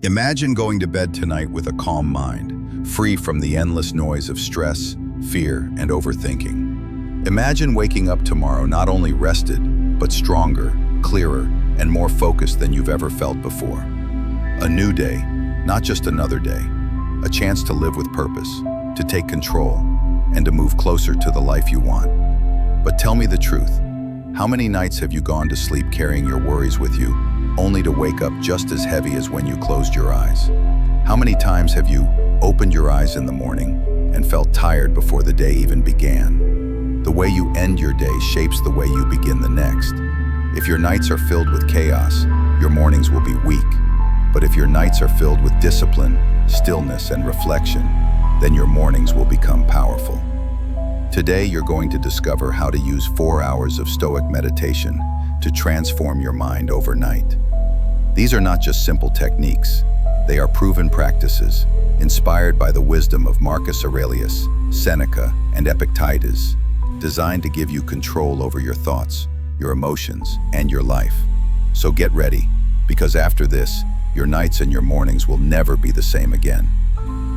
Imagine going to bed tonight with a calm mind, free from the endless noise of stress, fear, and overthinking. Imagine waking up tomorrow not only rested, but stronger, clearer, and more focused than you've ever felt before. A new day, not just another day. A chance to live with purpose, to take control, and to move closer to the life you want. But tell me the truth. How many nights have you gone to sleep carrying your worries with you, only to wake up just as heavy as when you closed your eyes? How many times have you opened your eyes in the morning and felt tired before the day even began? The way you end your day shapes the way you begin the next. If your nights are filled with chaos, your mornings will be weak. But if your nights are filled with discipline, stillness, and reflection, then your mornings will become powerful. Today, you're going to discover how to use 4 hours of Stoic meditation to transform your mind overnight. These are not just simple techniques. They are proven practices, inspired by the wisdom of Marcus Aurelius, Seneca, and Epictetus, designed to give you control over your thoughts, your emotions, and your life. So get ready, because after this, your nights and your mornings will never be the same again.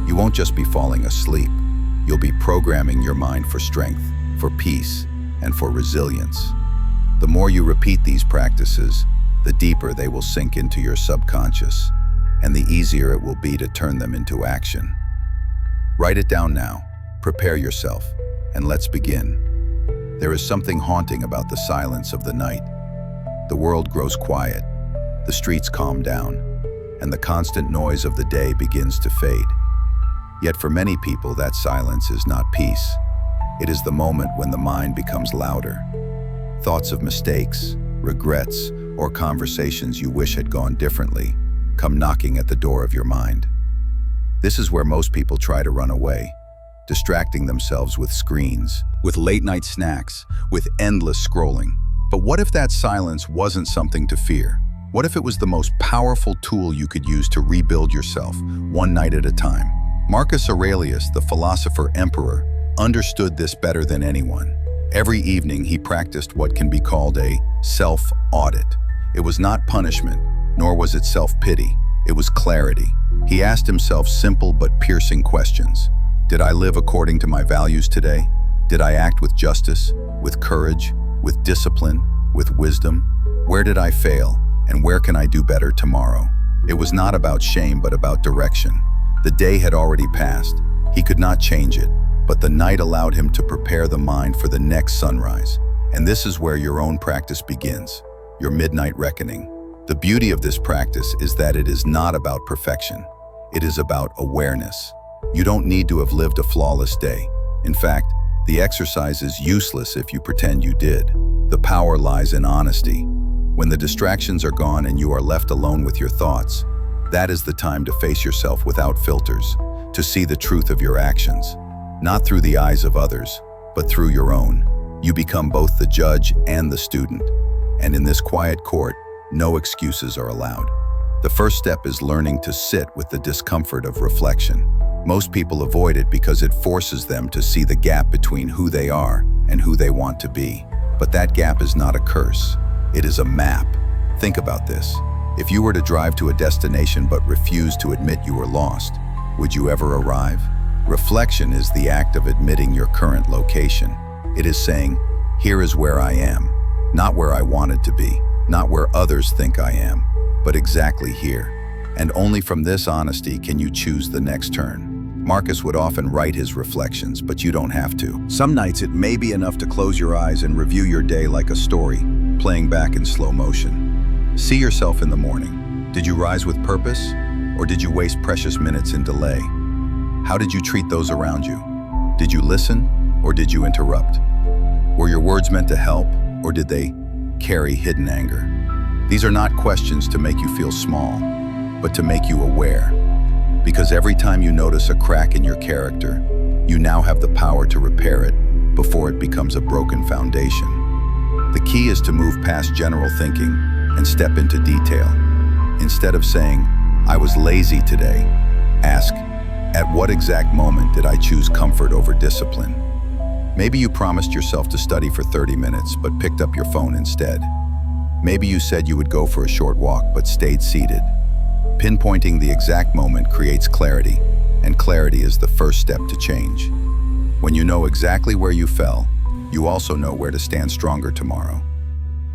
You won't just be falling asleep. You'll be programming your mind for strength, for peace, and for resilience. The more you repeat these practices, the deeper they will sink into your subconscious, and the easier it will be to turn them into action. Write it down now, prepare yourself, and let's begin. There is something haunting about the silence of the night. The world grows quiet, the streets calm down, and the constant noise of the day begins to fade. Yet for many people, that silence is not peace. It is the moment when the mind becomes louder. Thoughts of mistakes, regrets, or conversations you wish had gone differently come knocking at the door of your mind. This is where most people try to run away, distracting themselves with screens, with late-night snacks, with endless scrolling. But what if that silence wasn't something to fear? What if it was the most powerful tool you could use to rebuild yourself, one night at a time? Marcus Aurelius, the philosopher-emperor, understood this better than anyone. Every evening he practiced what can be called a self-audit. It was not punishment, nor was it self-pity. It was clarity. He asked himself simple but piercing questions. Did I live according to my values today? Did I act with justice, with courage, with discipline, with wisdom? Where did I fail, and where can I do better tomorrow? It was not about shame, but about direction. The day had already passed. He could not change it, but the night allowed him to prepare the mind for the next sunrise. And this is where your own practice begins, your midnight reckoning. The beauty of this practice is that it is not about perfection. It is about awareness. You don't need to have lived a flawless day. In fact, the exercise is useless if you pretend you did. The power lies in honesty. When the distractions are gone and you are left alone with your thoughts, that is the time to face yourself without filters, to see the truth of your actions, not through the eyes of others, but through your own. You become both the judge and the student. And in this quiet court, no excuses are allowed. The first step is learning to sit with the discomfort of reflection. Most people avoid it because it forces them to see the gap between who they are and who they want to be. But that gap is not a curse. It is a map. Think about this. If you were to drive to a destination but refuse to admit you were lost, would you ever arrive? Reflection is the act of admitting your current location. It is saying, here is where I am, not where I wanted to be, not where others think I am, but exactly here. And only from this honesty can you choose the next turn. Marcus would often write his reflections, but you don't have to. Some nights it may be enough to close your eyes and review your day like a story, playing back in slow motion. See yourself in the morning. Did you rise with purpose, or did you waste precious minutes in delay? How did you treat those around you? Did you listen, or did you interrupt? Were your words meant to help, or did they carry hidden anger? These are not questions to make you feel small, but to make you aware. Because every time you notice a crack in your character, you now have the power to repair it before it becomes a broken foundation. The key is to move past general thinking and step into detail. Instead of saying, I was lazy today, ask, at what exact moment did I choose comfort over discipline? Maybe you promised yourself to study for 30 minutes but picked up your phone instead. Maybe you said you would go for a short walk but stayed seated. Pinpointing the exact moment creates clarity, and clarity is the first step to change. When you know exactly where you fell, you also know where to stand stronger tomorrow.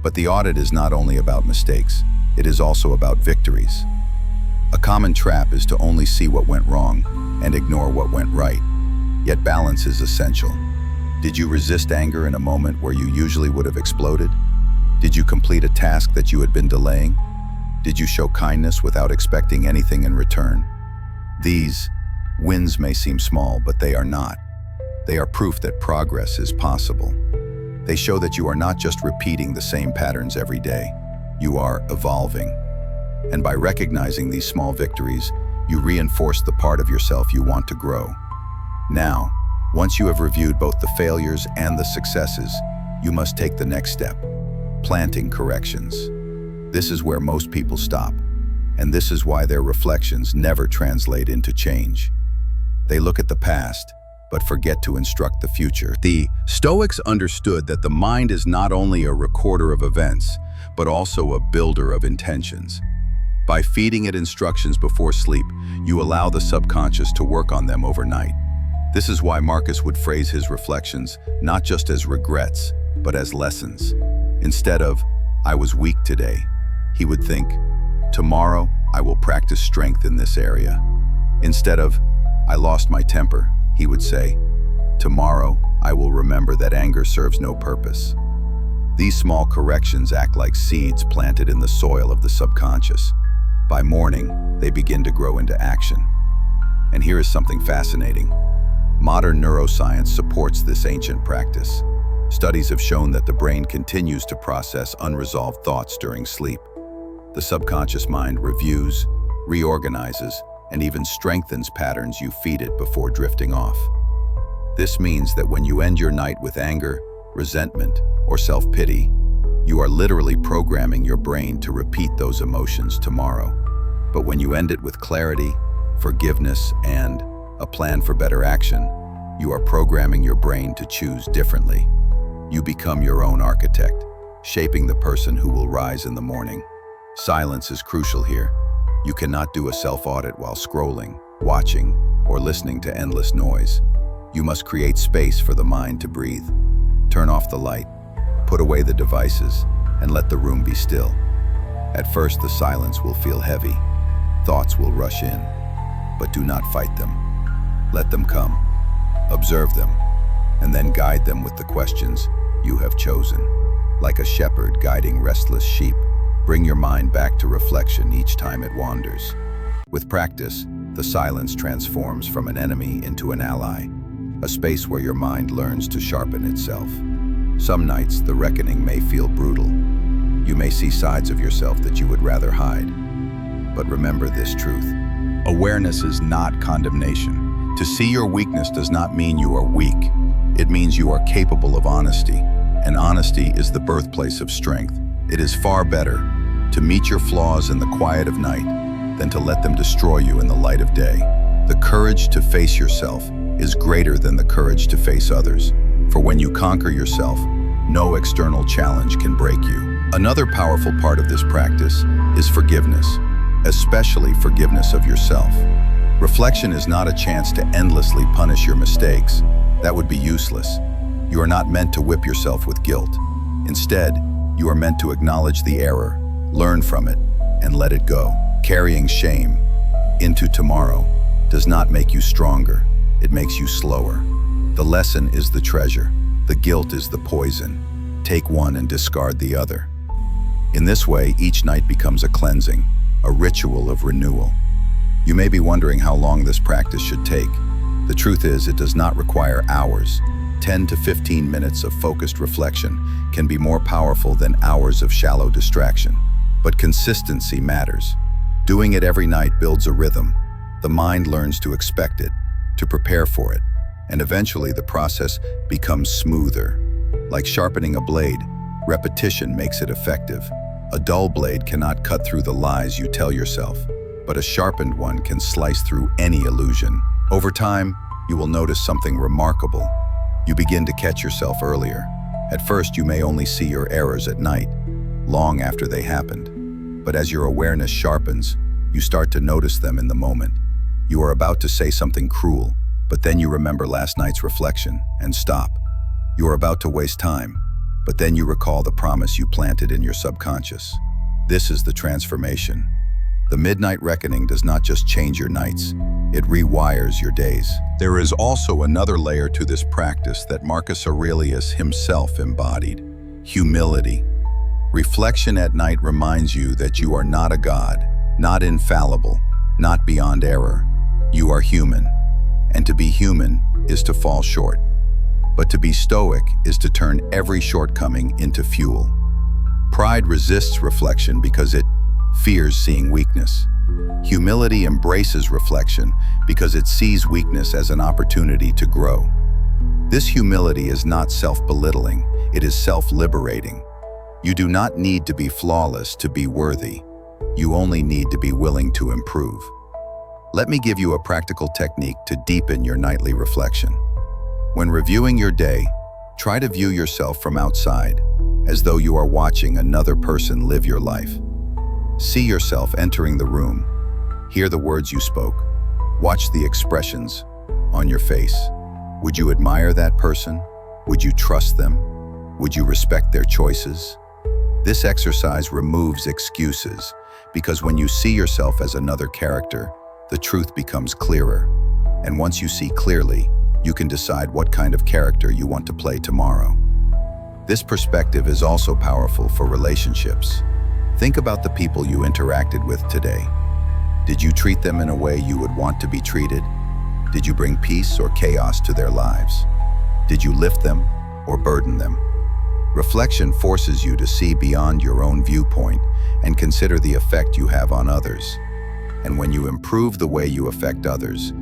But the audit is not only about mistakes, it is also about victories. A common trap is to only see what went wrong and ignore what went right. Yet balance is essential. Did you resist anger in a moment where you usually would have exploded? Did you complete a task that you had been delaying? Did you show kindness without expecting anything in return? These wins may seem small, but they are not. They are proof that progress is possible. They show that you are not just repeating the same patterns every day, you are evolving. And by recognizing these small victories, you reinforce the part of yourself you want to grow. Now, once you have reviewed both the failures and the successes, you must take the next step, planting corrections. This is where most people stop, and this is why their reflections never translate into change. They look at the past, but forget to instruct the future. The Stoics understood that the mind is not only a recorder of events, but also a builder of intentions. By feeding it instructions before sleep, you allow the subconscious to work on them overnight. This is why Marcus would phrase his reflections not just as regrets, but as lessons. Instead of, "I was weak today," he would think, "Tomorrow, I will practice strength in this area." Instead of, "I lost my temper," he would say, "Tomorrow, I will remember that anger serves no purpose." These small corrections act like seeds planted in the soil of the subconscious. By morning, they begin to grow into action. And here is something fascinating. Modern neuroscience supports this ancient practice. Studies have shown that the brain continues to process unresolved thoughts during sleep. The subconscious mind reviews, reorganizes, and even strengthens patterns you feed it before drifting off. This means that when you end your night with anger, resentment, or self-pity, you are literally programming your brain to repeat those emotions tomorrow. But when you end it with clarity, forgiveness, and a plan for better action, you are programming your brain to choose differently. You become your own architect, shaping the person who will rise in the morning. Silence is crucial here. You cannot do a self-audit while scrolling, watching, or listening to endless noise. You must create space for the mind to breathe. Turn off the light, put away the devices, and let the room be still. At first, the silence will feel heavy. Thoughts will rush in, but do not fight them. Let them come. Observe them, and then guide them with the questions you have chosen. Like a shepherd guiding restless sheep, bring your mind back to reflection each time it wanders. With practice, the silence transforms from an enemy into an ally, a space where your mind learns to sharpen itself. Some nights, the reckoning may feel brutal. You may see sides of yourself that you would rather hide. But remember this truth. Awareness is not condemnation. To see your weakness does not mean you are weak. It means you are capable of honesty, and honesty is the birthplace of strength. It is far better to meet your flaws in the quiet of night than to let them destroy you in the light of day. The courage to face yourself is greater than the courage to face others. For when you conquer yourself, no external challenge can break you. Another powerful part of this practice is forgiveness, especially forgiveness of yourself. Reflection is not a chance to endlessly punish your mistakes. That would be useless. You are not meant to whip yourself with guilt. Instead, you are meant to acknowledge the error, learn from it, and let it go. Carrying shame into tomorrow does not make you stronger. It makes you slower. The lesson is the treasure. The guilt is the poison. Take one and discard the other. In this way, each night becomes a cleansing, a ritual of renewal. You may be wondering how long this practice should take. The truth is, it does not require hours. 10 to 15 minutes of focused reflection can be more powerful than hours of shallow distraction. But consistency matters. Doing it every night builds a rhythm. The mind learns to expect it, to prepare for it, and eventually the process becomes smoother. Like sharpening a blade, repetition makes it effective. A dull blade cannot cut through the lies you tell yourself, but a sharpened one can slice through any illusion. Over time, you will notice something remarkable. You begin to catch yourself earlier. At first, you may only see your errors at night, long after they happened. But as your awareness sharpens, You start to notice them in the moment. You are about to say something cruel, but then you remember last night's reflection and stop. You are about to waste time, but then you recall the promise you planted in your subconscious. This is the transformation. The midnight reckoning does not just change your nights, it rewires your days. There is also another layer to this practice that Marcus Aurelius himself embodied: humility. Reflection at night reminds you that you are not a god, not infallible, not beyond error. You are human, and to be human is to fall short. But to be stoic is to turn every shortcoming into fuel. Pride resists reflection because it fears seeing weakness. Humility embraces reflection because it sees weakness as an opportunity to grow. This humility is not self-belittling, it is self-liberating. You do not need to be flawless to be worthy. You only need to be willing to improve. Let me give you a practical technique to deepen your nightly reflection. When reviewing your day, try to view yourself from outside, as though you are watching another person live your life. See yourself entering the room. Hear the words you spoke. Watch the expressions on your face. Would you admire that person? Would you trust them? Would you respect their choices? This exercise removes excuses, because when you see yourself as another character, the truth becomes clearer. And once you see clearly, you can decide what kind of character you want to play tomorrow. This perspective is also powerful for relationships. Think about the people you interacted with today. Did you treat them in a way you would want to be treated? Did you bring peace or chaos to their lives? Did you lift them or burden them? Reflection forces you to see beyond your own viewpoint and consider the effect you have on others. And when you improve the way you affect others,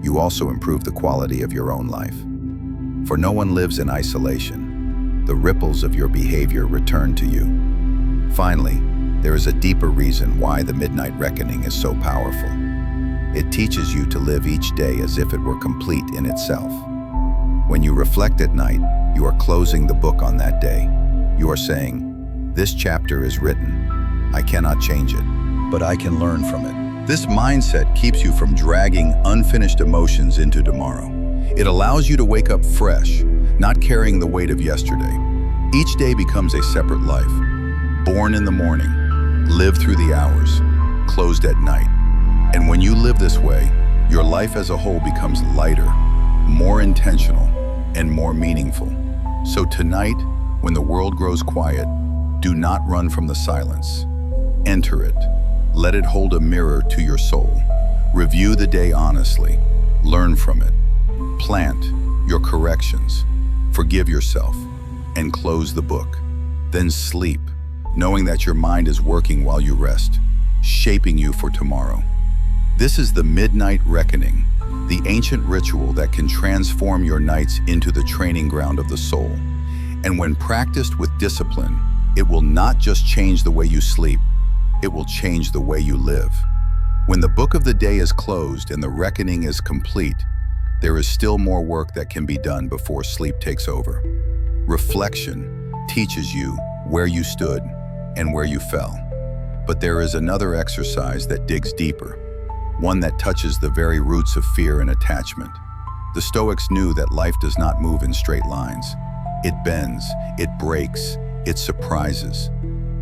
you also improve the quality of your own life. For no one lives in isolation. The ripples of your behavior return to you. Finally, there is a deeper reason why the midnight reckoning is so powerful. It teaches you to live each day as if it were complete in itself. When you reflect at night, you are closing the book on that day. You are saying, "This chapter is written. I cannot change it, but I can learn from it." This mindset keeps you from dragging unfinished emotions into tomorrow. It allows you to wake up fresh, not carrying the weight of yesterday. Each day becomes a separate life. Born in the morning, live through the hours, closed at night. And when you live this way, your life as a whole becomes lighter, more intentional, and more meaningful. So tonight, when the world grows quiet, do not run from the silence. Enter it. Let it hold a mirror to your soul. Review the day honestly. Learn from it. Plant your corrections. Forgive yourself. And close the book. Then sleep, knowing that your mind is working while you rest, shaping you for tomorrow. This is the midnight reckoning, the ancient ritual that can transform your nights into the training ground of the soul. And when practiced with discipline, it will not just change the way you sleep, it will change the way you live. When the book of the day is closed and the reckoning is complete, there is still more work that can be done before sleep takes over. Reflection teaches you where you stood and where you fell. But there is another exercise that digs deeper, one that touches the very roots of fear and attachment. The Stoics knew that life does not move in straight lines. It bends, it breaks, it surprises.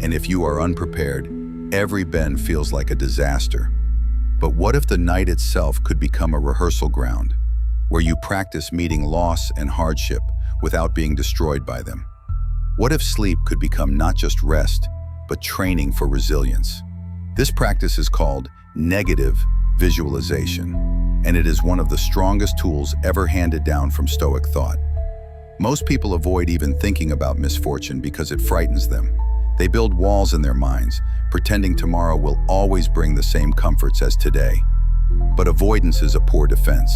And if you are unprepared, every bend feels like a disaster. But what if the night itself could become a rehearsal ground, where you practice meeting loss and hardship without being destroyed by them? What if sleep could become not just rest, but training for resilience? This practice is called negative visualization, and it is one of the strongest tools ever handed down from Stoic thought. Most people avoid even thinking about misfortune because it frightens them. They build walls in their minds, pretending tomorrow will always bring the same comforts as today. But avoidance is a poor defense.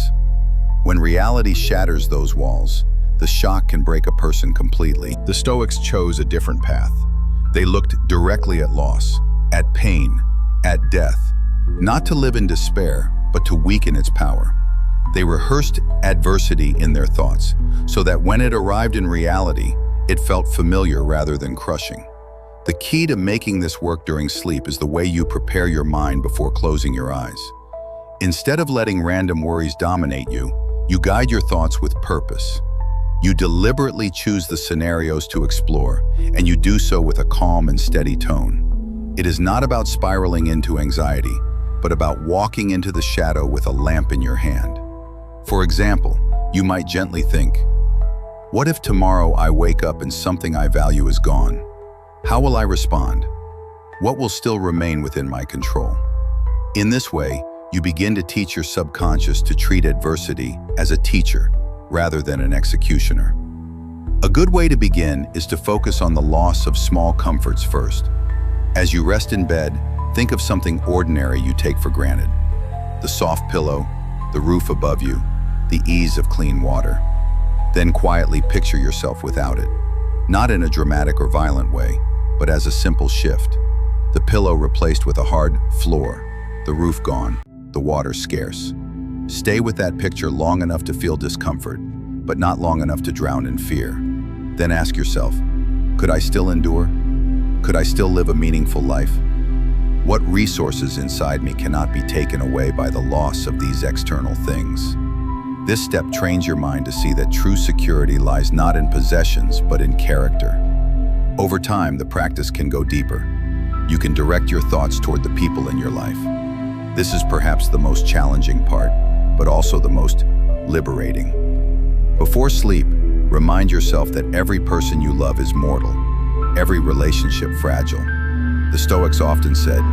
When reality shatters those walls, the shock can break a person completely. The Stoics chose a different path. They looked directly at loss, at pain, at death, not to live in despair, but to weaken its power. They rehearsed adversity in their thoughts, so that when it arrived in reality, it felt familiar rather than crushing. The key to making this work during sleep is the way you prepare your mind before closing your eyes. Instead of letting random worries dominate you, you guide your thoughts with purpose. You deliberately choose the scenarios to explore, and you do so with a calm and steady tone. It is not about spiraling into anxiety, but about walking into the shadow with a lamp in your hand. For example, you might gently think, "What if tomorrow I wake up and something I value is gone? How will I respond? What will still remain within my control?" In this way, you begin to teach your subconscious to treat adversity as a teacher rather than an executioner. A good way to begin is to focus on the loss of small comforts first. As you rest in bed, think of something ordinary you take for granted. The soft pillow, the roof above you, the ease of clean water. Then quietly picture yourself without it, not in a dramatic or violent way, but as a simple shift. The pillow replaced with a hard floor, the roof gone, the water scarce. Stay with that picture long enough to feel discomfort, but not long enough to drown in fear. Then ask yourself, could I still endure? Could I still live a meaningful life? What resources inside me cannot be taken away by the loss of these external things? This step trains your mind to see that true security lies not in possessions, but in character. Over time, the practice can go deeper. You can direct your thoughts toward the people in your life. This is perhaps the most challenging part, but also the most liberating. Before sleep, remind yourself that every person you love is mortal, every relationship fragile. The Stoics often said,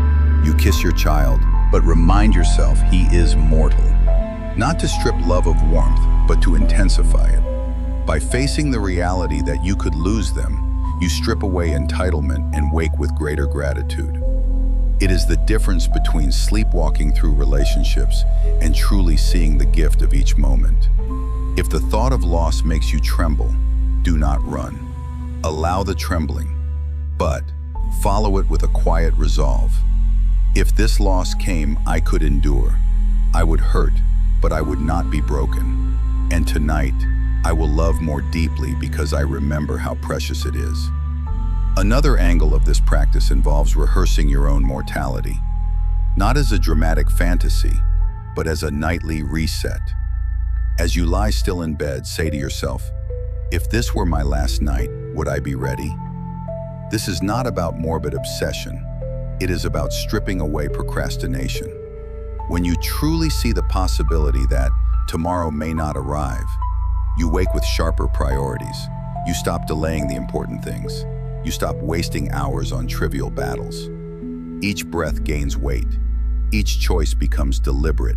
"You kiss your child, but remind yourself he is mortal." Not to strip love of warmth, but to intensify it. By facing the reality that you could lose them, you strip away entitlement and wake with greater gratitude. It is the difference between sleepwalking through relationships and truly seeing the gift of each moment. If the thought of loss makes you tremble, do not run. Allow the trembling, but follow it with a quiet resolve. If this loss came, I could endure. I would hurt, but I would not be broken. And tonight, I will love more deeply because I remember how precious it is. Another angle of this practice involves rehearsing your own mortality, not as a dramatic fantasy, but as a nightly reset. As you lie still in bed, say to yourself, if this were my last night, would I be ready? This is not about morbid obsession. It is about stripping away procrastination. When you truly see the possibility that tomorrow may not arrive, you wake with sharper priorities. You stop delaying the important things. You stop wasting hours on trivial battles. Each breath gains weight. Each choice becomes deliberate.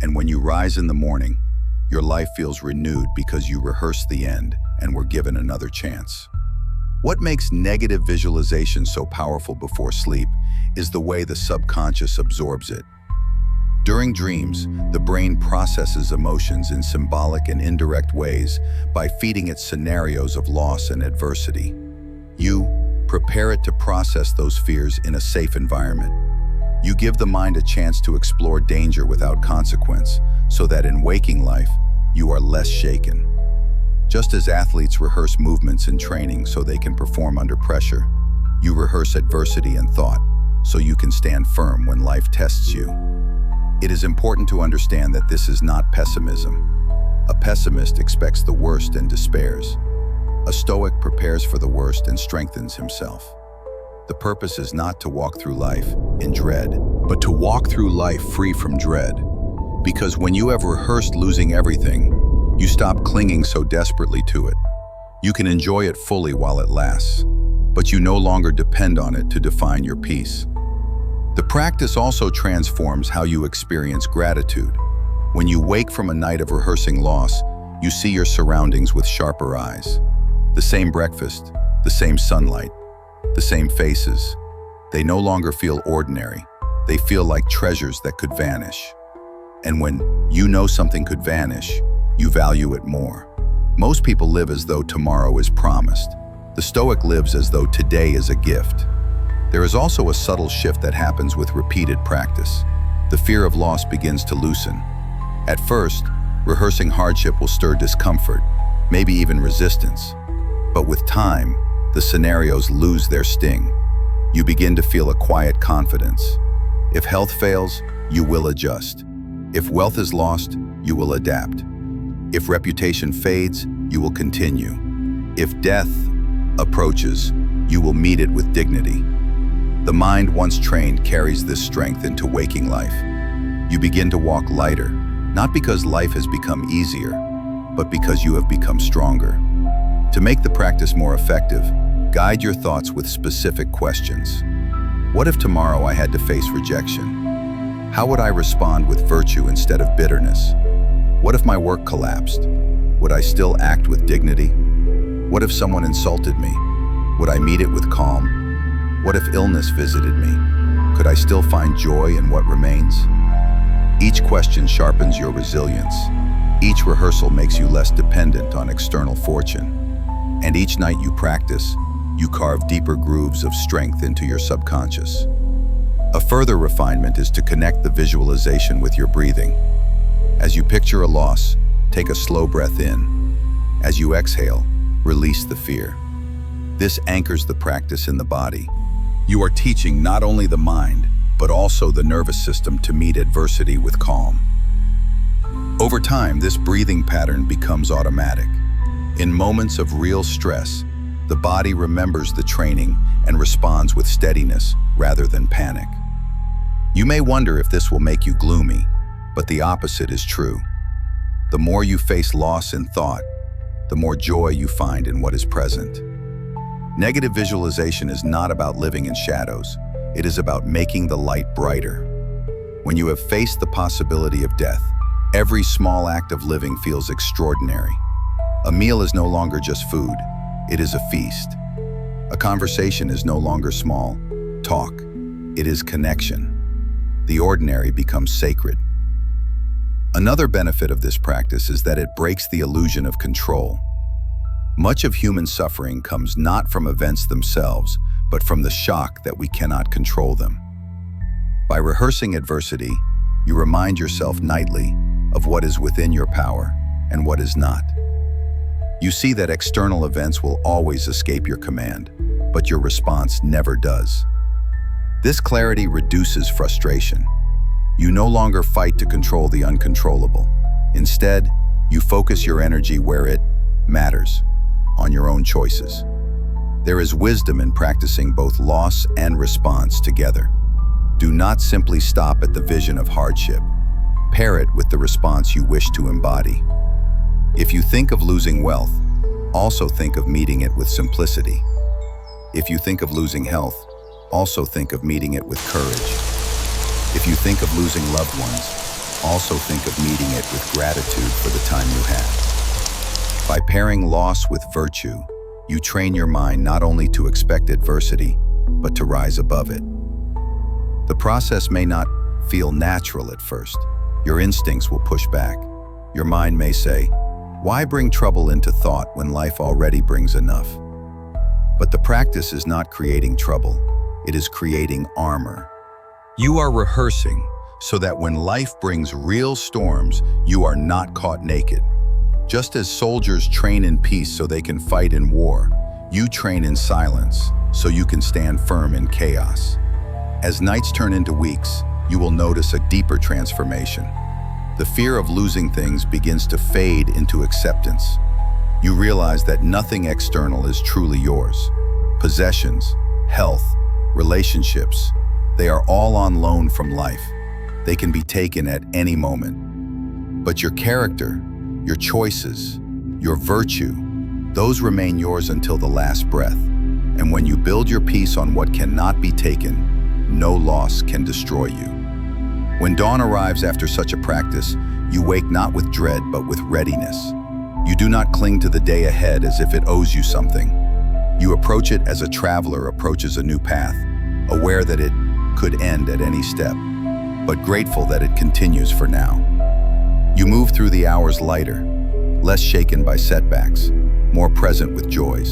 And when you rise in the morning, your life feels renewed because you rehearsed the end and were given another chance. What makes negative visualization so powerful before sleep is the way the subconscious absorbs it. During dreams, the brain processes emotions in symbolic and indirect ways by feeding it scenarios of loss and adversity. You prepare it to process those fears in a safe environment. You give the mind a chance to explore danger without consequence, so that in waking life, you are less shaken. Just as athletes rehearse movements in training so they can perform under pressure, you rehearse adversity in thought so you can stand firm when life tests you. It is important to understand that this is not pessimism. A pessimist expects the worst and despairs. A Stoic prepares for the worst and strengthens himself. The purpose is not to walk through life in dread, but to walk through life free from dread. Because when you have rehearsed losing everything, you stop clinging so desperately to it. You can enjoy it fully while it lasts, but you no longer depend on it to define your peace. The practice also transforms how you experience gratitude. When you wake from a night of rehearsing loss, you see your surroundings with sharper eyes. The same breakfast, the same sunlight, the same faces. They no longer feel ordinary. They feel like treasures that could vanish. And when you know something could vanish, you value it more. Most people live as though tomorrow is promised. The Stoic lives as though today is a gift. There is also a subtle shift that happens with repeated practice. The fear of loss begins to loosen. At first, rehearsing hardship will stir discomfort, maybe even resistance. But with time, the scenarios lose their sting. You begin to feel a quiet confidence. If health fails, you will adjust. If wealth is lost, you will adapt. If reputation fades, you will continue. If death approaches, you will meet it with dignity. The mind once trained carries this strength into waking life. You begin to walk lighter, not because life has become easier, but because you have become stronger. To make the practice more effective, guide your thoughts with specific questions. What if tomorrow I had to face rejection? How would I respond with virtue instead of bitterness? What if my work collapsed? Would I still act with dignity? What if someone insulted me? Would I meet it with calm? What if illness visited me? Could I still find joy in what remains? Each question sharpens your resilience. Each rehearsal makes you less dependent on external fortune. And each night you practice, you carve deeper grooves of strength into your subconscious. A further refinement is to connect the visualization with your breathing. As you picture a loss, take a slow breath in. As you exhale, release the fear. This anchors the practice in the body. You are teaching not only the mind, but also the nervous system to meet adversity with calm. Over time, this breathing pattern becomes automatic. In moments of real stress, the body remembers the training and responds with steadiness rather than panic. You may wonder if this will make you gloomy, but the opposite is true. The more you face loss in thought, the more joy you find in what is present. Negative visualization is not about living in shadows. It is about making the light brighter. When you have faced the possibility of death, every small act of living feels extraordinary. A meal is no longer just food, it is a feast. A conversation is no longer small talk, it is connection. The ordinary becomes sacred. Another benefit of this practice is that it breaks the illusion of control. Much of human suffering comes not from events themselves, but from the shock that we cannot control them. By rehearsing adversity, you remind yourself nightly of what is within your power and what is not. You see that external events will always escape your command, but your response never does. This clarity reduces frustration. You no longer fight to control the uncontrollable. Instead, you focus your energy where it matters, on your own choices. There is wisdom in practicing both loss and response together. Do not simply stop at the vision of hardship. Pair it with the response you wish to embody. If you think of losing wealth, also think of meeting it with simplicity. If you think of losing health, also think of meeting it with courage. If you think of losing loved ones, also think of meeting it with gratitude for the time you had. By pairing loss with virtue, you train your mind not only to expect adversity, but to rise above it. The process may not feel natural at first. Your instincts will push back. Your mind may say, "Why bring trouble into thought when life already brings enough?" But the practice is not creating trouble. It is creating armor. You are rehearsing so that when life brings real storms, you are not caught naked. Just as soldiers train in peace so they can fight in war, you train in silence so you can stand firm in chaos. As nights turn into weeks, you will notice a deeper transformation. The fear of losing things begins to fade into acceptance. You realize that nothing external is truly yours. Possessions, health, relationships, they are all on loan from life. They can be taken at any moment. But your character, your choices, your virtue, those remain yours until the last breath. And when you build your peace on what cannot be taken, no loss can destroy you. When dawn arrives after such a practice, you wake not with dread but with readiness. You do not cling to the day ahead as if it owes you something. You approach it as a traveler approaches a new path, aware that it could end at any step, but grateful that it continues for now. You move through the hours lighter, less shaken by setbacks, more present with joys.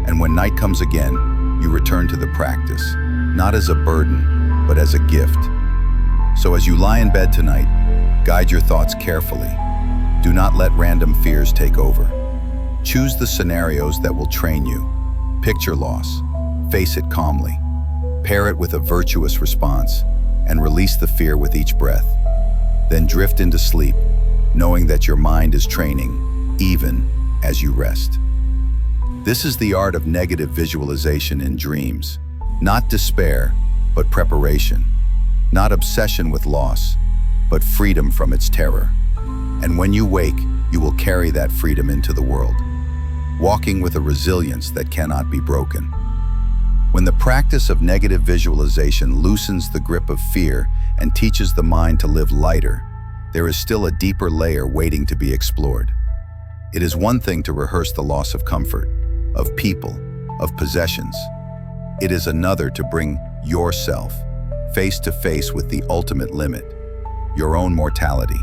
And when night comes again, you return to the practice, not as a burden, but as a gift. So as you lie in bed tonight, guide your thoughts carefully. Do not let random fears take over. Choose the scenarios that will train you. Picture loss, face it calmly, pair it with a virtuous response, and release the fear with each breath. Then drift into sleep, knowing that your mind is training, even as you rest. This is the art of negative visualization in dreams. Not despair, but preparation. Not obsession with loss, but freedom from its terror. And when you wake, you will carry that freedom into the world, walking with a resilience that cannot be broken. When the practice of negative visualization loosens the grip of fear and teaches the mind to live lighter, there is still a deeper layer waiting to be explored. It is one thing to rehearse the loss of comfort, of people, of possessions. It is another to bring yourself face to face with the ultimate limit, your own mortality.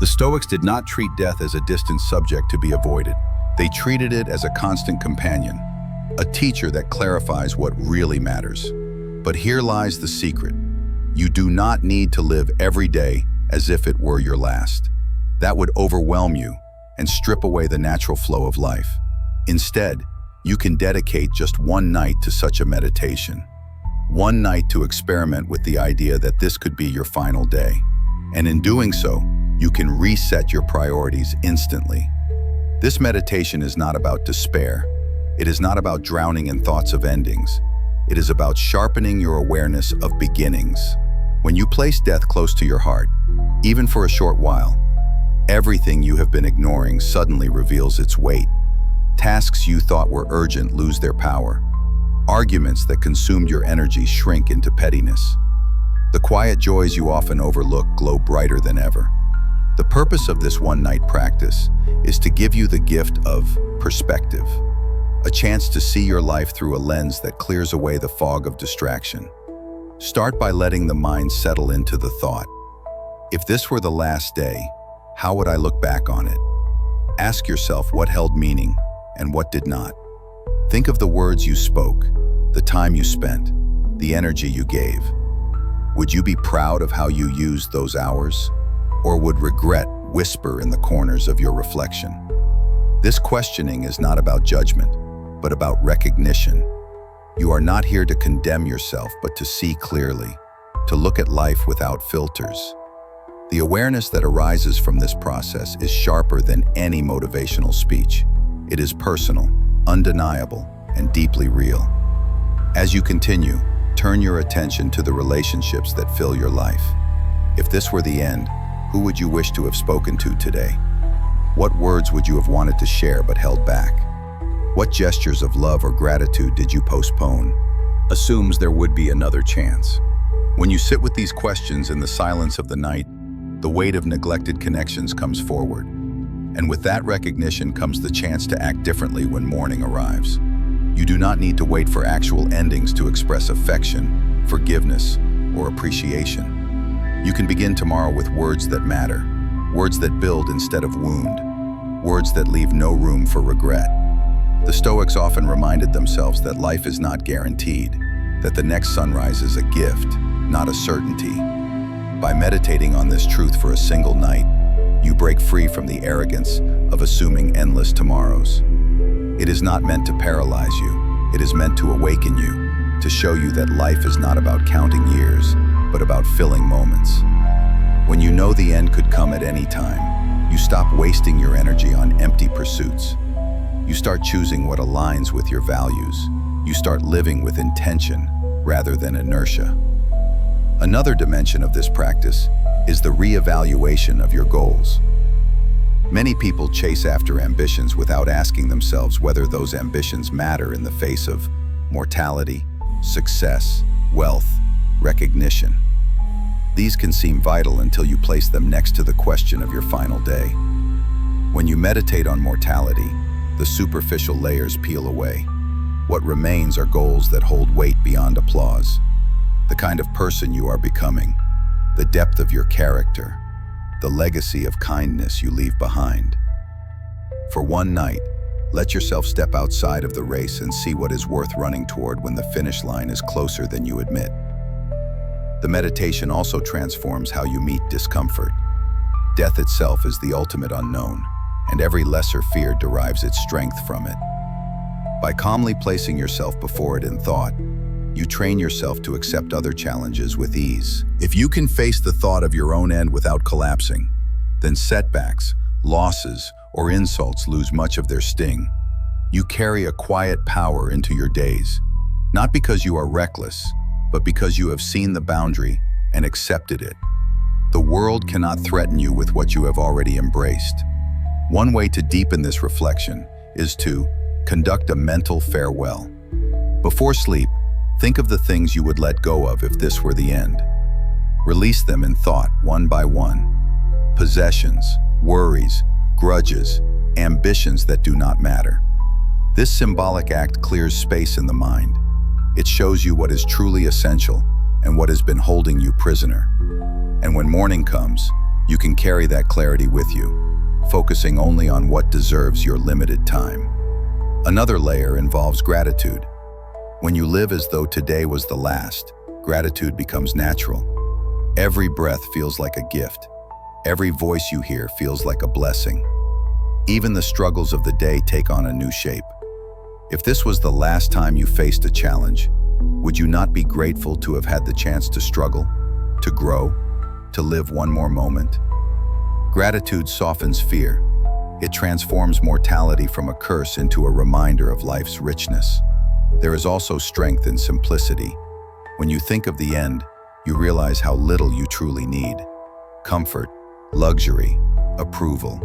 The Stoics did not treat death as a distant subject to be avoided. They treated it as a constant companion, a teacher that clarifies what really matters. But here lies the secret. You do not need to live every day as if it were your last. That would overwhelm you and strip away the natural flow of life. Instead, you can dedicate just one night to such a meditation. One night to experiment with the idea that this could be your final day. And in doing so, you can reset your priorities instantly. This meditation is not about despair. It is not about drowning in thoughts of endings. It is about sharpening your awareness of beginnings. When you place death close to your heart, even for a short while, everything you have been ignoring suddenly reveals its weight. Tasks you thought were urgent lose their power. Arguments that consumed your energy shrink into pettiness. The quiet joys you often overlook glow brighter than ever. The purpose of this one-night practice is to give you the gift of perspective, a chance to see your life through a lens that clears away the fog of distraction. Start by letting the mind settle into the thought. If this were the last day, how would I look back on it? Ask yourself what held meaning and what did not. Think of the words you spoke, the time you spent, the energy you gave. Would you be proud of how you used those hours? Or would regret whisper in the corners of your reflection? This questioning is not about judgment, but about recognition. You are not here to condemn yourself, but to see clearly, to look at life without filters. The awareness that arises from this process is sharper than any motivational speech. It is personal, undeniable, and deeply real. As you continue, turn your attention to the relationships that fill your life. If this were the end, who would you wish to have spoken to today? What words would you have wanted to share but held back? What gestures of love or gratitude did you postpone? Assumes there would be another chance. When you sit with these questions in the silence of the night, the weight of neglected connections comes forward. And with that recognition comes the chance to act differently when morning arrives. You do not need to wait for actual endings to express affection, forgiveness, or appreciation. You can begin tomorrow with words that matter, words that build instead of wound, words that leave no room for regret. The Stoics often reminded themselves that life is not guaranteed, that the next sunrise is a gift, not a certainty. By meditating on this truth for a single night, you break free from the arrogance of assuming endless tomorrows. It is not meant to paralyze you. It is meant to awaken you, to show you that life is not about counting years, but about filling moments. When you know the end could come at any time, you stop wasting your energy on empty pursuits. You start choosing what aligns with your values. You start living with intention rather than inertia. Another dimension of this practice is the reevaluation of your goals. Many people chase after ambitions without asking themselves whether those ambitions matter in the face of mortality, success, wealth, recognition. These can seem vital until you place them next to the question of your final day. When you meditate on mortality, the superficial layers peel away. What remains are goals that hold weight beyond applause. The kind of person you are becoming, the depth of your character, the legacy of kindness you leave behind. For one night, let yourself step outside of the race and see what is worth running toward when the finish line is closer than you admit. The meditation also transforms how you meet discomfort. Death itself is the ultimate unknown, and every lesser fear derives its strength from it. By calmly placing yourself before it in thought, you train yourself to accept other challenges with ease. If you can face the thought of your own end without collapsing, then setbacks, losses, or insults lose much of their sting. You carry a quiet power into your days, not because you are reckless, but because you have seen the boundary and accepted it. The world cannot threaten you with what you have already embraced. One way to deepen this reflection is to conduct a mental farewell. Before sleep, think of the things you would let go of if this were the end. Release them in thought, one by one. Possessions, worries, grudges, ambitions that do not matter. This symbolic act clears space in the mind. It shows you what is truly essential and what has been holding you prisoner. And when morning comes, you can carry that clarity with you, focusing only on what deserves your limited time. Another layer involves gratitude. When you live as though today was the last, gratitude becomes natural. Every breath feels like a gift. Every voice you hear feels like a blessing. Even the struggles of the day take on a new shape. If this was the last time you faced a challenge, would you not be grateful to have had the chance to struggle, to grow, to live one more moment? Gratitude softens fear. It transforms mortality from a curse into a reminder of life's richness. There is also strength in simplicity. When you think of the end, you realize how little you truly need. Comfort, luxury, approval.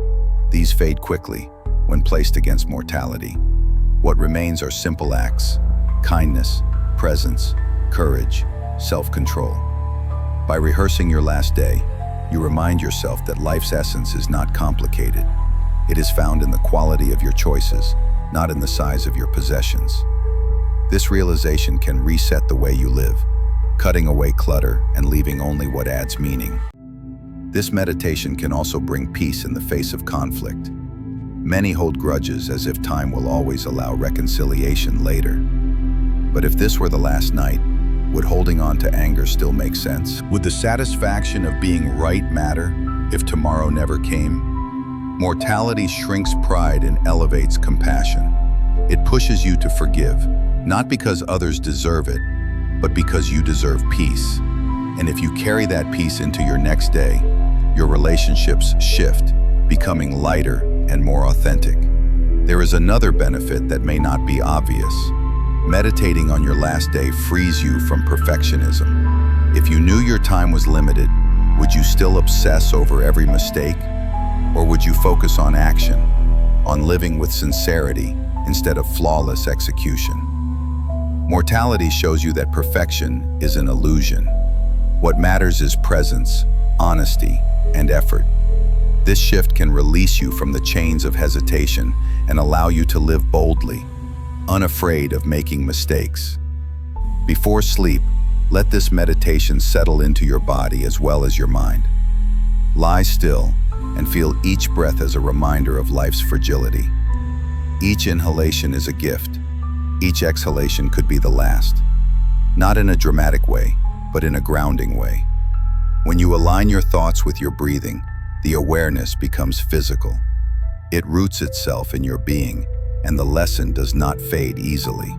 These fade quickly when placed against mortality. What remains are simple acts: kindness, presence, courage, self-control. By rehearsing your last day, you remind yourself that life's essence is not complicated. It is found in the quality of your choices, not in the size of your possessions. This realization can reset the way you live, cutting away clutter and leaving only what adds meaning. This meditation can also bring peace in the face of conflict. Many hold grudges as if time will always allow reconciliation later. But if this were the last night, would holding on to anger still make sense? Would the satisfaction of being right matter if tomorrow never came? Mortality shrinks pride and elevates compassion. It pushes you to forgive, not because others deserve it, but because you deserve peace. And if you carry that peace into your next day, your relationships shift, becoming lighter and more authentic. There is another benefit that may not be obvious. Meditating on your last day frees you from perfectionism. If you knew your time was limited, would you still obsess over every mistake? Or would you focus on action, on living with sincerity instead of flawless execution? Mortality shows you that perfection is an illusion. What matters is presence, honesty, and effort. This shift can release you from the chains of hesitation and allow you to live boldly, unafraid of making mistakes. Before sleep, let this meditation settle into your body as well as your mind. Lie still and feel each breath as a reminder of life's fragility. Each inhalation is a gift. Each exhalation could be the last. Not in a dramatic way, but in a grounding way. When you align your thoughts with your breathing, the awareness becomes physical. It roots itself in your being, and the lesson does not fade easily.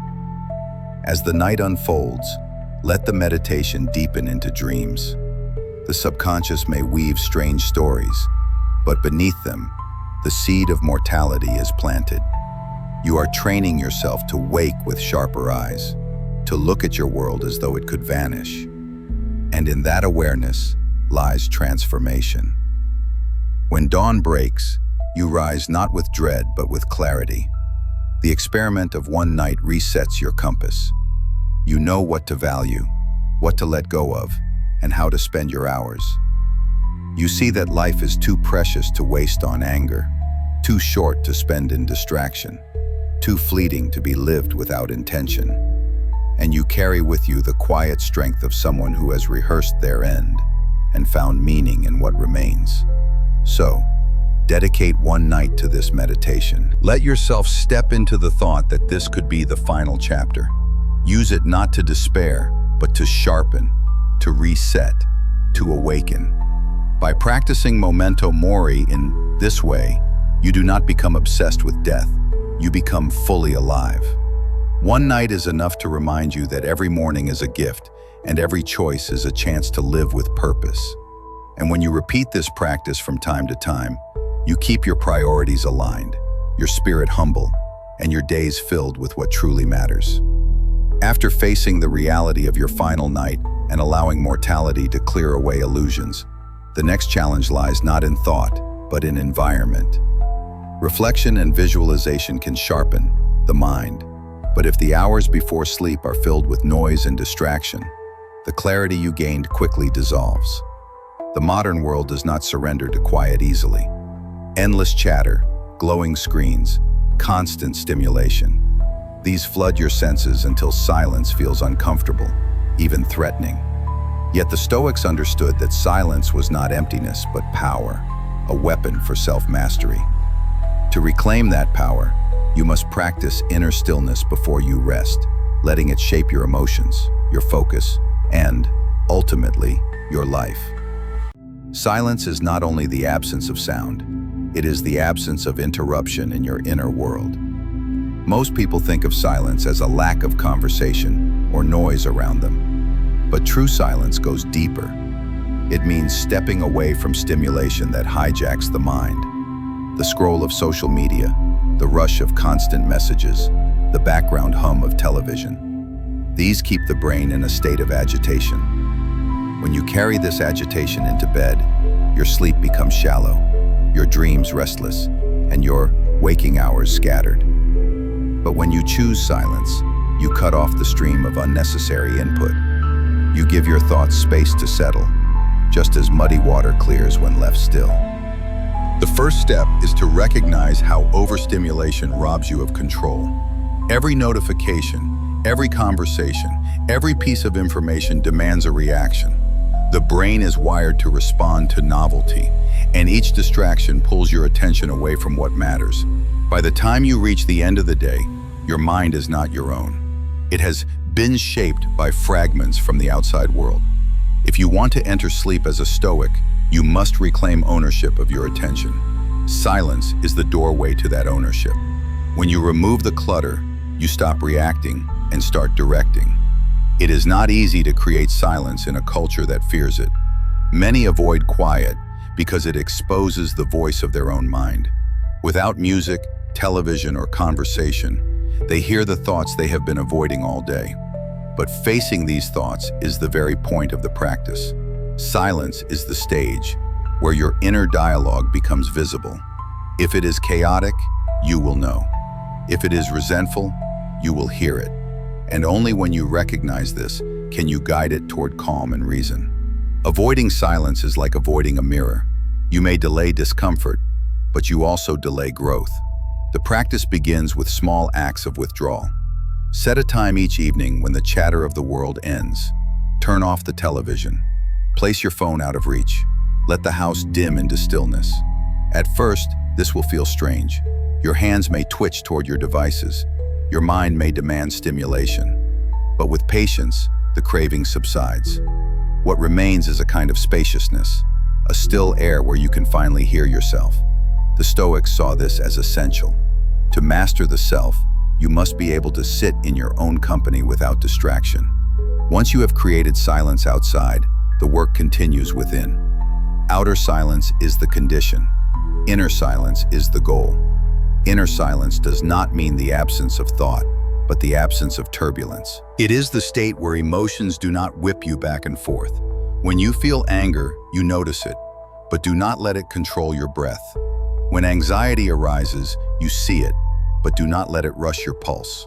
As the night unfolds, let the meditation deepen into dreams. The subconscious may weave strange stories, but beneath them, the seed of mortality is planted. You are training yourself to wake with sharper eyes, to look at your world as though it could vanish. And in that awareness lies transformation. When dawn breaks, you rise not with dread but with clarity. The experiment of one night resets your compass. You know what to value, what to let go of, and how to spend your hours. You see that life is too precious to waste on anger, too short to spend in distraction, too fleeting to be lived without intention. And you carry with you the quiet strength of someone who has rehearsed their end and found meaning in what remains. So, dedicate one night to this meditation. Let yourself step into the thought that this could be the final chapter. Use it not to despair, but to sharpen, to reset, to awaken. By practicing memento mori in this way, you do not become obsessed with death. You become fully alive. One night is enough to remind you that every morning is a gift and every choice is a chance to live with purpose. And when you repeat this practice from time to time, you keep your priorities aligned, your spirit humble, and your days filled with what truly matters. After facing the reality of your final night and allowing mortality to clear away illusions, the next challenge lies not in thought, but in environment. Reflection and visualization can sharpen the mind, but if the hours before sleep are filled with noise and distraction, the clarity you gained quickly dissolves. The modern world does not surrender to quiet easily. Endless chatter, glowing screens, constant stimulation. These flood your senses until silence feels uncomfortable, even threatening. Yet the Stoics understood that silence was not emptiness, but power, a weapon for self-mastery. To reclaim that power, you must practice inner stillness before you rest, letting it shape your emotions, your focus, and, ultimately, your life. Silence is not only the absence of sound, it is the absence of interruption in your inner world. Most people think of silence as a lack of conversation or noise around them. But true silence goes deeper. It means stepping away from stimulation that hijacks the mind. The scroll of social media, the rush of constant messages, the background hum of television. These keep the brain in a state of agitation. When you carry this agitation into bed, your sleep becomes shallow, your dreams restless, and your waking hours scattered. But when you choose silence, you cut off the stream of unnecessary input. You give your thoughts space to settle, just as muddy water clears when left still. The first step is to recognize how overstimulation robs you of control. Every notification, every conversation, every piece of information demands a reaction. The brain is wired to respond to novelty, and each distraction pulls your attention away from what matters. By the time you reach the end of the day, your mind is not your own. It has been shaped by fragments from the outside world. If you want to enter sleep as a Stoic, you must reclaim ownership of your attention. Silence is the doorway to that ownership. When you remove the clutter, you stop reacting and start directing. It is not easy to create silence in a culture that fears it. Many avoid quiet because it exposes the voice of their own mind. Without music, television, or conversation, they hear the thoughts they have been avoiding all day. But facing these thoughts is the very point of the practice. Silence is the stage where your inner dialogue becomes visible. If it is chaotic, you will know. If it is resentful, you will hear it. And only when you recognize this can you guide it toward calm and reason. Avoiding silence is like avoiding a mirror. You may delay discomfort, but you also delay growth. The practice begins with small acts of withdrawal. Set a time each evening when the chatter of the world ends. Turn off the television. Place your phone out of reach. Let the house dim into stillness. At first, this will feel strange. Your hands may twitch toward your devices. Your mind may demand stimulation. But with patience, the craving subsides. What remains is a kind of spaciousness, a still air where you can finally hear yourself. The Stoics saw this as essential. To master the self, you must be able to sit in your own company without distraction. Once you have created silence outside, the work continues within. Outer silence is the condition. Inner silence is the goal. Inner silence does not mean the absence of thought, but the absence of turbulence. It is the state where emotions do not whip you back and forth. When you feel anger, you notice it, but do not let it control your breath. When anxiety arises, you see it, but do not let it rush your pulse.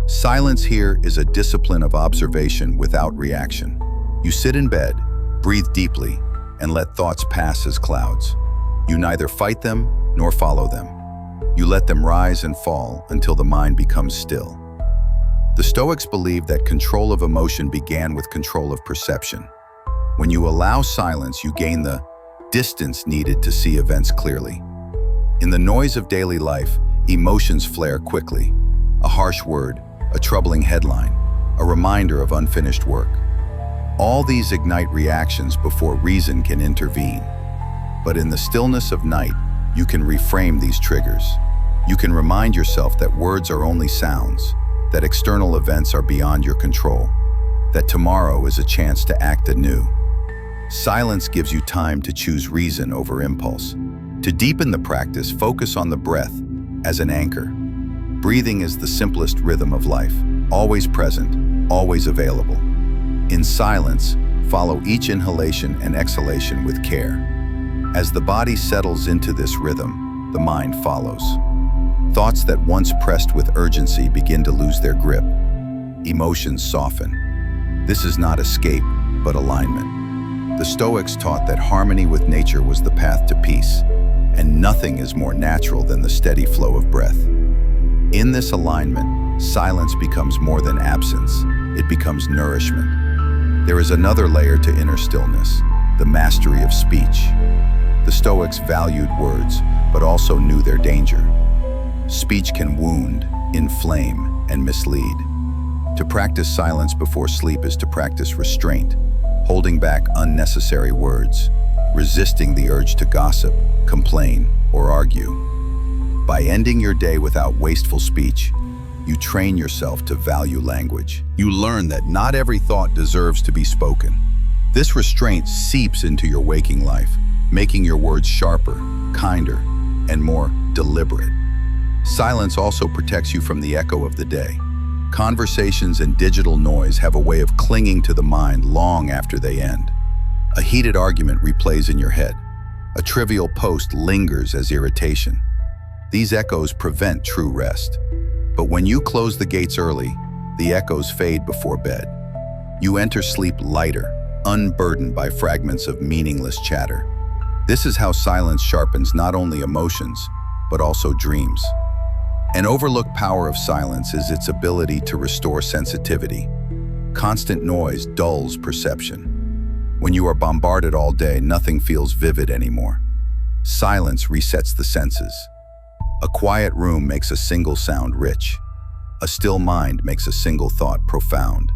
Silence here is a discipline of observation without reaction. You sit in bed, breathe deeply, and let thoughts pass as clouds. You neither fight them nor follow them. You let them rise and fall until the mind becomes still. The Stoics believed that control of emotion began with control of perception. When you allow silence, you gain the distance needed to see events clearly. In the noise of daily life, emotions flare quickly. A harsh word, a troubling headline, a reminder of unfinished work. All these ignite reactions before reason can intervene. But in the stillness of night, you can reframe these triggers. You can remind yourself that words are only sounds, that external events are beyond your control, that tomorrow is a chance to act anew. Silence gives you time to choose reason over impulse. To deepen the practice, focus on the breath as an anchor. Breathing is the simplest rhythm of life, always present, always available. In silence, follow each inhalation and exhalation with care. As the body settles into this rhythm, the mind follows. Thoughts that once pressed with urgency begin to lose their grip. Emotions soften. This is not escape, but alignment. The Stoics taught that harmony with nature was the path to peace, and nothing is more natural than the steady flow of breath. In this alignment, silence becomes more than absence, it becomes nourishment. There is another layer to inner stillness, the mastery of speech. The Stoics valued words, but also knew their danger. Speech can wound, inflame, and mislead. To practice silence before sleep is to practice restraint, holding back unnecessary words, resisting the urge to gossip, complain, or argue. By ending your day without wasteful speech, you train yourself to value language. You learn that not every thought deserves to be spoken. This restraint seeps into your waking life, making your words sharper, kinder, and more deliberate. Silence also protects you from the echo of the day. Conversations and digital noise have a way of clinging to the mind long after they end. A heated argument replays in your head. A trivial post lingers as irritation. These echoes prevent true rest. But when you close the gates early, the echoes fade before bed. You enter sleep lighter, unburdened by fragments of meaningless chatter. This is how silence sharpens not only emotions, but also dreams. An overlooked power of silence is its ability to restore sensitivity. Constant noise dulls perception. When you are bombarded all day, nothing feels vivid anymore. Silence resets the senses. A quiet room makes a single sound rich. A still mind makes a single thought profound.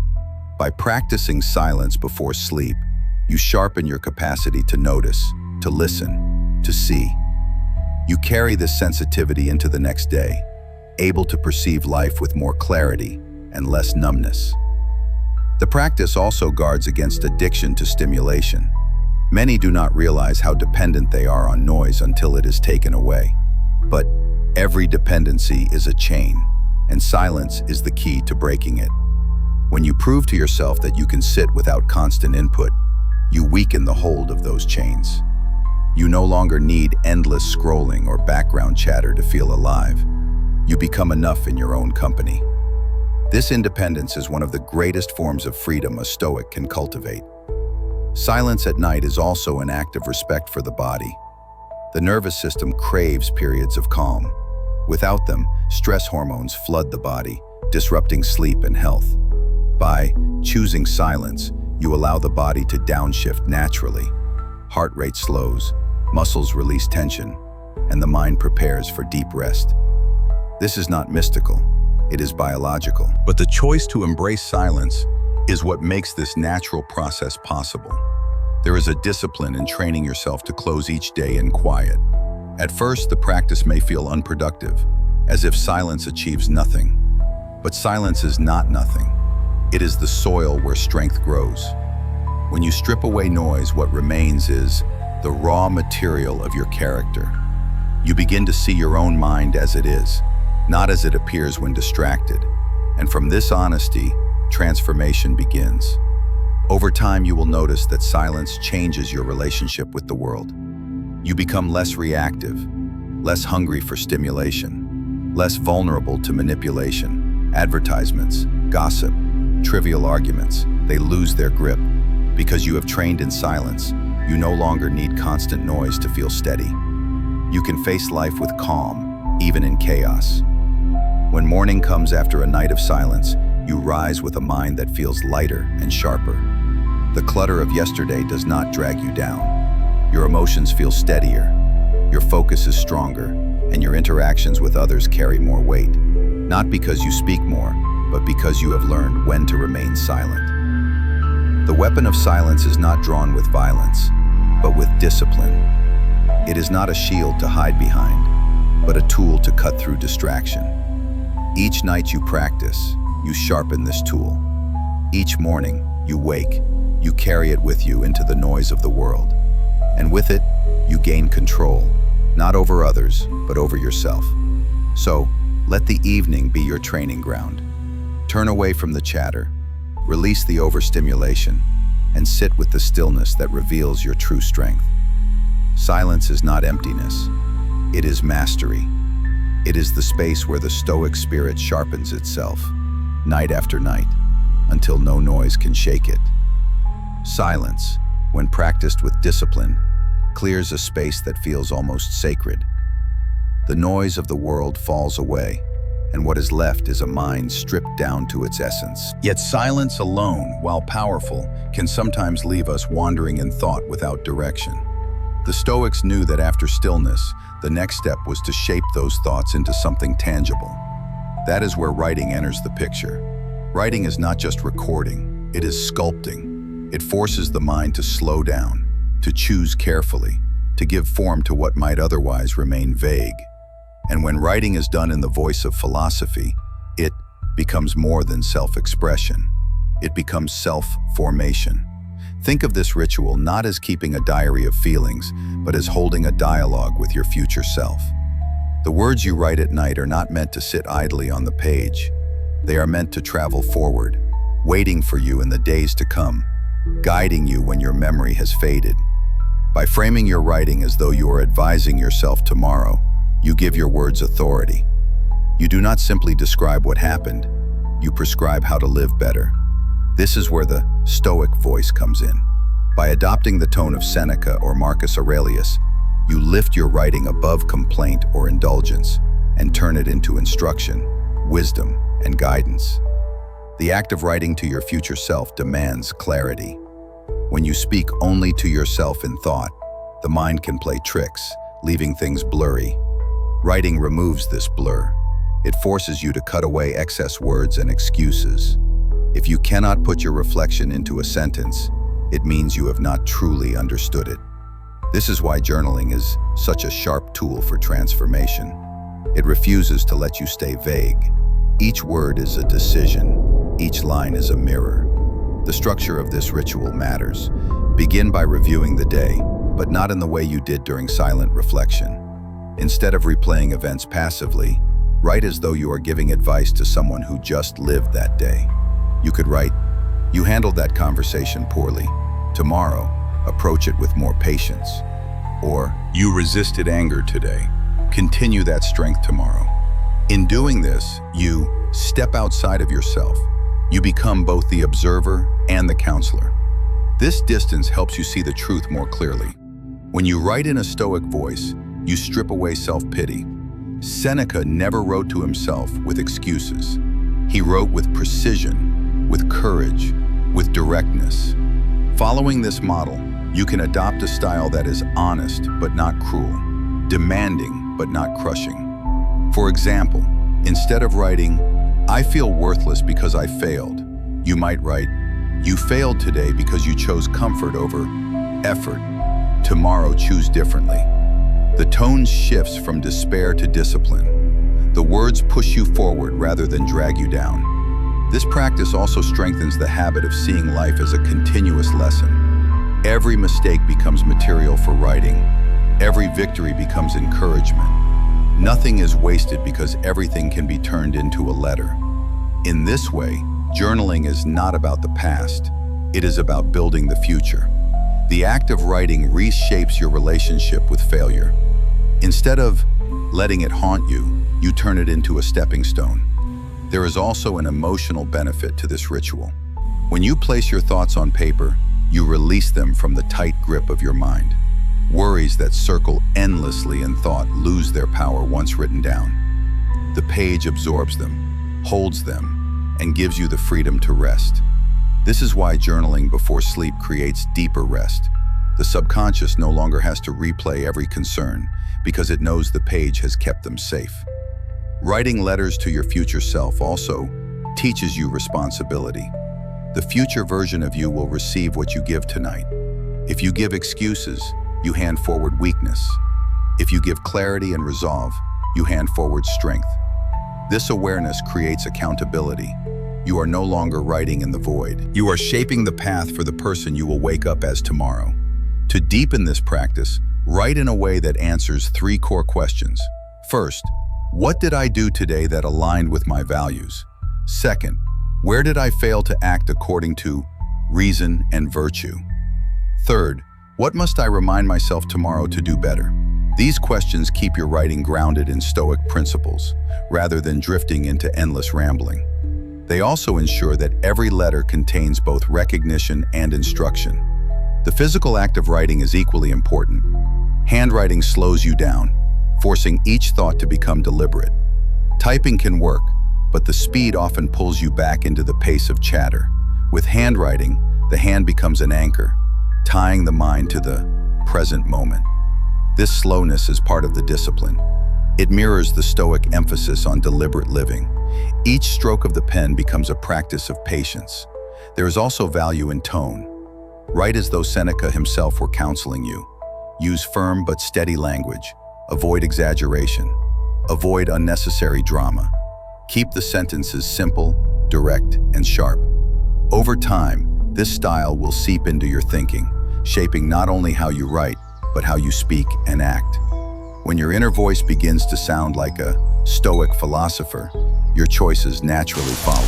By practicing silence before sleep, you sharpen your capacity to notice, to listen, to see. You carry this sensitivity into the next day, able to perceive life with more clarity and less numbness. The practice also guards against addiction to stimulation. Many do not realize how dependent they are on noise until it is taken away. But every dependency is a chain, and silence is the key to breaking it. When you prove to yourself that you can sit without constant input, you weaken the hold of those chains. You no longer need endless scrolling or background chatter to feel alive. You become enough in your own company. This independence is one of the greatest forms of freedom a Stoic can cultivate. Silence at night is also an act of respect for the body. The nervous system craves periods of calm. Without them, stress hormones flood the body, disrupting sleep and health. By choosing silence, you allow the body to downshift naturally. Heart rate slows, muscles release tension, and the mind prepares for deep rest. This is not mystical, it is biological. But the choice to embrace silence is what makes this natural process possible. There is a discipline in training yourself to close each day in quiet. At first, the practice may feel unproductive, as if silence achieves nothing. But silence is not nothing. It is the soil where strength grows. When you strip away noise, what remains is the raw material of your character. You begin to see your own mind as it is, not as it appears when distracted. And from this honesty, transformation begins. Over time, you will notice that silence changes your relationship with the world. You become less reactive, less hungry for stimulation, less vulnerable to manipulation. Advertisements, gossip, trivial arguments, they lose their grip. Because you have trained in silence, you no longer need constant noise to feel steady. You can face life with calm, even in chaos. When morning comes after a night of silence, you rise with a mind that feels lighter and sharper. The clutter of yesterday does not drag you down. Your emotions feel steadier, your focus is stronger, and your interactions with others carry more weight. Not because you speak more, but because you have learned when to remain silent. The weapon of silence is not drawn with violence, but with discipline. It is not a shield to hide behind, but a tool to cut through distraction. Each night you practice, you sharpen this tool. Each morning, you wake, you carry it with you into the noise of the world. And with it, you gain control, not over others, but over yourself. So, let the evening be your training ground. Turn away from the chatter, release the overstimulation, and sit with the stillness that reveals your true strength. Silence is not emptiness. It is mastery. It is the space where the Stoic spirit sharpens itself, night after night, until no noise can shake it. Silence, when practiced with discipline, clears a space that feels almost sacred. The noise of the world falls away, and what is left is a mind stripped down to its essence. Yet silence alone, while powerful, can sometimes leave us wandering in thought without direction. The Stoics knew that after stillness, the next step was to shape those thoughts into something tangible. That is where writing enters the picture. Writing is not just recording, it is sculpting. It forces the mind to slow down, to choose carefully, to give form to what might otherwise remain vague. And when writing is done in the voice of philosophy, it becomes more than self-expression. It becomes self-formation. Think of this ritual not as keeping a diary of feelings, but as holding a dialogue with your future self. The words you write at night are not meant to sit idly on the page. They are meant to travel forward, waiting for you in the days to come, guiding you when your memory has faded. By framing your writing as though you are advising yourself tomorrow, you give your words authority. You do not simply describe what happened, you prescribe how to live better. This is where the Stoic voice comes in. By adopting the tone of Seneca or Marcus Aurelius, you lift your writing above complaint or indulgence and turn it into instruction, wisdom, and guidance. The act of writing to your future self demands clarity. When you speak only to yourself in thought, the mind can play tricks, leaving things blurry. Writing removes this blur. It forces you to cut away excess words and excuses. If you cannot put your reflection into a sentence, it means you have not truly understood it. This is why journaling is such a sharp tool for transformation. It refuses to let you stay vague. Each word is a decision. Each line is a mirror. The structure of this ritual matters. Begin by reviewing the day, but not in the way you did during silent reflection. Instead of replaying events passively, write as though you are giving advice to someone who just lived that day. You could write, "You handled that conversation poorly. Tomorrow, approach it with more patience." Or, "You resisted anger today. Continue that strength tomorrow." In doing this, you step outside of yourself. You become both the observer and the counselor. This distance helps you see the truth more clearly. When you write in a Stoic voice, you strip away self-pity. Seneca never wrote to himself with excuses. He wrote with precision, with courage, with directness. Following this model, you can adopt a style that is honest but not cruel, demanding but not crushing. For example, instead of writing, "I feel worthless because I failed," you might write, "You failed today because you chose comfort over effort. Tomorrow, choose differently." The tone shifts from despair to discipline. The words push you forward rather than drag you down. This practice also strengthens the habit of seeing life as a continuous lesson. Every mistake becomes material for writing. Every victory becomes encouragement. Nothing is wasted because everything can be turned into a letter. In this way, journaling is not about the past. It is about building the future. The act of writing reshapes your relationship with failure. Instead of letting it haunt you, you turn it into a stepping stone. There is also an emotional benefit to this ritual. When you place your thoughts on paper, you release them from the tight grip of your mind. Worries that circle endlessly in thought lose their power once written down. The page absorbs them, holds them, and gives you the freedom to rest. This is why journaling before sleep creates deeper rest. The subconscious no longer has to replay every concern because it knows the page has kept them safe. Writing letters to your future self also teaches you responsibility. The future version of you will receive what you give tonight. If you give excuses, you hand forward weakness. If you give clarity and resolve, you hand forward strength. This awareness creates accountability. You are no longer writing in the void. You are shaping the path for the person you will wake up as tomorrow. To deepen this practice, write in a way that answers 3 core questions. First, what did I do today that aligned with my values? Second, where did I fail to act according to reason and virtue? Third, what must I remind myself tomorrow to do better? These questions keep your writing grounded in Stoic principles, rather than drifting into endless rambling. They also ensure that every letter contains both recognition and instruction. The physical act of writing is equally important. Handwriting slows you down, forcing each thought to become deliberate. Typing can work, but the speed often pulls you back into the pace of chatter. With handwriting, the hand becomes an anchor, tying the mind to the present moment. This slowness is part of the discipline. It mirrors the Stoic emphasis on deliberate living. Each stroke of the pen becomes a practice of patience. There is also value in tone. Write as though Seneca himself were counseling you. Use firm but steady language. Avoid exaggeration. Avoid unnecessary drama. Keep the sentences simple, direct, and sharp. Over time, this style will seep into your thinking, shaping not only how you write, but how you speak and act. When your inner voice begins to sound like a Stoic philosopher, your choices naturally follow.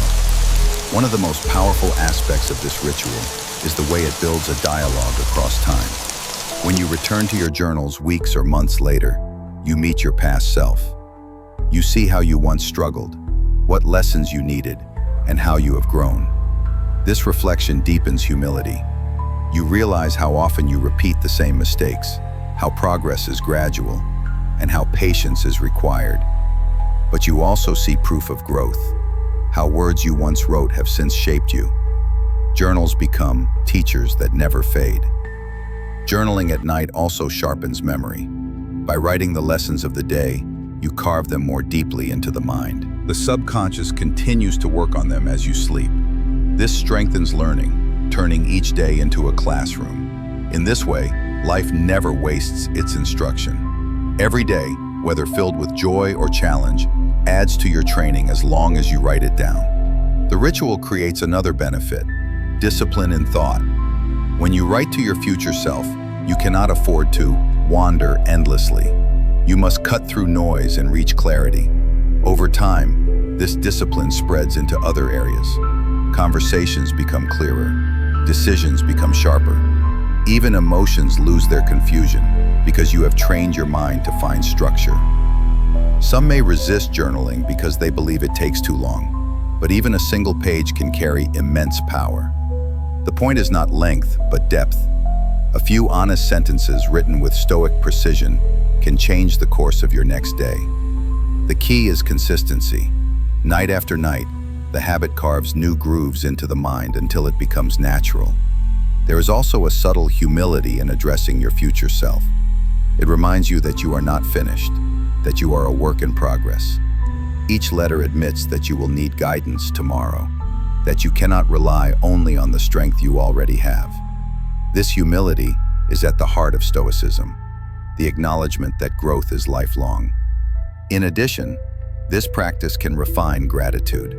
One of the most powerful aspects of this ritual is the way it builds a dialogue across time. When you return to your journals weeks or months later, you meet your past self. You see how you once struggled, what lessons you needed, and how you have grown. This reflection deepens humility. You realize how often you repeat the same mistakes, how progress is gradual, and how patience is required. But you also see proof of growth, how words you once wrote have since shaped you. Journals become teachers that never fade. Journaling at night also sharpens memory. By writing the lessons of the day, you carve them more deeply into the mind. The subconscious continues to work on them as you sleep. This strengthens learning, turning each day into a classroom. In this way, life never wastes its instruction. Every day, whether filled with joy or challenge, adds to your training as long as you write it down. The ritual creates another benefit: discipline in thought. When you write to your future self, you cannot afford to wander endlessly. You must cut through noise and reach clarity. Over time, this discipline spreads into other areas. Conversations become clearer. Decisions become sharper. Even emotions lose their confusion because you have trained your mind to find structure. Some may resist journaling because they believe it takes too long, but even a single page can carry immense power. The point is not length, but depth. A few honest sentences written with Stoic precision can change the course of your next day. The key is consistency. Night after night, the habit carves new grooves into the mind until it becomes natural. There is also a subtle humility in addressing your future self. It reminds you that you are not finished, that you are a work in progress. Each letter admits that you will need guidance tomorrow, that you cannot rely only on the strength you already have. This humility is at the heart of Stoicism, the acknowledgement that growth is lifelong. In addition, this practice can refine gratitude.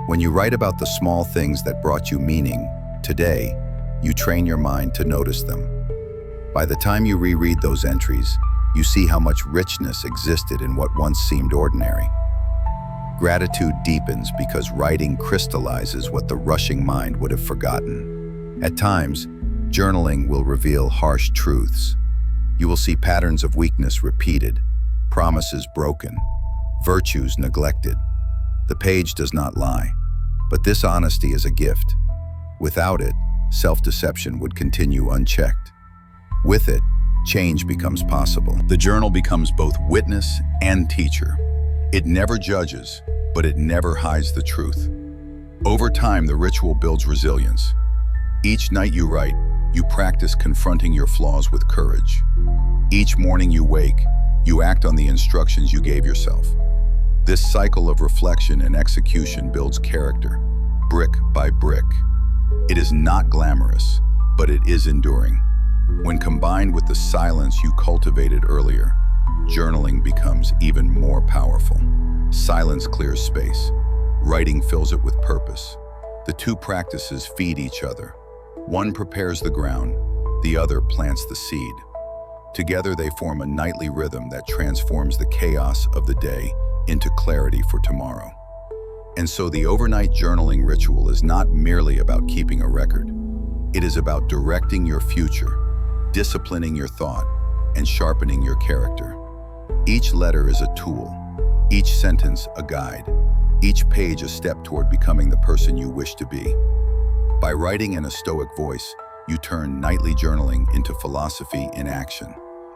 When you write about the small things that brought you meaning today, you train your mind to notice them. By the time you reread those entries, you see how much richness existed in what once seemed ordinary. Gratitude deepens because writing crystallizes what the rushing mind would have forgotten. At times, journaling will reveal harsh truths. You will see patterns of weakness repeated, promises broken, virtues neglected. The page does not lie, but this honesty is a gift. Without it, self-deception would continue unchecked. With it, change becomes possible. The journal becomes both witness and teacher. It never judges, but it never hides the truth. Over time, the ritual builds resilience. Each night you write, you practice confronting your flaws with courage. Each morning you wake, you act on the instructions you gave yourself. This cycle of reflection and execution builds character, brick by brick. It is not glamorous, but it is enduring. When combined with the silence you cultivated earlier, journaling becomes even more powerful. Silence clears space. Writing fills it with purpose. The two practices feed each other. One prepares the ground, the other plants the seed. Together they form a nightly rhythm that transforms the chaos of the day into clarity for tomorrow. And so the overnight journaling ritual is not merely about keeping a record. It is about directing your future, disciplining your thought, and sharpening your character. Each letter is a tool, each sentence a guide, each page a step toward becoming the person you wish to be. By writing in a Stoic voice, you turn nightly journaling into philosophy in action,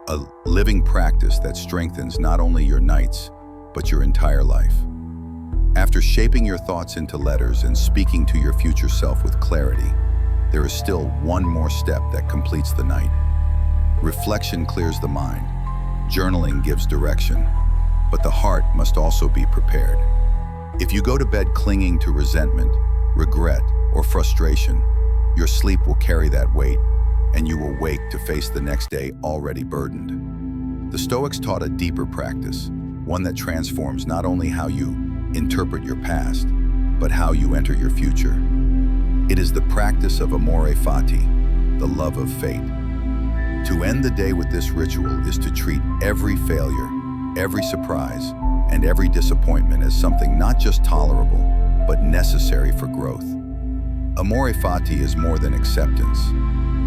a living practice that strengthens not only your nights, but your entire life. After shaping your thoughts into letters and speaking to your future self with clarity, there is still one more step that completes the night. Reflection clears the mind. Journaling gives direction, but the heart must also be prepared. If you go to bed clinging to resentment, regret, or frustration, your sleep will carry that weight, and you will wake to face the next day already burdened. The Stoics taught a deeper practice, one that transforms not only how you interpret your past, but how you enter your future. It is the practice of Amore Fati, the love of fate. To end the day with this ritual is to treat every failure, every surprise, and every disappointment as something not just tolerable, but necessary for growth. Amore Fati is more than acceptance.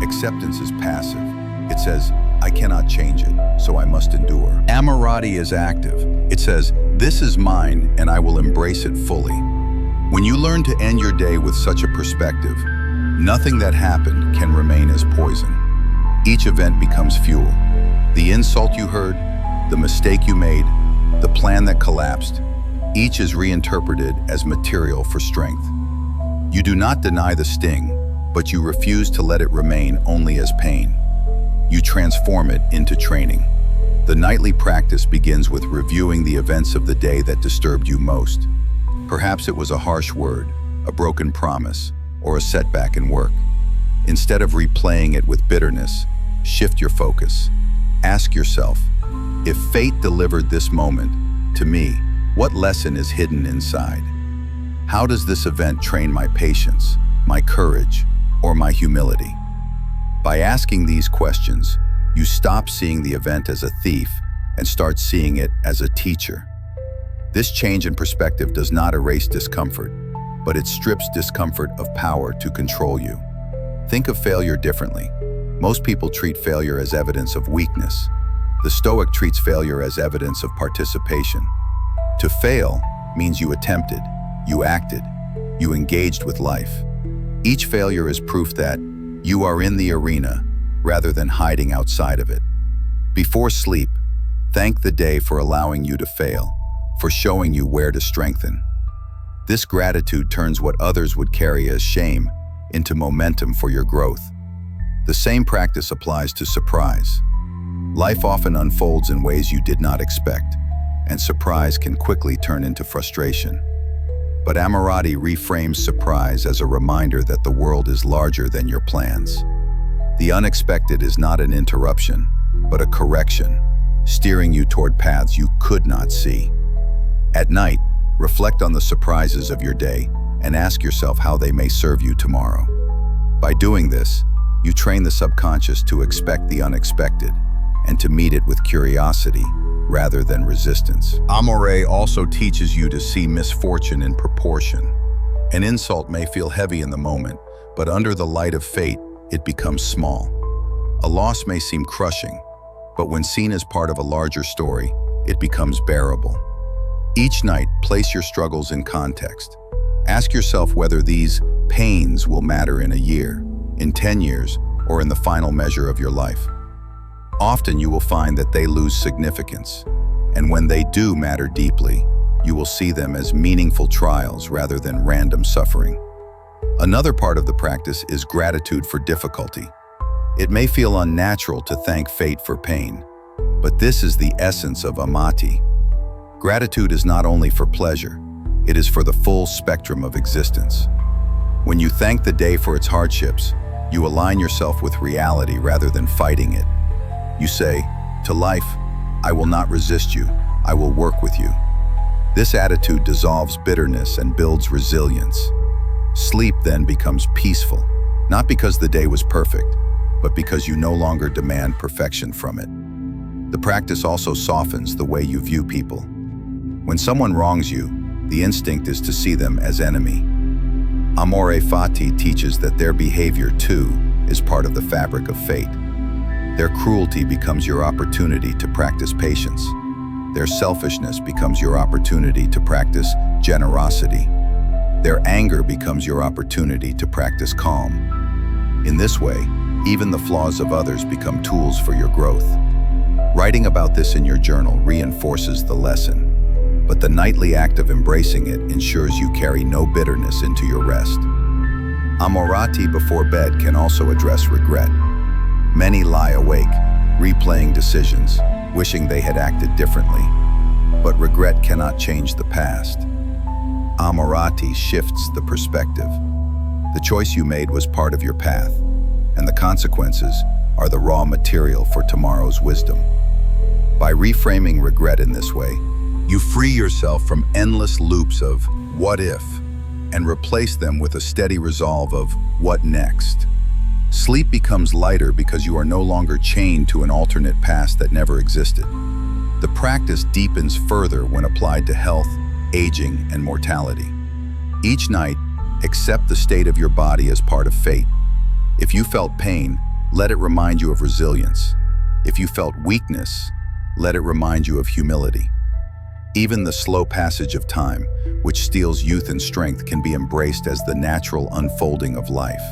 Acceptance is passive. It says, I cannot change it, so I must endure. Amorati is active. It says, this is mine and I will embrace it fully. When you learn to end your day with such a perspective, nothing that happened can remain as poison. Each event becomes fuel. The insult you heard, the mistake you made, the plan that collapsed, each is reinterpreted as material for strength. You do not deny the sting, but you refuse to let it remain only as pain. You transform it into training. The nightly practice begins with reviewing the events of the day that disturbed you most. Perhaps it was a harsh word, a broken promise, or a setback in work. Instead of replaying it with bitterness, shift your focus. Ask yourself, if fate delivered this moment, to me, what lesson is hidden inside? How does this event train my patience, my courage, or my humility? By asking these questions, you stop seeing the event as a thief and start seeing it as a teacher. This change in perspective does not erase discomfort, but it strips discomfort of power to control you. Think of failure differently. Most people treat failure as evidence of weakness. The Stoic treats failure as evidence of participation. To fail means you attempted, you acted, you engaged with life. Each failure is proof that you are in the arena rather than hiding outside of it. Before sleep, thank the day for allowing you to fail, for showing you where to strengthen. This gratitude turns what others would carry as shame into momentum for your growth. The same practice applies to surprise. Life often unfolds in ways you did not expect, and surprise can quickly turn into frustration. But Amorati reframes surprise as a reminder that the world is larger than your plans. The unexpected is not an interruption, but a correction, steering you toward paths you could not see. At night, reflect on the surprises of your day and ask yourself how they may serve you tomorrow. By doing this, you train the subconscious to expect the unexpected and to meet it with curiosity rather than resistance. Amore also teaches you to see misfortune in proportion. An insult may feel heavy in the moment, but under the light of fate, it becomes small. A loss may seem crushing, but when seen as part of a larger story, it becomes bearable. Each night, place your struggles in context. Ask yourself whether these pains will matter in a year, in 10 years, or in the final measure of your life. Often you will find that they lose significance, and when they do matter deeply, you will see them as meaningful trials rather than random suffering. Another part of the practice is gratitude for difficulty. It may feel unnatural to thank fate for pain, but this is the essence of amati. Gratitude is not only for pleasure, it is for the full spectrum of existence. When you thank the day for its hardships, you align yourself with reality rather than fighting it. You say, to life, I will not resist you, I will work with you. This attitude dissolves bitterness and builds resilience. Sleep then becomes peaceful, not because the day was perfect, but because you no longer demand perfection from it. The practice also softens the way you view people. When someone wrongs you, the instinct is to see them as enemy. Fati teaches that their behavior, too, is part of the fabric of fate. Their cruelty becomes your opportunity to practice patience. Their selfishness becomes your opportunity to practice generosity. Their anger becomes your opportunity to practice calm. In this way, even the flaws of others become tools for your growth. Writing about this in your journal reinforces the lesson, but the nightly act of embracing it ensures you carry no bitterness into your rest. Amorati before bed can also address regret. Many lie awake, replaying decisions, wishing they had acted differently. But regret cannot change the past. Amorati shifts the perspective. The choice you made was part of your path, and the consequences are the raw material for tomorrow's wisdom. By reframing regret in this way, you free yourself from endless loops of what if, and replace them with a steady resolve of what next. Sleep becomes lighter because you are no longer chained to an alternate past that never existed. The practice deepens further when applied to health, aging, and mortality. Each night, accept the state of your body as part of fate. If you felt pain, let it remind you of resilience. If you felt weakness, let it remind you of humility. Even the slow passage of time, which steals youth and strength, can be embraced as the natural unfolding of life.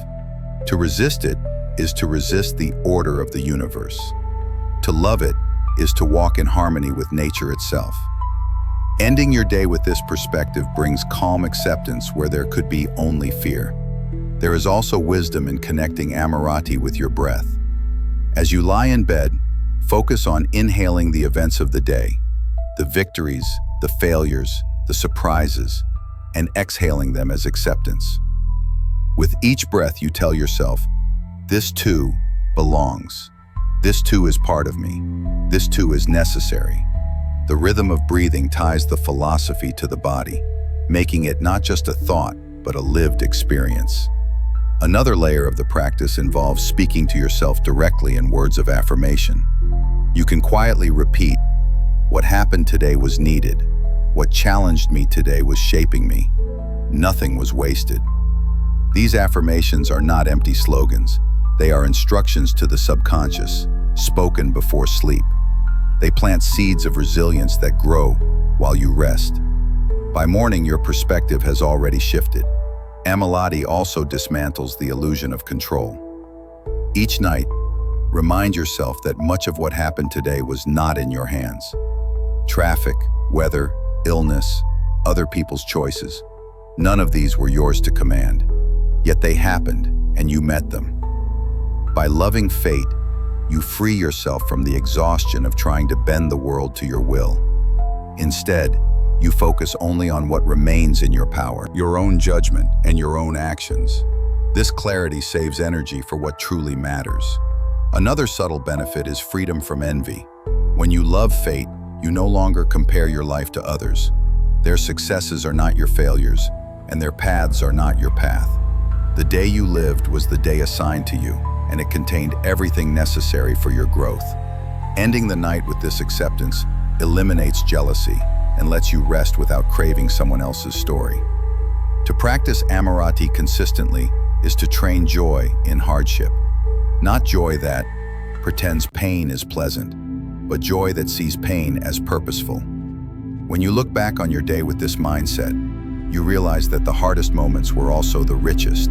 To resist it is to resist the order of the universe. To love it is to walk in harmony with nature itself. Ending your day with this perspective brings calm acceptance where there could be only fear. There is also wisdom in connecting Amorati with your breath. As you lie in bed, focus on inhaling the events of the day, the victories, the failures, the surprises, and exhaling them as acceptance. With each breath, you tell yourself, this too belongs. This too is part of me. This too is necessary. The rhythm of breathing ties the philosophy to the body, making it not just a thought, but a lived experience. Another layer of the practice involves speaking to yourself directly in words of affirmation. You can quietly repeat, what happened today was needed. What challenged me today was shaping me. Nothing was wasted. These affirmations are not empty slogans. They are instructions to the subconscious, spoken before sleep. They plant seeds of resilience that grow while you rest. By morning, your perspective has already shifted. Amorati also dismantles the illusion of control. Each night, remind yourself that much of what happened today was not in your hands. Traffic, weather, illness, other people's choices. None of these were yours to command. Yet they happened, and you met them. By loving fate, you free yourself from the exhaustion of trying to bend the world to your will. Instead, you focus only on what remains in your power, your own judgment and your own actions. This clarity saves energy for what truly matters. Another subtle benefit is freedom from envy. When you love fate, you no longer compare your life to others. Their successes are not your failures, and their paths are not your path. The day you lived was the day assigned to you, and it contained everything necessary for your growth. Ending the night with this acceptance eliminates jealousy and lets you rest without craving someone else's story. To practice Amorati consistently is to train joy in hardship. Not joy that pretends pain is pleasant, but joy that sees pain as purposeful. When you look back on your day with this mindset, you realize that the hardest moments were also the richest.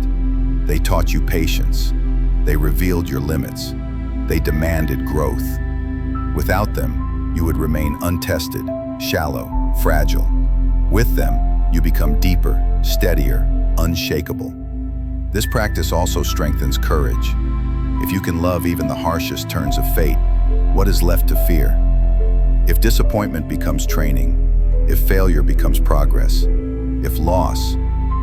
They taught you patience. They revealed your limits. They demanded growth. Without them, you would remain untested, shallow, fragile. With them, you become deeper, steadier, unshakable. This practice also strengthens courage. If you can love even the harshest turns of fate, what is left to fear? If disappointment becomes training, if failure becomes progress, if loss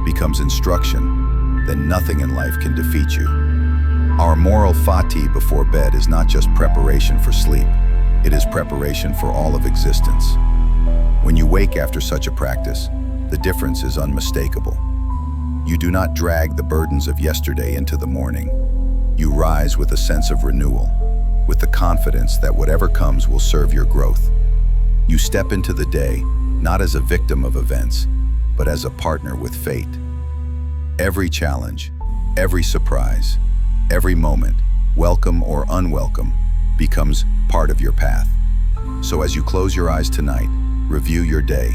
becomes instruction, then nothing in life can defeat you. Our moral Fati before bed is not just preparation for sleep, it is preparation for all of existence. When you wake after such a practice, the difference is unmistakable. You do not drag the burdens of yesterday into the morning. You rise with a sense of renewal, with the confidence that whatever comes will serve your growth. You step into the day not as a victim of events, but as a partner with fate. Every challenge, every surprise, every moment, welcome or unwelcome, becomes part of your path. So as you close your eyes tonight, review your day,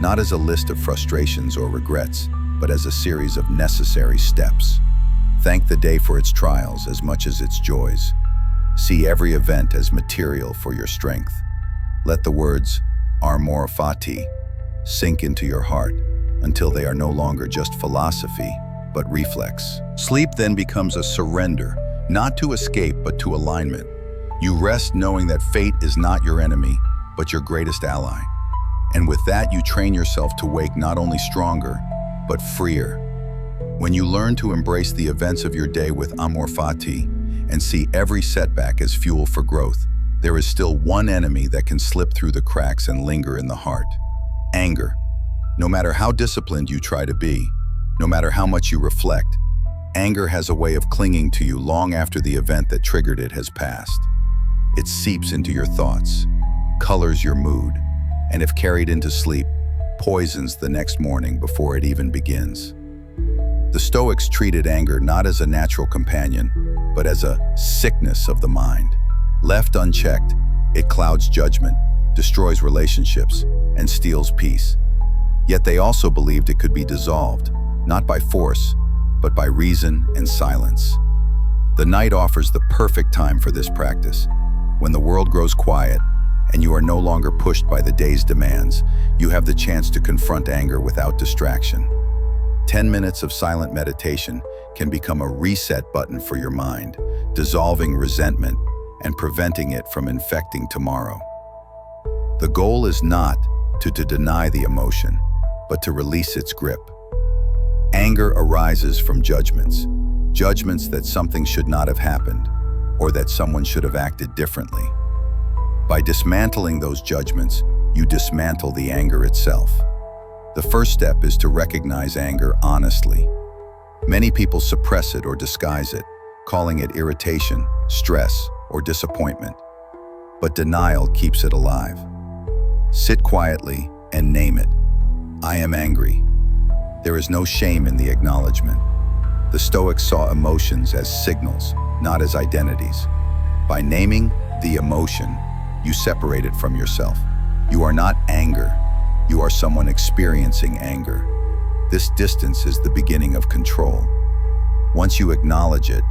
not as a list of frustrations or regrets, but as a series of necessary steps. Thank the day for its trials as much as its joys. See every event as material for your strength. Let the words, Fati, sink into your heart until they are no longer just philosophy, but reflex. Sleep then becomes a surrender, not to escape, but to alignment. You rest knowing that fate is not your enemy, but your greatest ally. And with that, you train yourself to wake not only stronger, but freer. When you learn to embrace the events of your day with Fati and see every setback as fuel for growth, there is still one enemy that can slip through the cracks and linger in the heart: anger. No matter how disciplined you try to be, no matter how much you reflect, anger has a way of clinging to you long after the event that triggered it has passed. It seeps into your thoughts, colors your mood, and if carried into sleep, poisons the next morning before it even begins. The Stoics treated anger not as a natural companion, but as a sickness of the mind. Left unchecked, it clouds judgment, destroys relationships, and steals peace. Yet they also believed it could be dissolved, not by force, but by reason and silence. The night offers the perfect time for this practice. When the world grows quiet, and you are no longer pushed by the day's demands, you have the chance to confront anger without distraction. 10 minutes of silent meditation can become a reset button for your mind, dissolving resentment and preventing it from infecting tomorrow. The goal is not to deny the emotion, but to release its grip. Anger arises from judgments that something should not have happened, or that someone should have acted differently. By dismantling those judgments, you dismantle the anger itself. The first step is to recognize anger honestly. Many people suppress it or disguise it, calling it irritation, stress, or disappointment. But denial keeps it alive. Sit quietly and name it. I am angry. There is no shame in the acknowledgement. The Stoics saw emotions as signals, not as identities. By naming the emotion, you separate it from yourself. You are not anger. You are someone experiencing anger. This distance is the beginning of control. Once you acknowledge it,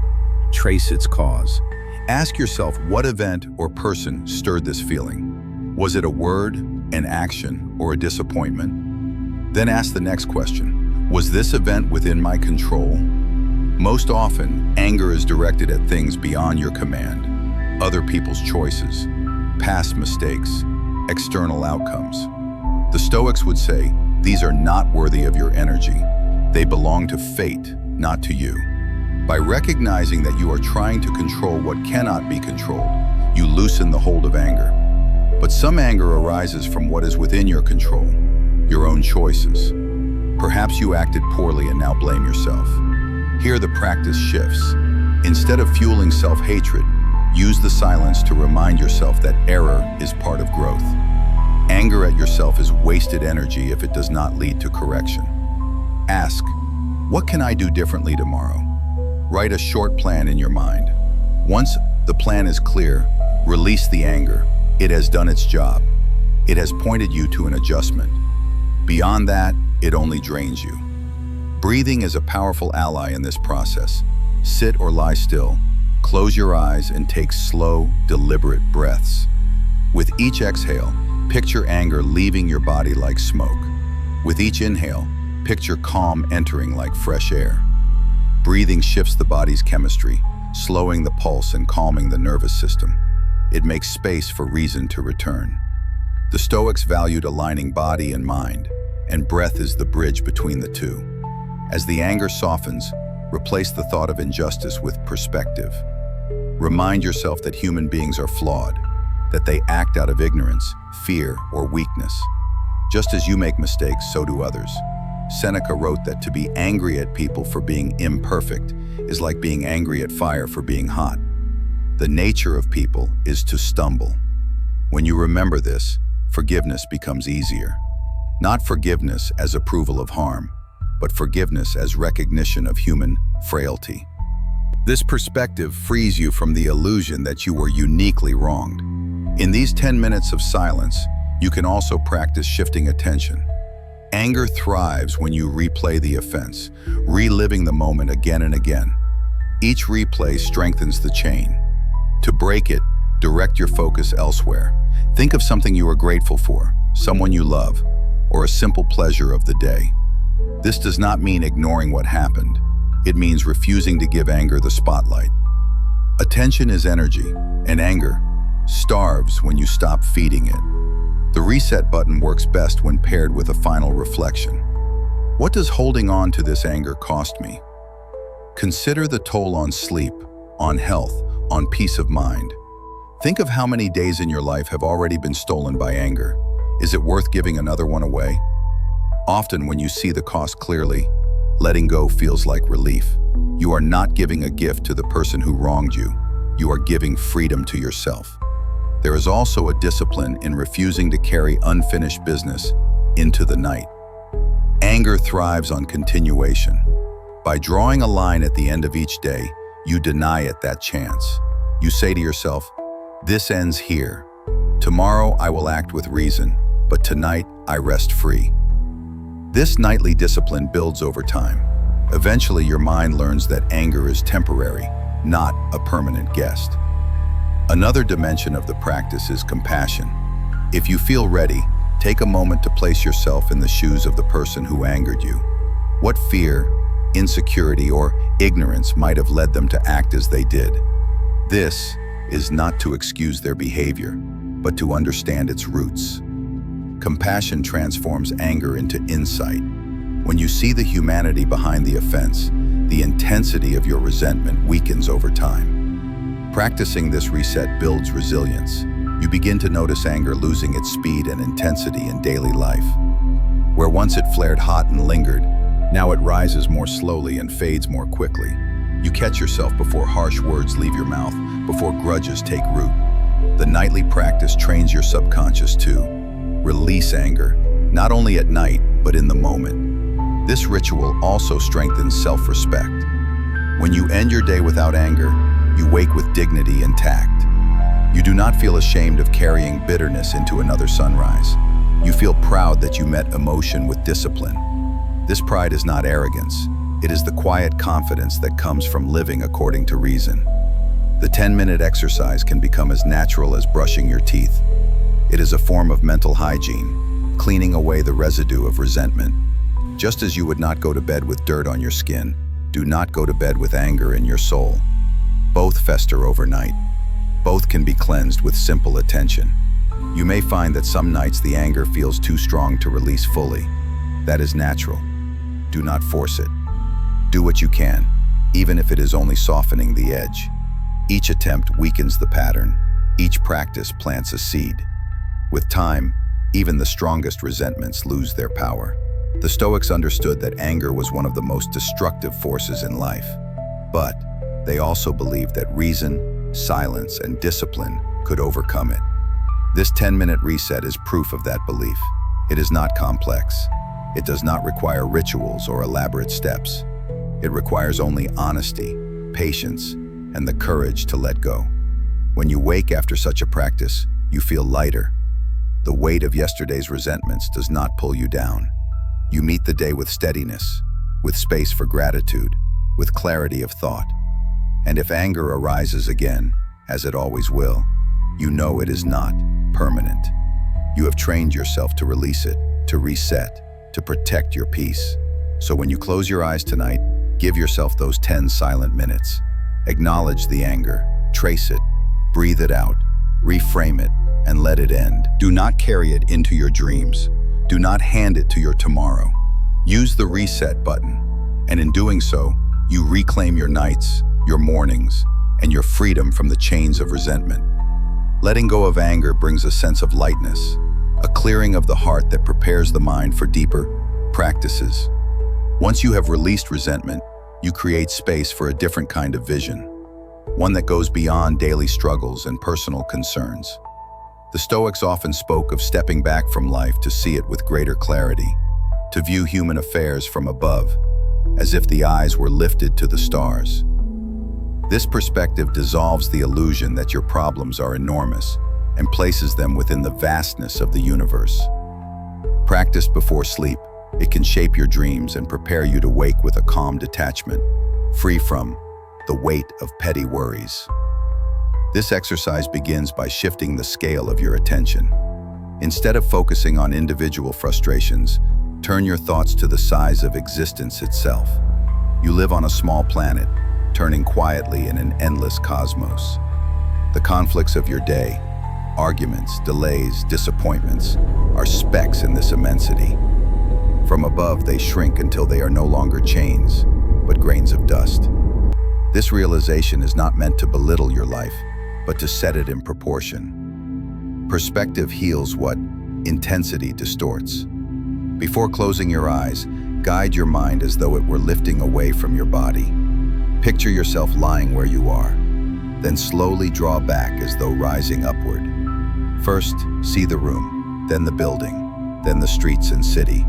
trace its cause. Ask yourself what event or person stirred this feeling. Was it a word, an action, or a disappointment? Then ask the next question. Was this event within my control? Most often, anger is directed at things beyond your command, other people's choices, past mistakes, external outcomes. The Stoics would say, these are not worthy of your energy. They belong to fate, not to you. By recognizing that you are trying to control what cannot be controlled, you loosen the hold of anger. But some anger arises from what is within your control, your own choices. Perhaps you acted poorly and now blame yourself. Here the practice shifts. Instead of fueling self-hatred, use the silence to remind yourself that error is part of growth. Anger at yourself is wasted energy if it does not lead to correction. Ask, what can I do differently tomorrow? Write a short plan in your mind. Once the plan is clear, release the anger. It has done its job. It has pointed you to an adjustment. Beyond that, it only drains you. Breathing is a powerful ally in this process. Sit or lie still, close your eyes, and take slow, deliberate breaths. With each exhale, picture anger leaving your body like smoke. With each inhale, picture calm entering like fresh air. Breathing shifts the body's chemistry, slowing the pulse and calming the nervous system. It makes space for reason to return. The Stoics valued aligning body and mind, and breath is the bridge between the two. As the anger softens, replace the thought of injustice with perspective. Remind yourself that human beings are flawed, that they act out of ignorance, fear, or weakness. Just as you make mistakes, so do others. Seneca wrote that to be angry at people for being imperfect is like being angry at fire for being hot. The nature of people is to stumble. When you remember this, forgiveness becomes easier. Not forgiveness as approval of harm, but forgiveness as recognition of human frailty. This perspective frees you from the illusion that you were uniquely wronged. In these 10 minutes of silence, you can also practice shifting attention. Anger thrives when you replay the offense, reliving the moment again and again. Each replay strengthens the chain. To break it, direct your focus elsewhere. Think of something you are grateful for, someone you love, or a simple pleasure of the day. This does not mean ignoring what happened. It means refusing to give anger the spotlight. Attention is energy, and anger starves when you stop feeding it. The reset button works best when paired with a final reflection. What does holding on to this anger cost me? Consider the toll on sleep, on health, on peace of mind. Think of how many days in your life have already been stolen by anger. Is it worth giving another one away? Often when you see the cost clearly, letting go feels like relief. You are not giving a gift to the person who wronged you. You are giving freedom to yourself. There is also a discipline in refusing to carry unfinished business into the night. Anger thrives on continuation. By drawing a line at the end of each day, you deny it that chance. You say to yourself, "This ends here. Tomorrow I will act with reason, but tonight I rest free." This nightly discipline builds over time. Eventually, your mind learns that anger is temporary, not a permanent guest. Another dimension of the practice is compassion. If you feel ready, take a moment to place yourself in the shoes of the person who angered you. What fear, insecurity, or ignorance might have led them to act as they did? This is not to excuse their behavior, but to understand its roots. Compassion transforms anger into insight. When you see the humanity behind the offense, the intensity of your resentment weakens over time. Practicing this reset builds resilience. You begin to notice anger losing its speed and intensity in daily life. Where once it flared hot and lingered, now it rises more slowly and fades more quickly. You catch yourself before harsh words leave your mouth, before grudges take root. The nightly practice trains your subconscious to release anger, not only at night, but in the moment. This ritual also strengthens self-respect. When you end your day without anger, you wake with dignity and tact. You do not feel ashamed of carrying bitterness into another sunrise. You feel proud that you met emotion with discipline. This pride is not arrogance. It is the quiet confidence that comes from living according to reason. The 10-minute exercise can become as natural as brushing your teeth. It is a form of mental hygiene, cleaning away the residue of resentment. Just as you would not go to bed with dirt on your skin, do not go to bed with anger in your soul. Both fester overnight. Both can be cleansed with simple attention. You may find that some nights the anger feels too strong to release fully. That is natural. Do not force it. Do what you can, even if it is only softening the edge. Each attempt weakens the pattern. Each practice plants a seed. With time, even the strongest resentments lose their power. The Stoics understood that anger was one of the most destructive forces in life. But they also believed that reason, silence, and discipline could overcome it. This 10-minute reset is proof of that belief. It is not complex. It does not require rituals or elaborate steps. It requires only honesty, patience, and the courage to let go. When you wake after such a practice, you feel lighter. The weight of yesterday's resentments does not pull you down. You meet the day with steadiness, with space for gratitude, with clarity of thought. And if anger arises again, as it always will, you know it is not permanent. You have trained yourself to release it, to reset, to protect your peace. So when you close your eyes tonight, give yourself those 10 silent minutes. Acknowledge the anger, trace it, breathe it out, reframe it, and let it end. Do not carry it into your dreams. Do not hand it to your tomorrow. Use the reset button, and in doing so, you reclaim your nights, your mornings, and your freedom from the chains of resentment. Letting go of anger brings a sense of lightness, a clearing of the heart that prepares the mind for deeper practices. Once you have released resentment, you create space for a different kind of vision, one that goes beyond daily struggles and personal concerns. The Stoics often spoke of stepping back from life to see it with greater clarity, to view human affairs from above, as if the eyes were lifted to the stars. This perspective dissolves the illusion that your problems are enormous and places them within the vastness of the universe. Practiced before sleep, it can shape your dreams and prepare you to wake with a calm detachment, free from the weight of petty worries. This exercise begins by shifting the scale of your attention. Instead of focusing on individual frustrations, turn your thoughts to the size of existence itself. You live on a small planet, turning quietly in an endless cosmos. The conflicts of your day, arguments, delays, disappointments, are specks in this immensity. From above, they shrink until they are no longer chains, but grains of dust. This realization is not meant to belittle your life, but to set it in proportion. Perspective heals what intensity distorts. Before closing your eyes, guide your mind as though it were lifting away from your body. Picture yourself lying where you are, then slowly draw back as though rising upward. First, see the room, then the building, then the streets and city.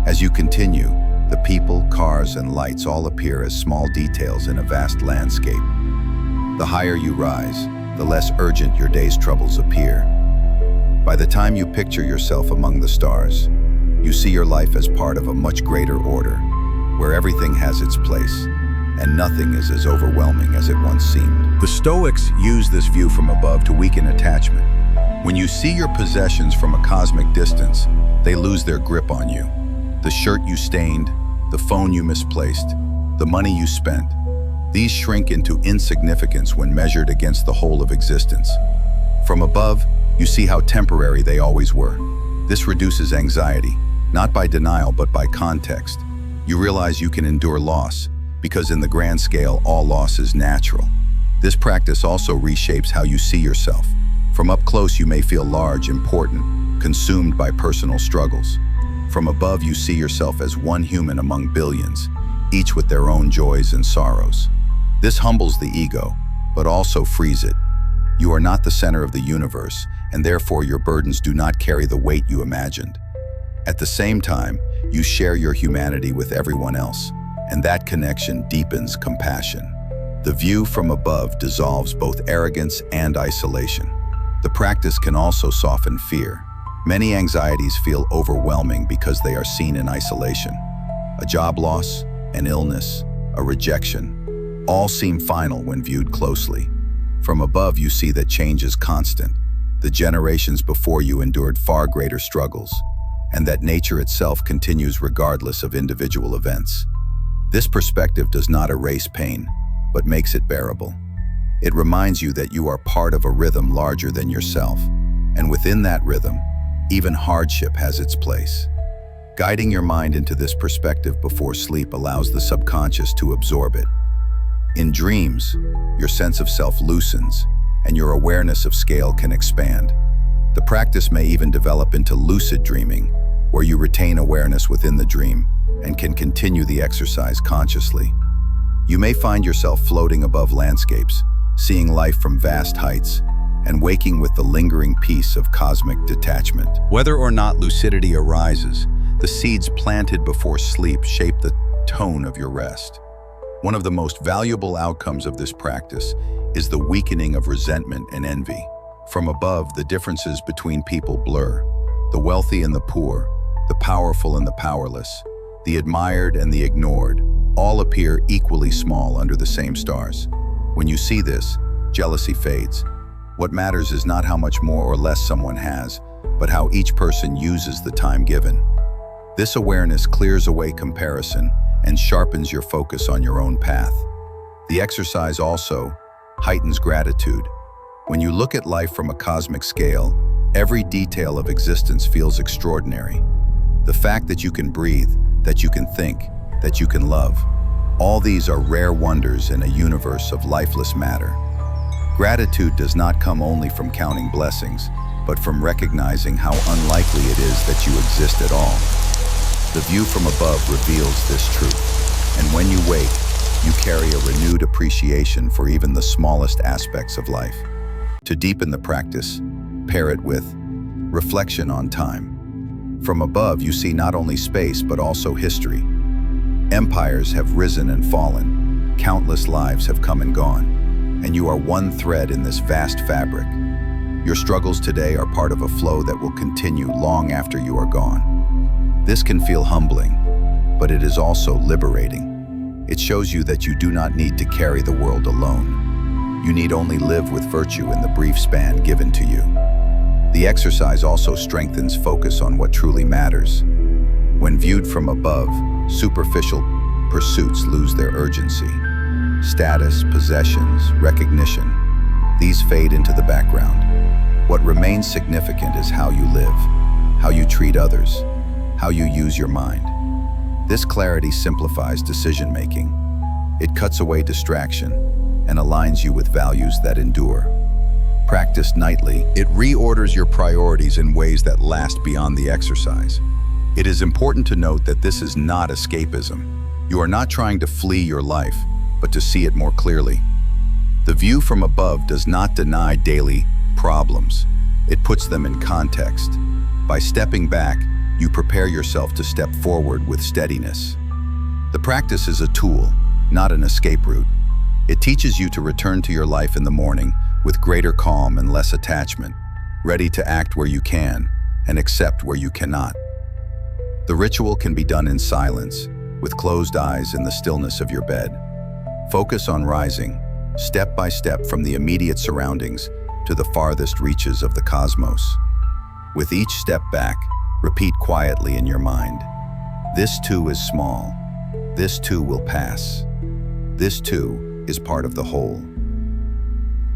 As you continue, the people, cars, and lights all appear as small details in a vast landscape. The higher you rise, the less urgent your day's troubles appear. By the time you picture yourself among the stars, you see your life as part of a much greater order, where everything has its place, and nothing is as overwhelming as it once seemed. The Stoics use this view from above to weaken attachment. When you see your possessions from a cosmic distance, they lose their grip on you. The shirt you stained, the phone you misplaced, the money you spent, these shrink into insignificance when measured against the whole of existence. From above, you see how temporary they always were. This reduces anxiety, not by denial but by context. You realize you can endure loss, because in the grand scale, all loss is natural. This practice also reshapes how you see yourself. From up close, you may feel large, important, consumed by personal struggles. From above, you see yourself as one human among billions, each with their own joys and sorrows. This humbles the ego, but also frees it. You are not the center of the universe, and therefore your burdens do not carry the weight you imagined. At the same time, you share your humanity with everyone else, and that connection deepens compassion. The view from above dissolves both arrogance and isolation. The practice can also soften fear. Many anxieties feel overwhelming because they are seen in isolation. A job loss, an illness, a rejection, all seem final when viewed closely. From above, you see that change is constant. The generations before you endured far greater struggles, and that nature itself continues regardless of individual events. This perspective does not erase pain, but makes it bearable. It reminds you that you are part of a rhythm larger than yourself, and within that rhythm, even hardship has its place. Guiding your mind into this perspective before sleep allows the subconscious to absorb it. In dreams, your sense of self loosens, and your awareness of scale can expand. The practice may even develop into lucid dreaming, where you retain awareness within the dream and can continue the exercise consciously. You may find yourself floating above landscapes, seeing life from vast heights, and waking with the lingering peace of cosmic detachment. Whether or not lucidity arises, the seeds planted before sleep shape the tone of your rest. One of the most valuable outcomes of this practice is the weakening of resentment and envy. From above, the differences between people blur. The wealthy and the poor, the powerful and the powerless, the admired and the ignored, all appear equally small under the same stars. When you see this, jealousy fades. What matters is not how much more or less someone has, but how each person uses the time given. This awareness clears away comparison and sharpens your focus on your own path. The exercise also heightens gratitude. When you look at life from a cosmic scale, every detail of existence feels extraordinary. The fact that you can breathe, that you can think, that you can love, all these are rare wonders in a universe of lifeless matter. Gratitude does not come only from counting blessings, but from recognizing how unlikely it is that you exist at all. The view from above reveals this truth, and when you wake, you carry a renewed appreciation for even the smallest aspects of life. To deepen the practice, pair it with reflection on time. From above, you see not only space, but also history. Empires have risen and fallen, countless lives have come and gone, and you are one thread in this vast fabric. Your struggles today are part of a flow that will continue long after you are gone. This can feel humbling, but it is also liberating. It shows you that you do not need to carry the world alone. You need only live with virtue in the brief span given to you. The exercise also strengthens focus on what truly matters. When viewed from above, superficial pursuits lose their urgency. Status, possessions, recognition, these fade into the background. What remains significant is how you live, how you treat others, how you use your mind. This clarity simplifies decision-making. It cuts away distraction and aligns you with values that endure. Practiced nightly, it reorders your priorities in ways that last beyond the exercise. It is important to note that this is not escapism. You are not trying to flee your life, but to see it more clearly. The view from above does not deny daily problems. It puts them in context. By stepping back, you prepare yourself to step forward with steadiness. The practice is a tool, not an escape route. It teaches you to return to your life in the morning with greater calm and less attachment, ready to act where you can and accept where you cannot. The ritual can be done in silence, with closed eyes in the stillness of your bed. Focus on rising, step by step from the immediate surroundings to the farthest reaches of the cosmos. With each step back, repeat quietly in your mind, "This too is small. This too will pass. This too is part of the whole."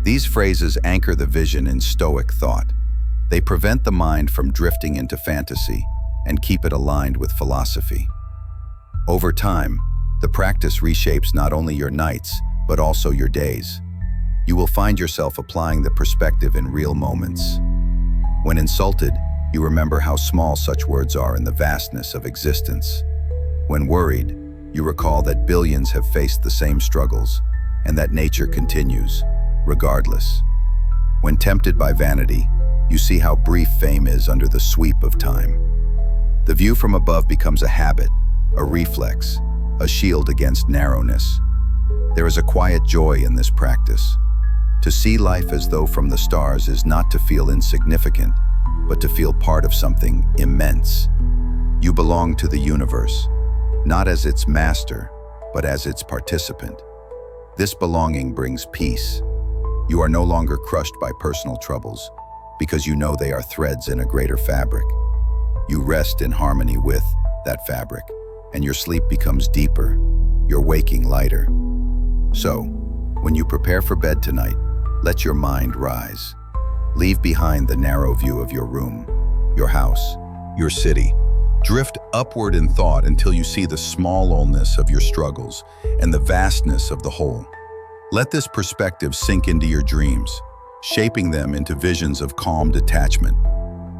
These phrases anchor the vision in Stoic thought. They prevent the mind from drifting into fantasy and keep it aligned with philosophy. Over time, the practice reshapes not only your nights, but also your days. You will find yourself applying the perspective in real moments. When insulted, you remember how small such words are in the vastness of existence. When worried, you recall that billions have faced the same struggles, and that nature continues, regardless. When tempted by vanity, you see how brief fame is under the sweep of time. The view from above becomes a habit, a reflex, a shield against narrowness. There is a quiet joy in this practice. To see life as though from the stars is not to feel insignificant, but to feel part of something immense. You belong to the universe, not as its master, but as its participant. This belonging brings peace. You are no longer crushed by personal troubles, because you know they are threads in a greater fabric. You rest in harmony with that fabric, and your sleep becomes deeper, your waking lighter. So, when you prepare for bed tonight, let your mind rise. Leave behind the narrow view of your room, your house, your city. Drift upward in thought until you see the smallness of your struggles and the vastness of the whole. Let this perspective sink into your dreams, shaping them into visions of calm detachment.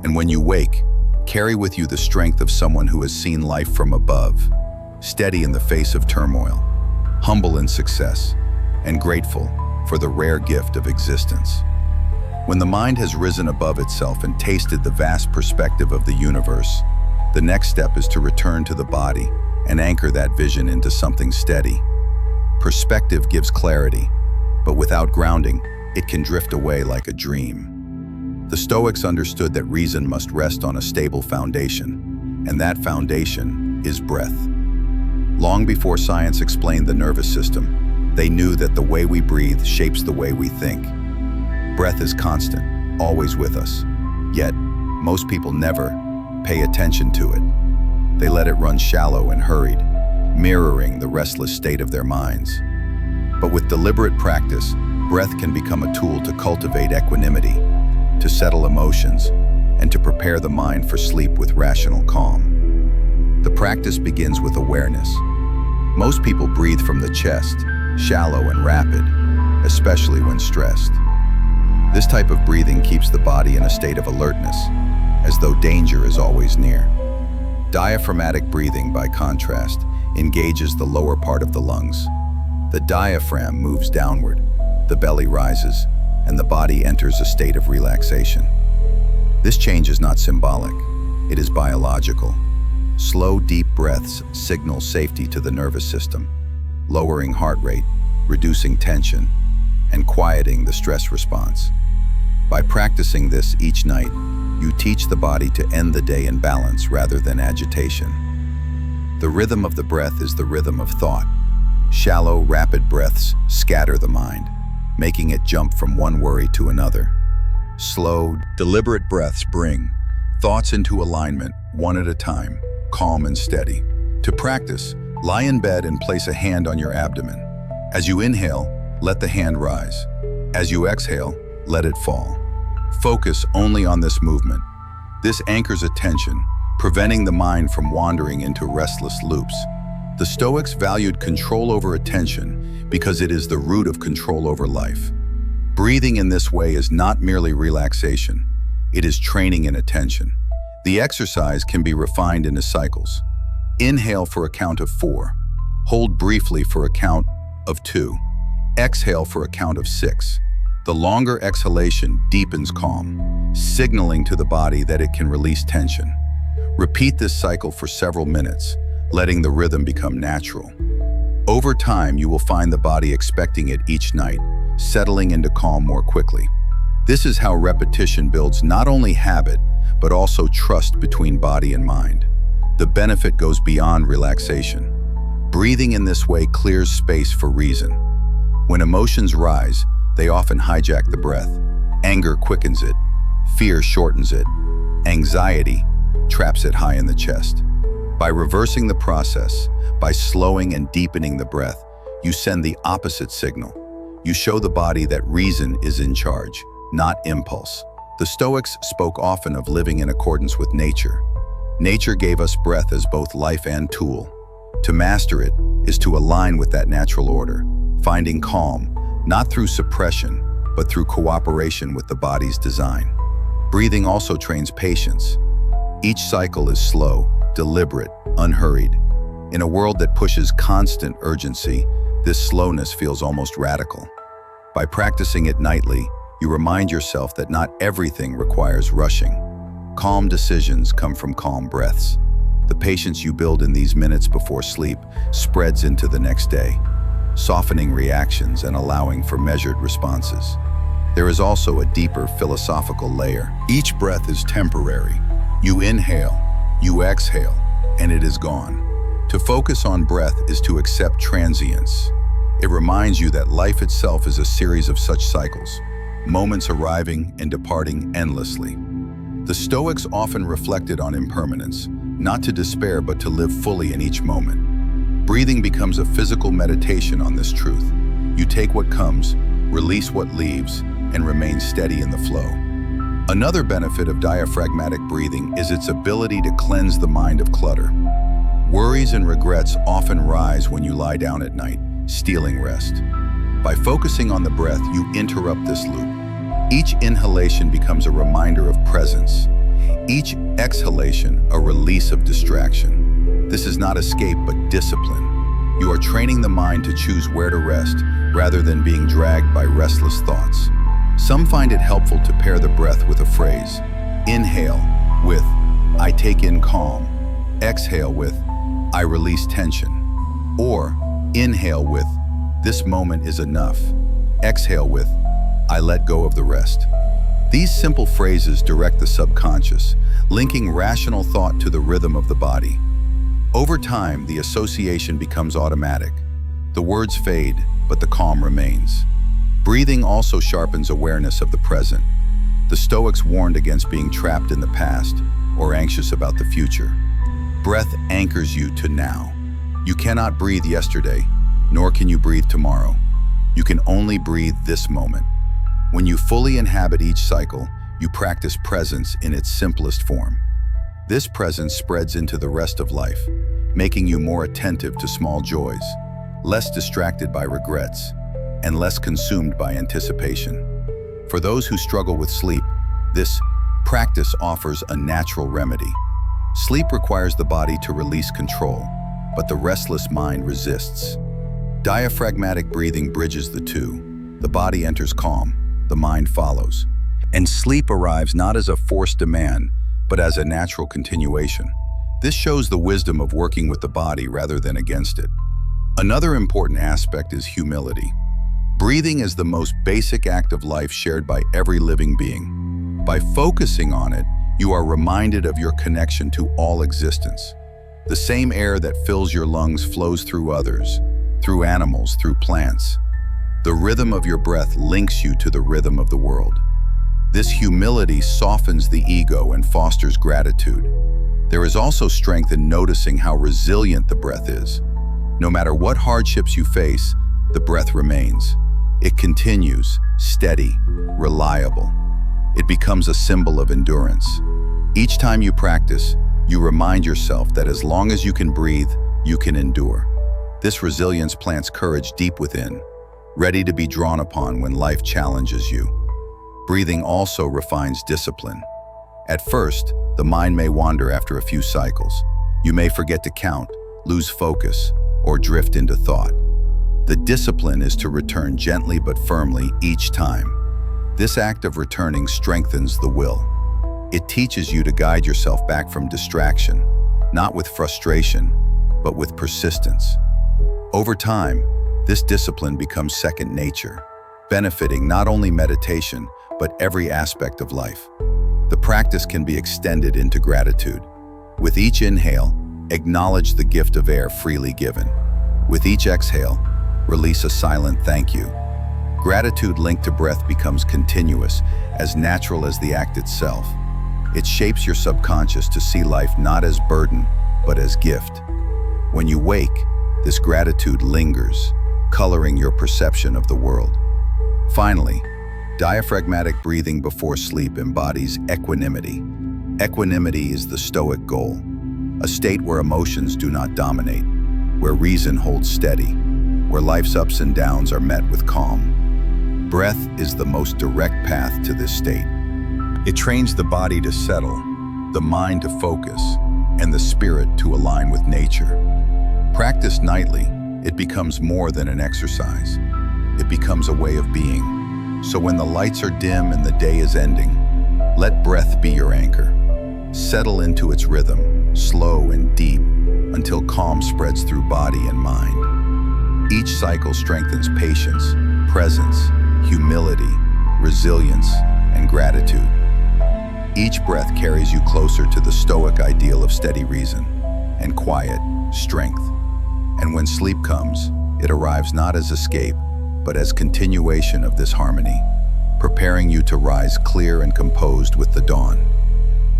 And when you wake, carry with you the strength of someone who has seen life from above, steady in the face of turmoil, humble in success, and grateful for the rare gift of existence. When the mind has risen above itself and tasted the vast perspective of the universe, the next step is to return to the body and anchor that vision into something steady. Perspective gives clarity, but without grounding, it can drift away like a dream. The Stoics understood that reason must rest on a stable foundation, and that foundation is breath. Long before science explained the nervous system, they knew that the way we breathe shapes the way we think. Breath is constant, always with us. Yet, most people never pay attention to it. They let it run shallow and hurried, mirroring the restless state of their minds. But with deliberate practice, breath can become a tool to cultivate equanimity, to settle emotions, and to prepare the mind for sleep with rational calm. The practice begins with awareness. Most people breathe from the chest, shallow and rapid, especially when stressed. This type of breathing keeps the body in a state of alertness, as though danger is always near. Diaphragmatic breathing, by contrast, engages the lower part of the lungs. The diaphragm moves downward, the belly rises, and the body enters a state of relaxation. This change is not symbolic, it is biological. Slow, deep breaths signal safety to the nervous system, lowering heart rate, reducing tension, and quieting the stress response. By practicing this each night, you teach the body to end the day in balance rather than agitation. The rhythm of the breath is the rhythm of thought. Shallow, rapid breaths scatter the mind, making it jump from one worry to another. Slow, deliberate breaths bring thoughts into alignment, one at a time, calm and steady. To practice, lie in bed and place a hand on your abdomen. As you inhale, let the hand rise. As you exhale, let it fall. Focus only on this movement. This anchors attention, preventing the mind from wandering into restless loops. The Stoics valued control over attention because it is the root of control over life. Breathing in this way is not merely relaxation, it is training in attention. The exercise can be refined into cycles. Inhale for a count of 4. Hold briefly for a count of 2. Exhale for a count of 6. The longer exhalation deepens calm, signaling to the body that it can release tension. Repeat this cycle for several minutes, letting the rhythm become natural. Over time, you will find the body expecting it each night, settling into calm more quickly. This is how repetition builds not only habit, but also trust between body and mind. The benefit goes beyond relaxation. Breathing in this way clears space for reason. When emotions rise, they often hijack the breath. Anger quickens it, fear shortens it, anxiety traps it high in the chest. By reversing the process, by slowing and deepening the breath, you send the opposite signal. You show the body that reason is in charge, not impulse. The Stoics spoke often of living in accordance with nature. Nature gave us breath as both life and tool. To master it is to align with that natural order, finding calm, not through suppression, but through cooperation with the body's design. Breathing also trains patience. Each cycle is slow, deliberate, unhurried. In a world that pushes constant urgency, this slowness feels almost radical. By practicing it nightly, you remind yourself that not everything requires rushing. Calm decisions come from calm breaths. The patience you build in these minutes before sleep spreads into the next day, softening reactions and allowing for measured responses. There is also a deeper philosophical layer. Each breath is temporary. You inhale, you exhale, and it is gone. To focus on breath is to accept transience. It reminds you that life itself is a series of such cycles, moments arriving and departing endlessly. The Stoics often reflected on impermanence, not to despair but to live fully in each moment. Breathing becomes a physical meditation on this truth. You take what comes, release what leaves, and remain steady in the flow. Another benefit of diaphragmatic breathing is its ability to cleanse the mind of clutter. Worries and regrets often rise when you lie down at night, stealing rest. By focusing on the breath, you interrupt this loop. Each inhalation becomes a reminder of presence. Each exhalation, a release of distraction. This is not escape, but discipline. You are training the mind to choose where to rest, rather than being dragged by restless thoughts. Some find it helpful to pair the breath with a phrase. Inhale with, I take in calm. Exhale with, I release tension. Or inhale with, this moment is enough. Exhale with, I let go of the rest. These simple phrases direct the subconscious, linking rational thought to the rhythm of the body. Over time, the association becomes automatic. The words fade, but the calm remains. Breathing also sharpens awareness of the present. The Stoics warned against being trapped in the past or anxious about the future. Breath anchors you to now. You cannot breathe yesterday, nor can you breathe tomorrow. You can only breathe this moment. When you fully inhabit each cycle, you practice presence in its simplest form. This presence spreads into the rest of life, making you more attentive to small joys, less distracted by regrets, and less consumed by anticipation. For those who struggle with sleep, this practice offers a natural remedy. Sleep requires the body to release control, but the restless mind resists. Diaphragmatic breathing bridges the two. The body enters calm, the mind follows. And sleep arrives not as a forced demand, but as a natural continuation. This shows the wisdom of working with the body rather than against it. Another important aspect is humility. Breathing is the most basic act of life shared by every living being. By focusing on it, you are reminded of your connection to all existence. The same air that fills your lungs flows through others, through animals, through plants. The rhythm of your breath links you to the rhythm of the world. This humility softens the ego and fosters gratitude. There is also strength in noticing how resilient the breath is. No matter what hardships you face, the breath remains. It continues, steady, reliable. It becomes a symbol of endurance. Each time you practice, you remind yourself that as long as you can breathe, you can endure. This resilience plants courage deep within, ready to be drawn upon when life challenges you. Breathing also refines discipline. At first, the mind may wander after a few cycles. You may forget to count, lose focus, or drift into thought. The discipline is to return gently but firmly each time. This act of returning strengthens the will. It teaches you to guide yourself back from distraction, not with frustration, but with persistence. Over time, this discipline becomes second nature, benefiting not only meditation, but every aspect of life. The practice can be extended into gratitude. With each inhale, acknowledge the gift of air freely given. With each exhale, release a silent thank you. Gratitude linked to breath becomes continuous, as natural as the act itself. It shapes your subconscious to see life not as burden, but as gift. When you wake, this gratitude lingers, coloring your perception of the world. Finally, diaphragmatic breathing before sleep embodies equanimity. Equanimity is the Stoic goal, a state where emotions do not dominate, where reason holds steady, where life's ups and downs are met with calm. Breath is the most direct path to this state. It trains the body to settle, the mind to focus, and the spirit to align with nature. Practiced nightly, it becomes more than an exercise. It becomes a way of being. So when the lights are dim and the day is ending, let breath be your anchor. Settle into its rhythm, slow and deep, until calm spreads through body and mind. Each cycle strengthens patience, presence, humility, resilience, and gratitude. Each breath carries you closer to the Stoic ideal of steady reason and quiet strength. And when sleep comes, it arrives not as escape, but as continuation of this harmony, preparing you to rise clear and composed with the dawn.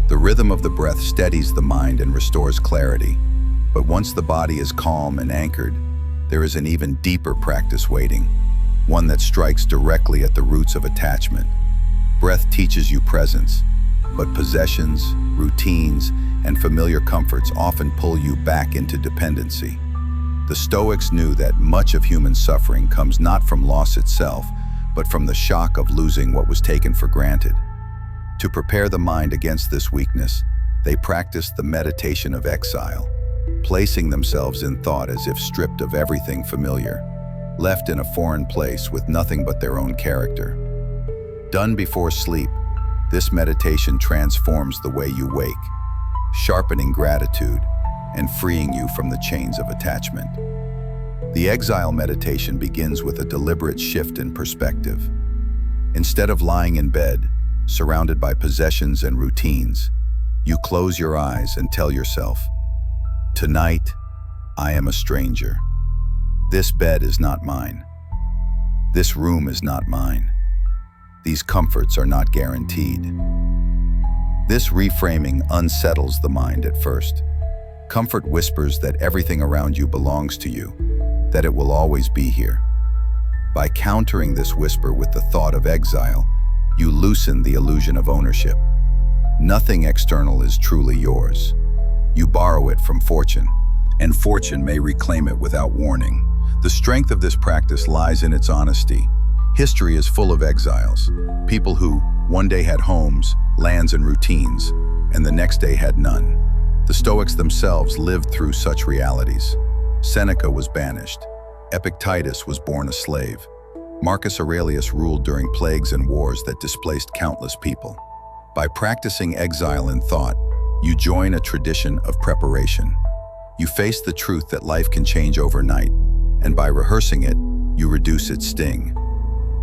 The rhythm of the breath steadies the mind and restores clarity. But once the body is calm and anchored, there is an even deeper practice waiting, one that strikes directly at the roots of attachment. Breath teaches you presence, but possessions, routines, and familiar comforts often pull you back into dependency. The Stoics knew that much of human suffering comes not from loss itself, but from the shock of losing what was taken for granted. To prepare the mind against this weakness, they practiced the meditation of exile, placing themselves in thought as if stripped of everything familiar, left in a foreign place with nothing but their own character. Done before sleep, this meditation transforms the way you wake, sharpening gratitude and freeing you from the chains of attachment. The exile meditation begins with a deliberate shift in perspective. Instead of lying in bed, surrounded by possessions and routines, you close your eyes and tell yourself, "Tonight, I am a stranger. This bed is not mine. This room is not mine. These comforts are not guaranteed." This reframing unsettles the mind at first. Comfort whispers that everything around you belongs to you, that it will always be here. By countering this whisper with the thought of exile, you loosen the illusion of ownership. Nothing external is truly yours. You borrow it from fortune, and fortune may reclaim it without warning. The strength of this practice lies in its honesty. History is full of exiles, people who one day had homes, lands, and routines, and the next day had none. The Stoics themselves lived through such realities. Seneca was banished. Epictetus was born a slave. Marcus Aurelius ruled during plagues and wars that displaced countless people. By practicing exile in thought, you join a tradition of preparation. You face the truth that life can change overnight, and by rehearsing it, you reduce its sting.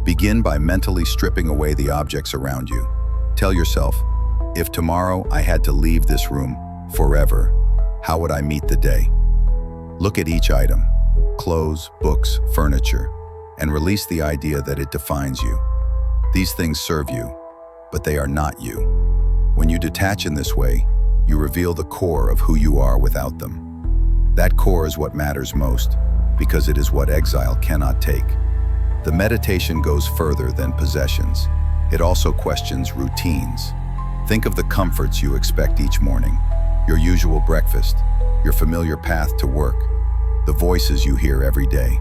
Begin by mentally stripping away the objects around you. Tell yourself, if tomorrow I had to leave this room forever, how would I meet the day? Look at each item, clothes, books, furniture, and release the idea that it defines you. These things serve you, but they are not you. When you detach in this way, you reveal the core of who you are without them. That core is what matters most, because it is what exile cannot take. The meditation goes further than possessions. It also questions routines. Think of the comforts you expect each morning, your usual breakfast, your familiar path to work, the voices you hear every day.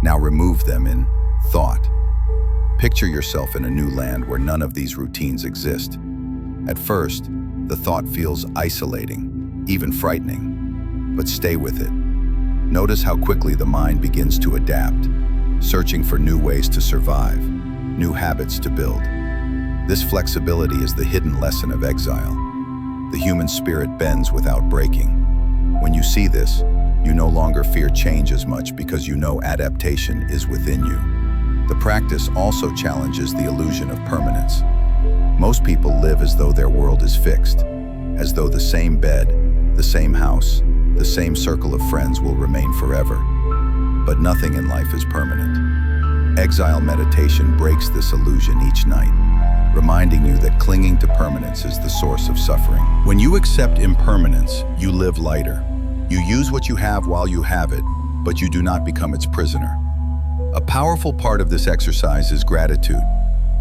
Now remove them in thought. Picture yourself in a new land where none of these routines exist. At first, the thought feels isolating, even frightening, but stay with it. Notice how quickly the mind begins to adapt, searching for new ways to survive, new habits to build. This flexibility is the hidden lesson of exile. The human spirit bends without breaking. When you see this, you no longer fear change as much because you know adaptation is within you. The practice also challenges the illusion of permanence. Most people live as though their world is fixed, as though the same bed, the same house, the same circle of friends will remain forever. But nothing in life is permanent. Exile meditation breaks this illusion each night, reminding you that clinging to permanence is the source of suffering. When you accept impermanence, you live lighter. You use what you have while you have it, but you do not become its prisoner. A powerful part of this exercise is gratitude.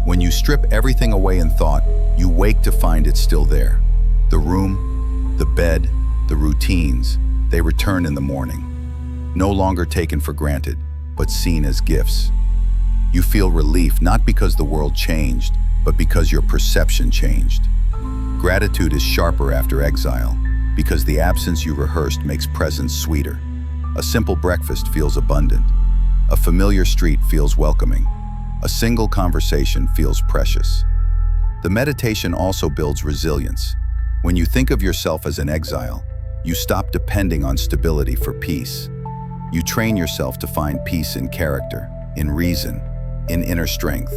When you strip everything away in thought, you wake to find it still there. The room, the bed, the routines, they return in the morning. No longer taken for granted, but seen as gifts. You feel relief not because the world changed, but because your perception changed. Gratitude is sharper after exile, because the absence you rehearsed makes presence sweeter. A simple breakfast feels abundant. A familiar street feels welcoming. A single conversation feels precious. The meditation also builds resilience. When you think of yourself as an exile, you stop depending on stability for peace. You train yourself to find peace in character, in reason, in inner strength.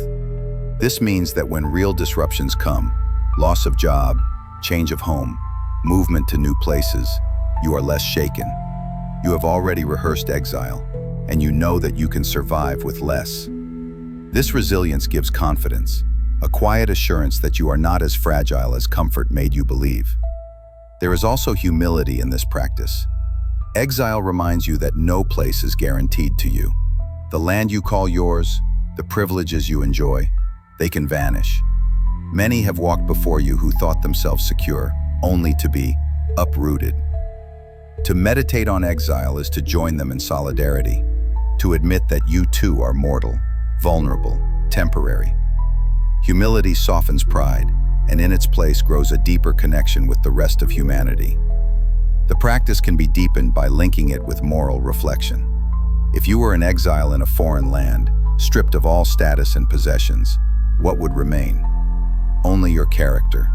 This means that when real disruptions come, loss of job, change of home, movement to new places, you are less shaken. You have already rehearsed exile, and you know that you can survive with less. This resilience gives confidence, a quiet assurance that you are not as fragile as comfort made you believe. There is also humility in this practice. Exile reminds you that no place is guaranteed to you. The land you call yours, the privileges you enjoy, they can vanish. Many have walked before you who thought themselves secure, only to be uprooted. To meditate on exile is to join them in solidarity, to admit that you too are mortal, vulnerable, temporary. Humility softens pride, and in its place grows a deeper connection with the rest of humanity. The practice can be deepened by linking it with moral reflection. If you were an exile in a foreign land, stripped of all status and possessions, what would remain? Only your character.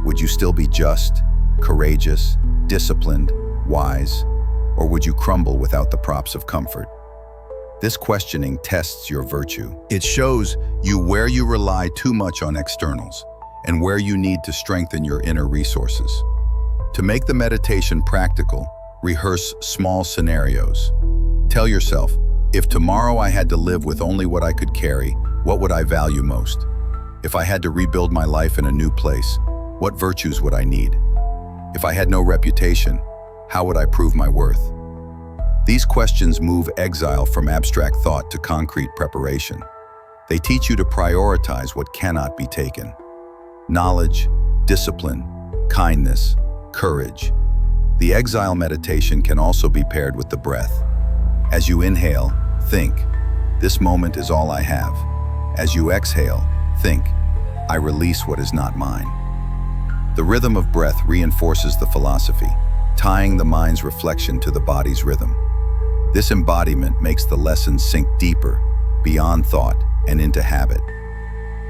Would you still be just, courageous, disciplined, wise, or would you crumble without the props of comfort? This questioning tests your virtue. It shows you where you rely too much on externals and where you need to strengthen your inner resources. To make the meditation practical, rehearse small scenarios. Tell yourself, if tomorrow I had to live with only what I could carry, what would I value most? If I had to rebuild my life in a new place, what virtues would I need? If I had no reputation, how would I prove my worth? These questions move exile from abstract thought to concrete preparation. They teach you to prioritize what cannot be taken. Knowledge, discipline, kindness, courage. The exile meditation can also be paired with the breath. As you inhale, think, this moment is all I have. As you exhale, think, I release what is not mine. The rhythm of breath reinforces the philosophy, tying the mind's reflection to the body's rhythm. This embodiment makes the lesson sink deeper, beyond thought and into habit.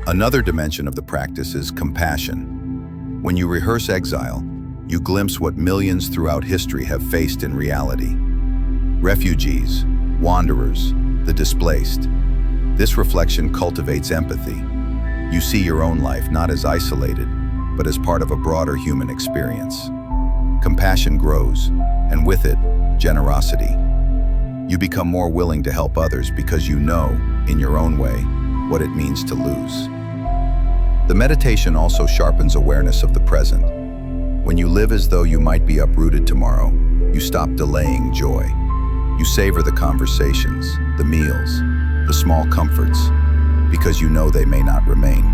Another dimension of the practice is compassion. When you rehearse exile, you glimpse what millions throughout history have faced in reality. Refugees, wanderers, the displaced. This reflection cultivates empathy. You see your own life not as isolated, but as part of a broader human experience. Compassion grows, and with it, generosity. You become more willing to help others because you know, in your own way, what it means to lose. The meditation also sharpens awareness of the present. When you live as though you might be uprooted tomorrow, you stop delaying joy. You savor the conversations, the meals, the small comforts, because you know they may not remain.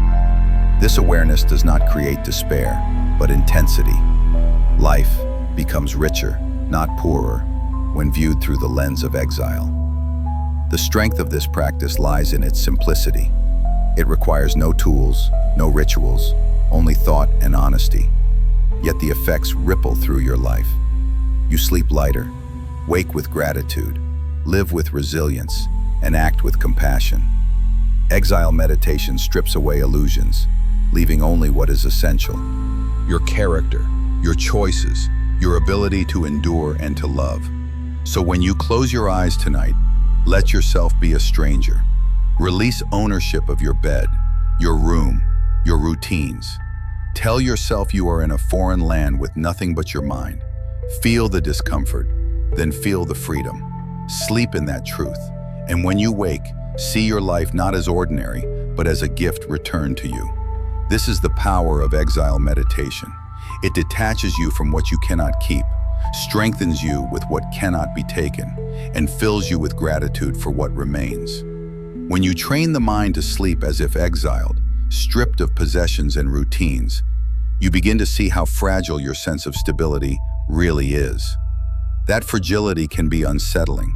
This awareness does not create despair, but intensity. Life becomes richer, not poorer, when viewed through the lens of exile. The strength of this practice lies in its simplicity. It requires no tools, no rituals, only thought and honesty. Yet the effects ripple through your life. You sleep lighter, wake with gratitude, live with resilience, and act with compassion. Exile meditation strips away illusions, leaving only what is essential: your character, your choices, your ability to endure and to love. So when you close your eyes tonight, let yourself be a stranger. Release ownership of your bed, your room, your routines. Tell yourself you are in a foreign land with nothing but your mind. Feel the discomfort, then feel the freedom. Sleep in that truth. And when you wake, see your life not as ordinary, but as a gift returned to you. This is the power of exile meditation. It detaches you from what you cannot keep, strengthens you with what cannot be taken, and fills you with gratitude for what remains. When you train the mind to sleep as if exiled, stripped of possessions and routines, you begin to see how fragile your sense of stability really is. That fragility can be unsettling,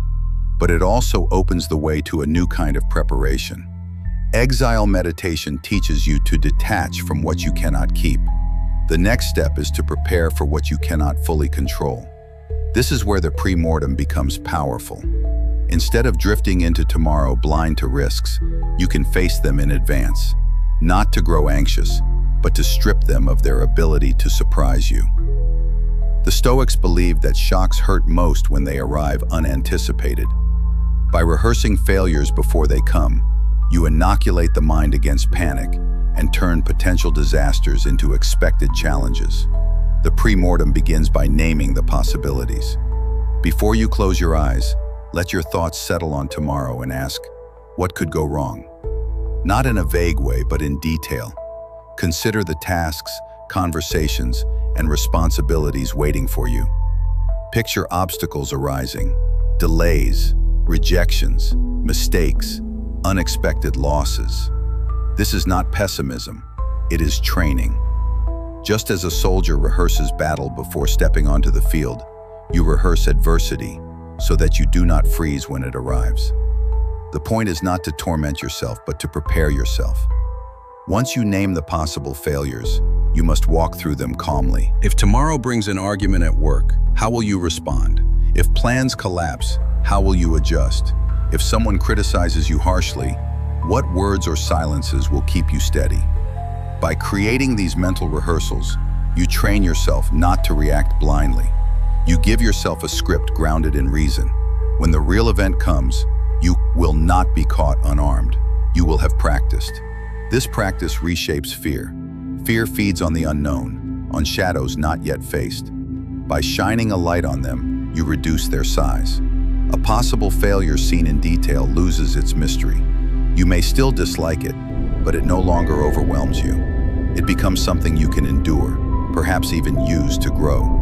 but it also opens the way to a new kind of preparation. Exile meditation teaches you to detach from what you cannot keep. The next step is to prepare for what you cannot fully control. This is where the pre-mortem becomes powerful. Instead of drifting into tomorrow blind to risks, you can face them in advance, not to grow anxious, but to strip them of their ability to surprise you. The Stoics believed that shocks hurt most when they arrive unanticipated. By rehearsing failures before they come, you inoculate the mind against panic and turn potential disasters into expected challenges. The pre-mortem begins by naming the possibilities. Before you close your eyes, let your thoughts settle on tomorrow and ask, what could go wrong? Not in a vague way, but in detail. Consider the tasks, conversations, and responsibilities waiting for you. Picture obstacles arising, delays, rejections, mistakes, unexpected losses. This is not pessimism, it is training. Just as a soldier rehearses battle before stepping onto the field, you rehearse adversity so that you do not freeze when it arrives. The point is not to torment yourself, but to prepare yourself. Once you name the possible failures, you must walk through them calmly. If tomorrow brings an argument at work, how will you respond? If plans collapse, how will you adjust? If someone criticizes you harshly, what words or silences will keep you steady? By creating these mental rehearsals, you train yourself not to react blindly. You give yourself a script grounded in reason. When the real event comes, you will not be caught unarmed. You will have practiced. This practice reshapes fear. Fear feeds on the unknown, on shadows not yet faced. By shining a light on them, you reduce their size. A possible failure seen in detail loses its mystery. You may still dislike it, but it no longer overwhelms you. It becomes something you can endure, perhaps even use to grow.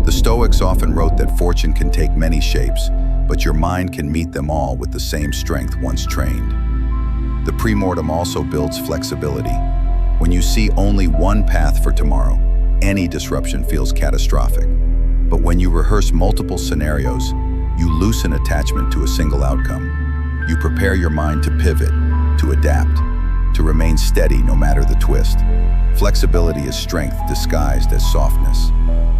The Stoics often wrote that fortune can take many shapes, but your mind can meet them all with the same strength once trained. The pre-mortem also builds flexibility. When you see only one path for tomorrow, any disruption feels catastrophic. But when you rehearse multiple scenarios, you loosen attachment to a single outcome. You prepare your mind to pivot, to adapt, to remain steady no matter the twist. Flexibility is strength disguised as softness.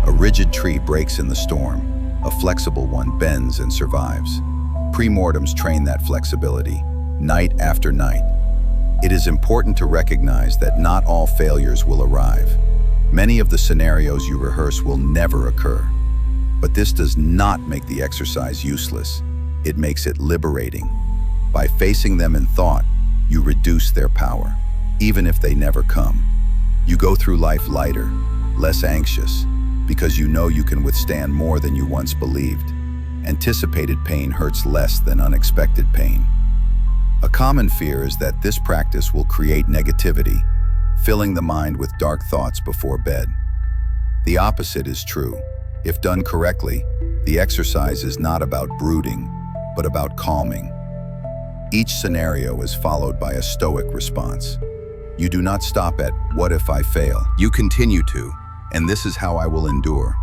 A rigid tree breaks in the storm. A flexible one bends and survives. Pre-mortems train that flexibility, night after night. It is important to recognize that not all failures will arrive. Many of the scenarios you rehearse will never occur. But this does not make the exercise useless. It makes it liberating. By facing them in thought, you reduce their power, even if they never come. You go through life lighter, less anxious, because you know you can withstand more than you once believed. Anticipated pain hurts less than unexpected pain. A common fear is that this practice will create negativity, filling the mind with dark thoughts before bed. The opposite is true. If done correctly, the exercise is not about brooding, but about calming. Each scenario is followed by a Stoic response. You do not stop at, "What if I fail?" You continue to, "And this is how I will endure."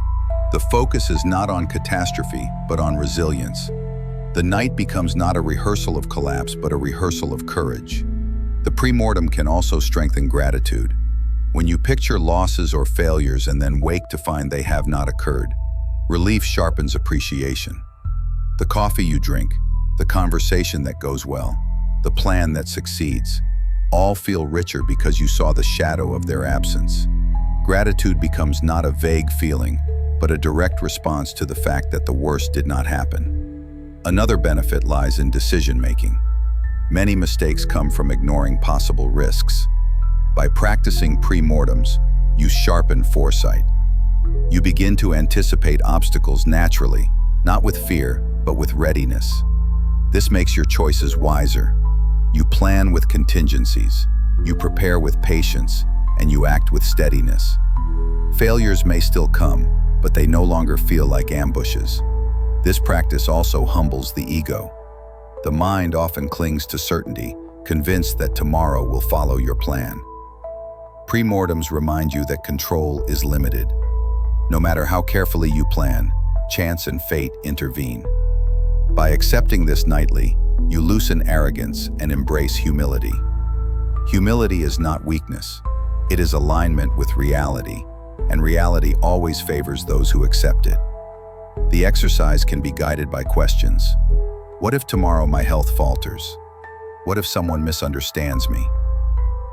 The focus is not on catastrophe, but on resilience. The night becomes not a rehearsal of collapse, but a rehearsal of courage. The pre-mortem can also strengthen gratitude. When you picture losses or failures and then wake to find they have not occurred, relief sharpens appreciation. The coffee you drink, the conversation that goes well, the plan that succeeds, all feel richer because you saw the shadow of their absence. Gratitude becomes not a vague feeling, but a direct response to the fact that the worst did not happen. Another benefit lies in decision-making. Many mistakes come from ignoring possible risks. By practicing pre-mortems, you sharpen foresight. You begin to anticipate obstacles naturally, not with fear, but with readiness. This makes your choices wiser. You plan with contingencies, you prepare with patience, and you act with steadiness. Failures may still come, but they no longer feel like ambushes. This practice also humbles the ego. The mind often clings to certainty, convinced that tomorrow will follow your plan. Pre-mortems remind you that control is limited. No matter how carefully you plan, chance and fate intervene. By accepting this nightly, you loosen arrogance and embrace humility. Humility is not weakness. It is alignment with reality, and reality always favors those who accept it. The exercise can be guided by questions. What if tomorrow my health falters? What if someone misunderstands me?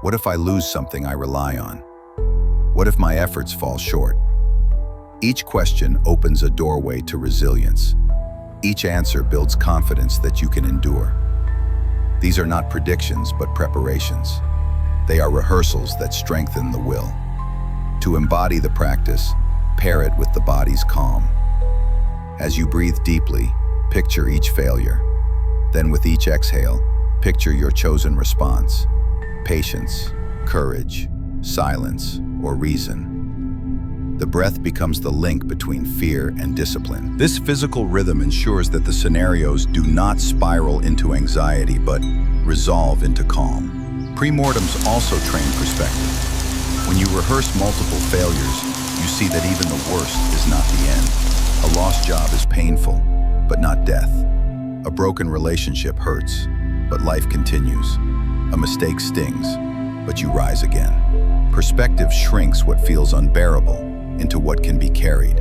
What if I lose something I rely on? What if my efforts fall short? Each question opens a doorway to resilience. Each answer builds confidence that you can endure. These are not predictions, but preparations. They are rehearsals that strengthen the will. To embody the practice, pair it with the body's calm. As you breathe deeply, picture each failure. Then with each exhale, picture your chosen response. Patience, courage, silence, or reason. The breath becomes the link between fear and discipline. This physical rhythm ensures that the scenarios do not spiral into anxiety, but resolve into calm. Pre-mortems also train perspective. When you rehearse multiple failures, you see that even the worst is not the end. A lost job is painful, but not death. A broken relationship hurts, but life continues. A mistake stings, but you rise again. Perspective shrinks what feels unbearable into what can be carried.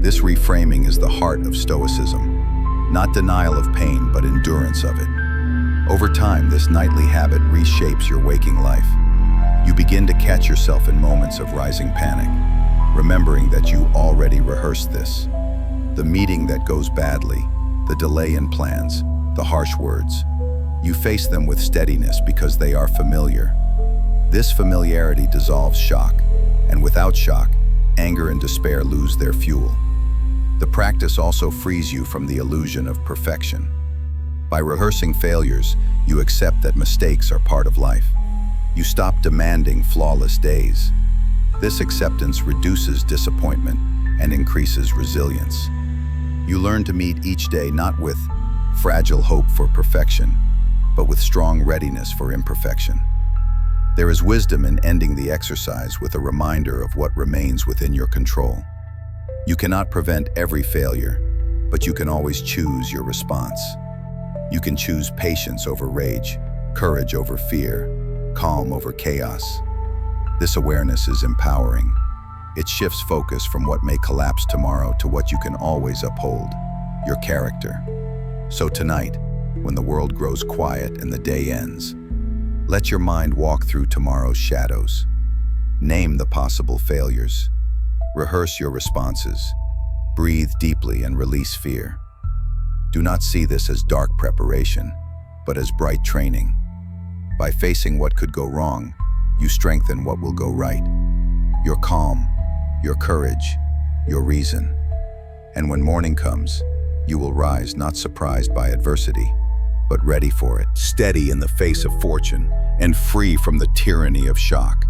This reframing is the heart of Stoicism. Not denial of pain, but endurance of it. Over time, this nightly habit reshapes your waking life. You begin to catch yourself in moments of rising panic, remembering that you already rehearsed this. The meeting that goes badly, the delay in plans, the harsh words. You face them with steadiness because they are familiar. This familiarity dissolves shock, and without shock, anger and despair lose their fuel. The practice also frees you from the illusion of perfection. By rehearsing failures, you accept that mistakes are part of life. You stop demanding flawless days. This acceptance reduces disappointment and increases resilience. You learn to meet each day not with fragile hope for perfection, but with strong readiness for imperfection. There is wisdom in ending the exercise with a reminder of what remains within your control. You cannot prevent every failure, but you can always choose your response. You can choose patience over rage, courage over fear, calm over chaos. This awareness is empowering. It shifts focus from what may collapse tomorrow to what you can always uphold, your character. So tonight, when the world grows quiet and the day ends, let your mind walk through tomorrow's shadows. Name the possible failures. Rehearse your responses. Breathe deeply and release fear. Do not see this as dark preparation, but as bright training. By facing what could go wrong, you strengthen what will go right. Your calm, your courage, your reason. And when morning comes, you will rise not surprised by adversity, but ready for it, steady in the face of fortune, and free from the tyranny of shock.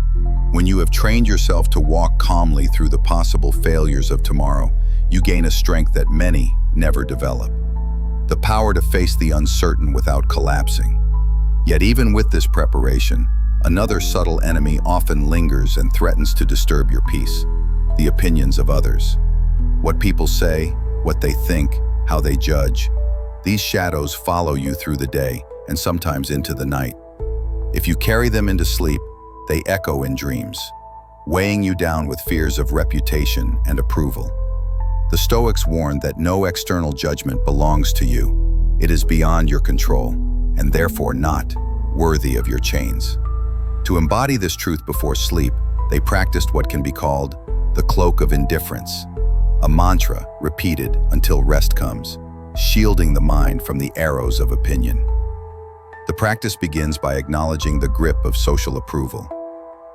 When you have trained yourself to walk calmly through the possible failures of tomorrow, you gain a strength that many never develop. The power to face the uncertain without collapsing. Yet even with this preparation, another subtle enemy often lingers and threatens to disturb your peace: the opinions of others. What people say, what they think, how they judge. These shadows follow you through the day and sometimes into the night. If you carry them into sleep, they echo in dreams, weighing you down with fears of reputation and approval. The Stoics warned that no external judgment belongs to you. It is beyond your control, and therefore not worthy of your chains. To embody this truth before sleep, they practiced what can be called the cloak of indifference, a mantra repeated until rest comes, shielding the mind from the arrows of opinion. The practice begins by acknowledging the grip of social approval.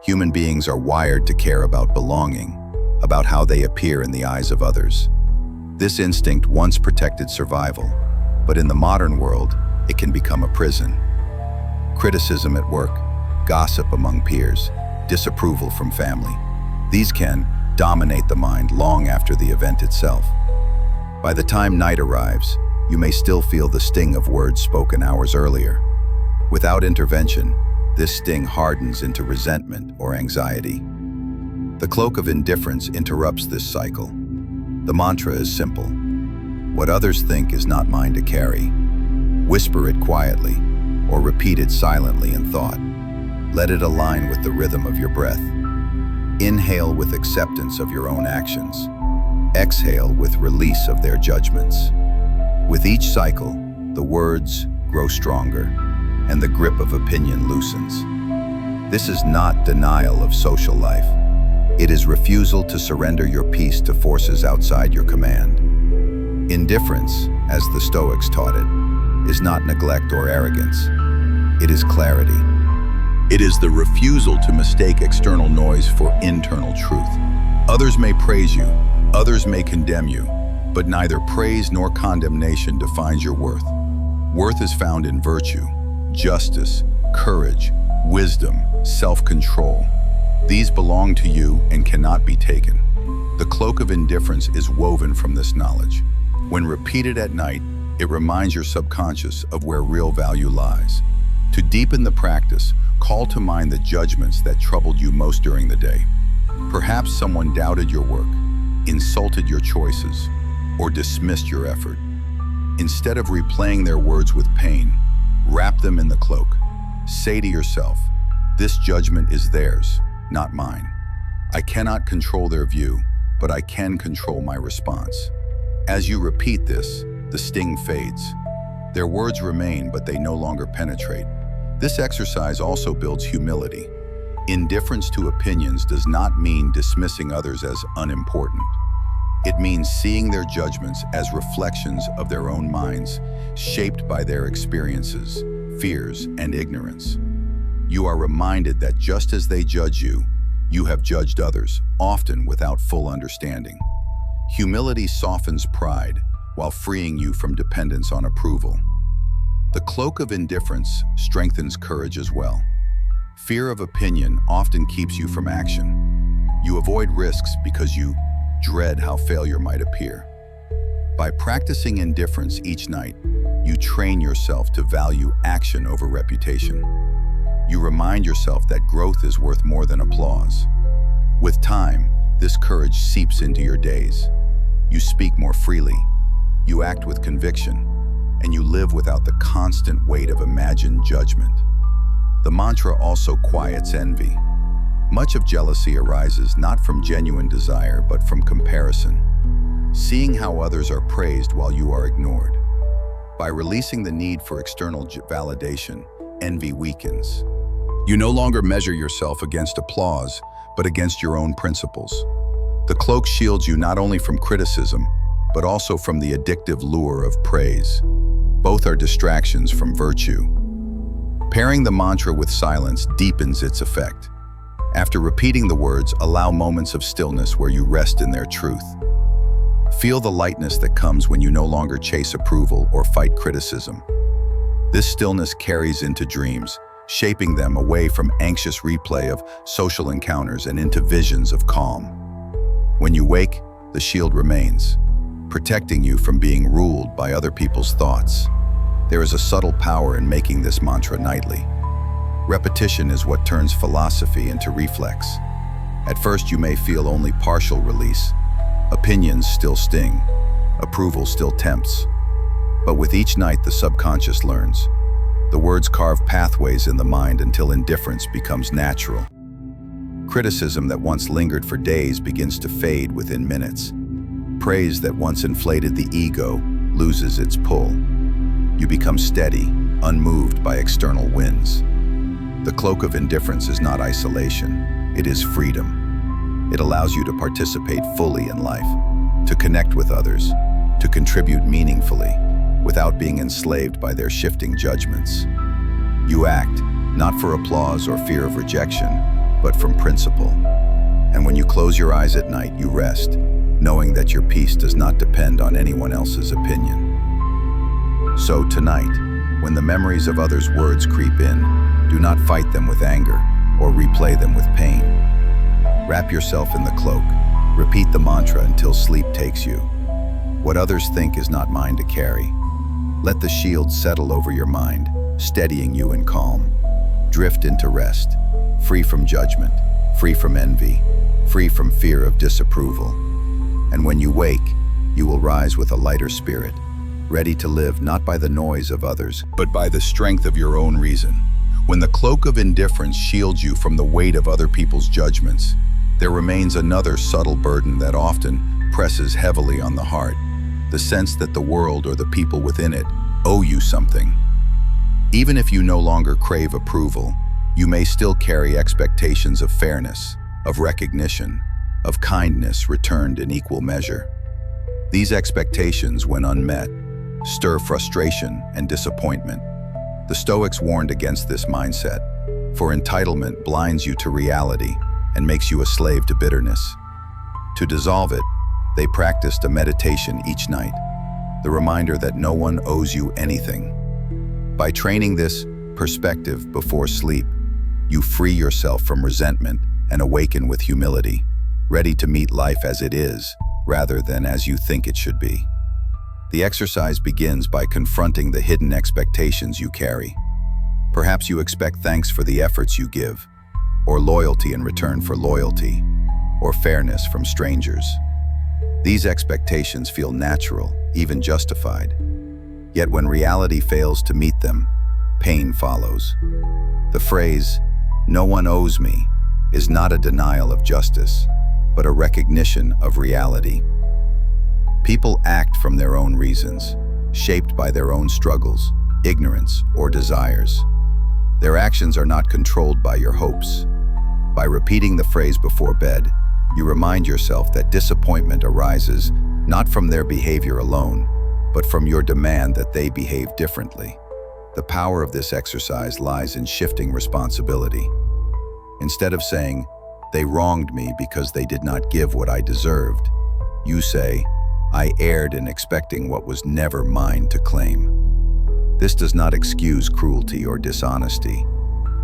Human beings are wired to care about belonging, about how they appear in the eyes of others. This instinct once protected survival, but in the modern world, it can become a prison. Criticism at work, gossip among peers, disapproval from family. These can dominate the mind long after the event itself. By the time night arrives, you may still feel the sting of words spoken hours earlier. Without intervention, this sting hardens into resentment or anxiety. The cloak of indifference interrupts this cycle. The mantra is simple. What others think is not mine to carry. Whisper it quietly, or repeat it silently in thought. Let it align with the rhythm of your breath. Inhale with acceptance of your own actions. Exhale with release of their judgments. With each cycle, the words grow stronger, and the grip of opinion loosens. This is not denial of social life. It is refusal to surrender your peace to forces outside your command. Indifference, as the Stoics taught it, is not neglect or arrogance. It is clarity. It is the refusal to mistake external noise for internal truth. Others may praise you, others may condemn you, but neither praise nor condemnation defines your worth. Worth is found in virtue, justice, courage, wisdom, self-control. These belong to you and cannot be taken. The cloak of indifference is woven from this knowledge. When repeated at night, it reminds your subconscious of where real value lies. To deepen the practice, call to mind the judgments that troubled you most during the day. Perhaps someone doubted your work, insulted your choices, or dismissed your effort. Instead of replaying their words with pain, wrap them in the cloak. Say to yourself, this judgment is theirs, not mine. I cannot control their view, but I can control my response. As you repeat this, the sting fades. Their words remain, but they no longer penetrate. This exercise also builds humility. Indifference to opinions does not mean dismissing others as unimportant. It means seeing their judgments as reflections of their own minds, shaped by their experiences, fears, and ignorance. You are reminded that just as they judge you, you have judged others, often without full understanding. Humility softens pride while freeing you from dependence on approval. The cloak of indifference strengthens courage as well. Fear of opinion often keeps you from action. You avoid risks because you dread how failure might appear. By practicing indifference each night, you train yourself to value action over reputation. You remind yourself that growth is worth more than applause. With time, this courage seeps into your days. You speak more freely, you act with conviction, and you live without the constant weight of imagined judgment. The mantra also quiets envy. Much of jealousy arises not from genuine desire, but from comparison. Seeing how others are praised while you are ignored. By releasing the need for external validation, envy weakens. You no longer measure yourself against applause, but against your own principles. The cloak shields you not only from criticism, but also from the addictive lure of praise. Both are distractions from virtue. Pairing the mantra with silence deepens its effect. After repeating the words, allow moments of stillness where you rest in their truth. Feel the lightness that comes when you no longer chase approval or fight criticism. This stillness carries into dreams, shaping them away from anxious replay of social encounters and into visions of calm. When you wake, the shield remains, protecting you from being ruled by other people's thoughts. There is a subtle power in making this mantra nightly. Repetition is what turns philosophy into reflex. At first, you may feel only partial release. Opinions still sting. Approval still tempts. But with each night, the subconscious learns. The words carve pathways in the mind until indifference becomes natural. Criticism that once lingered for days begins to fade within minutes. Praise that once inflated the ego loses its pull. You become steady, unmoved by external winds. The cloak of indifference is not isolation, it is freedom. It allows you to participate fully in life, to connect with others, to contribute meaningfully, without being enslaved by their shifting judgments. You act, not for applause or fear of rejection, but from principle. And when you close your eyes at night, you rest, knowing that your peace does not depend on anyone else's opinion. So tonight, when the memories of others' words creep in, do not fight them with anger or replay them with pain. Wrap yourself in the cloak. Repeat the mantra until sleep takes you. What others think is not mine to carry. Let the shield settle over your mind, steadying you in calm. Drift into rest, free from judgment, free from envy, free from fear of disapproval. And when you wake, you will rise with a lighter spirit, ready to live not by the noise of others, but by the strength of your own reason. When the cloak of indifference shields you from the weight of other people's judgments, there remains another subtle burden that often presses heavily on the heart, the sense that the world or the people within it owe you something. Even if you no longer crave approval, you may still carry expectations of fairness, of recognition, of kindness returned in equal measure. These expectations, when unmet, stir frustration and disappointment. The Stoics warned against this mindset, for entitlement blinds you to reality and makes you a slave to bitterness. To dissolve it, they practiced a meditation each night, the reminder that no one owes you anything. By training this perspective before sleep, you free yourself from resentment and awaken with humility, ready to meet life as it is, rather than as you think it should be. The exercise begins by confronting the hidden expectations you carry. Perhaps you expect thanks for the efforts you give, or loyalty in return for loyalty, or fairness from strangers. These expectations feel natural, even justified. Yet when reality fails to meet them, pain follows. The phrase, "no one owes me," is not a denial of justice, but a recognition of reality. People act from their own reasons, shaped by their own struggles, ignorance, or desires. Their actions are not controlled by your hopes. By repeating the phrase before bed, you remind yourself that disappointment arises not from their behavior alone, but from your demand that they behave differently. The power of this exercise lies in shifting responsibility. Instead of saying, "they wronged me because they did not give what I deserved," you say, "I erred in expecting what was never mine to claim." This does not excuse cruelty or dishonesty,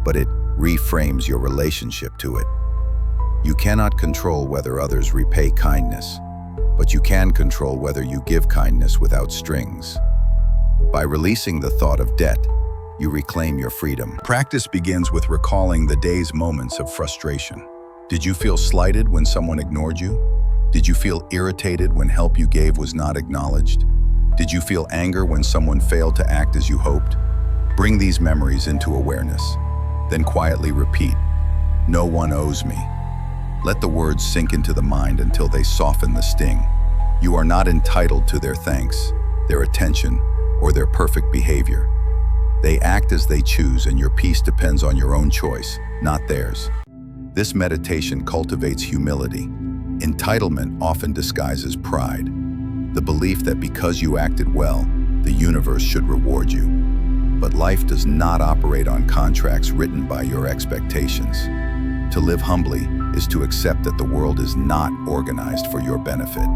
but it reframes your relationship to it. You cannot control whether others repay kindness, but you can control whether you give kindness without strings. By releasing the thought of debt, you reclaim your freedom. Practice begins with recalling the day's moments of frustration. Did you feel slighted when someone ignored you? Did you feel irritated when help you gave was not acknowledged? Did you feel anger when someone failed to act as you hoped? Bring these memories into awareness. Then quietly repeat, "No one owes me." Let the words sink into the mind until they soften the sting. You are not entitled to their thanks, their attention, or their perfect behavior. They act as they choose, and your peace depends on your own choice, not theirs. This meditation cultivates humility. Entitlement often disguises pride, the belief that because you acted well, the universe should reward you. But life does not operate on contracts written by your expectations. To live humbly is to accept that the world is not organized for your benefit.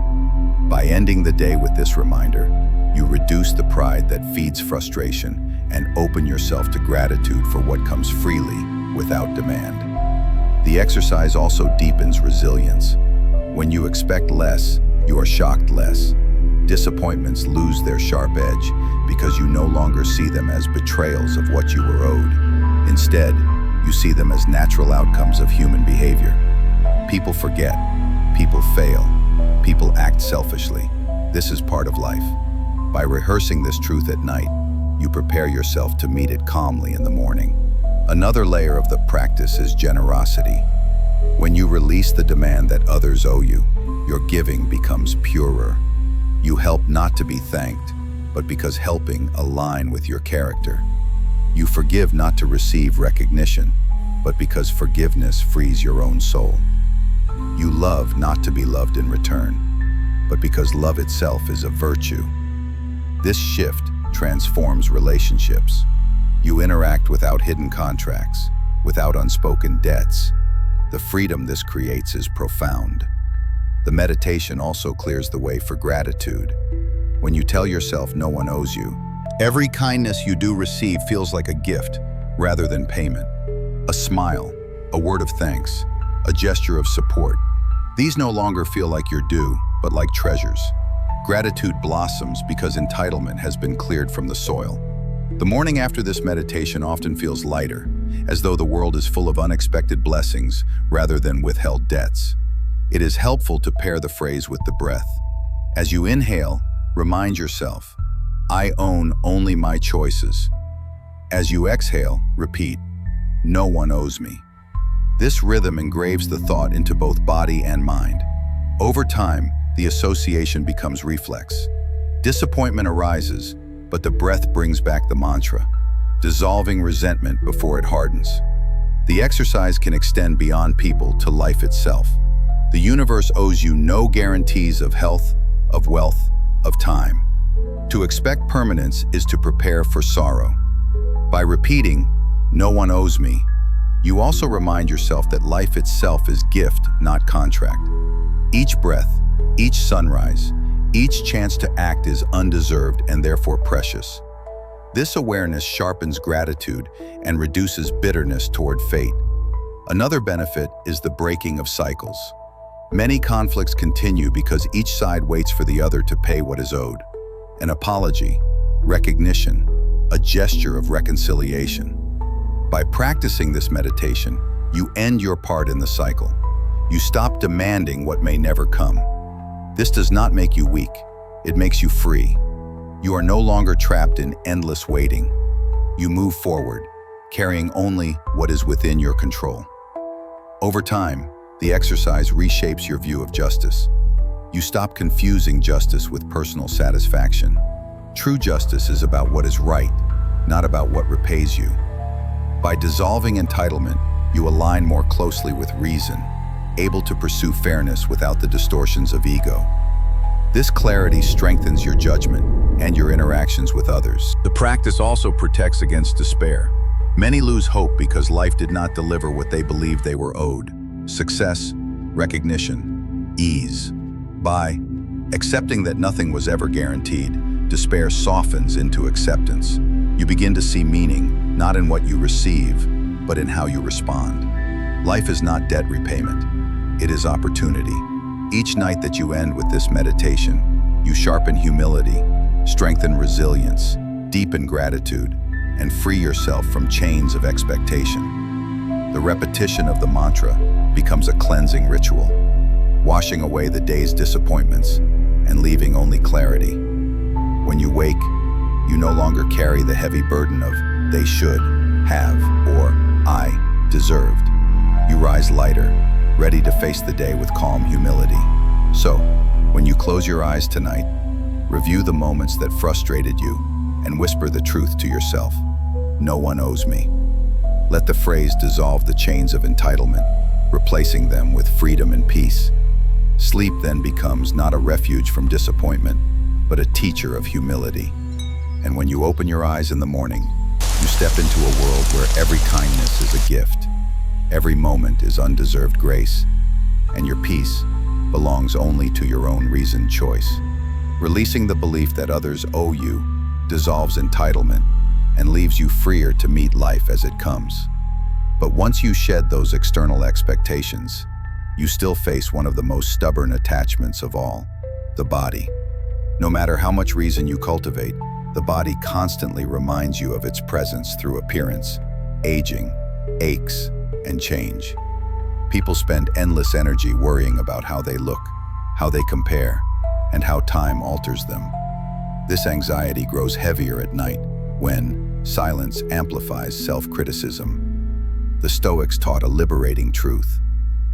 By ending the day with this reminder, you reduce the pride that feeds frustration and open yourself to gratitude for what comes freely without demand. The exercise also deepens resilience. When you expect less, you are shocked less. Disappointments lose their sharp edge because you no longer see them as betrayals of what you were owed. Instead, you see them as natural outcomes of human behavior. People forget, people fail, people act selfishly. This is part of life. By rehearsing this truth at night, you prepare yourself to meet it calmly in the morning. Another layer of the practice is generosity. When you release the demand that others owe you, your giving becomes purer. You help not to be thanked, but because helping align with your character. You forgive not to receive recognition, but because forgiveness frees your own soul. You love not to be loved in return, but because love itself is a virtue. This shift transforms relationships. You interact without hidden contracts, without unspoken debts. The freedom this creates is profound. The meditation also clears the way for gratitude. When you tell yourself no one owes you, every kindness you do receive feels like a gift rather than payment. A smile, a word of thanks, a gesture of support. These no longer feel like your due, but like treasures. Gratitude blossoms because entitlement has been cleared from the soil. The morning after this meditation often feels lighter, as though the world is full of unexpected blessings rather than withheld debts. It is helpful to pair the phrase with the breath. As you inhale, remind yourself, "I own only my choices." As you exhale, repeat, "No one owes me." This rhythm engraves the thought into both body and mind. Over time, the association becomes reflex. Disappointment arises, but the breath brings back the mantra, dissolving resentment before it hardens. The exercise can extend beyond people to life itself. The universe owes you no guarantees of health, of wealth, of time. To expect permanence is to prepare for sorrow. By repeating, "No one owes me," you also remind yourself that life itself is gift, not contract. Each breath, each sunrise, each chance to act is undeserved and therefore precious. This awareness sharpens gratitude and reduces bitterness toward fate. Another benefit is the breaking of cycles. Many conflicts continue because each side waits for the other to pay what is owed. An apology, recognition, a gesture of reconciliation. By practicing this meditation, you end your part in the cycle. You stop demanding what may never come. This does not make you weak, it makes you free. You are no longer trapped in endless waiting. You move forward, carrying only what is within your control. Over time, the exercise reshapes your view of justice. You stop confusing justice with personal satisfaction. True justice is about what is right, not about what repays you. By dissolving entitlement, you align more closely with reason, able to pursue fairness without the distortions of ego. This clarity strengthens your judgment and your interactions with others. The practice also protects against despair. Many lose hope because life did not deliver what they believed they were owed: success, recognition, ease. By accepting that nothing was ever guaranteed, despair softens into acceptance. You begin to see meaning, not in what you receive, but in how you respond. Life is not debt repayment, it is opportunity. Each night that you end with this meditation, you sharpen humility, strengthen resilience, deepen gratitude, and free yourself from chains of expectation. The repetition of the mantra becomes a cleansing ritual, washing away the day's disappointments and leaving only clarity. When you wake, you no longer carry the heavy burden of "they should," "have," or I deserved. You rise lighter, ready to face the day with calm humility. So, when you close your eyes tonight, review the moments that frustrated you and whisper the truth to yourself. No one owes me. Let the phrase dissolve the chains of entitlement, replacing them with freedom and peace. Sleep then becomes not a refuge from disappointment, but a teacher of humility. And when you open your eyes in the morning, you step into a world where every kindness is a gift, every moment is undeserved grace, and your peace belongs only to your own reasoned choice. Releasing the belief that others owe you dissolves entitlement and leaves you freer to meet life as it comes. But once you shed those external expectations, you still face one of the most stubborn attachments of all, the body. No matter how much reason you cultivate, the body constantly reminds you of its presence through appearance, aging, aches, and change. People spend endless energy worrying about how they look, how they compare, and how time alters them. This anxiety grows heavier at night when silence amplifies self-criticism. The Stoics taught a liberating truth.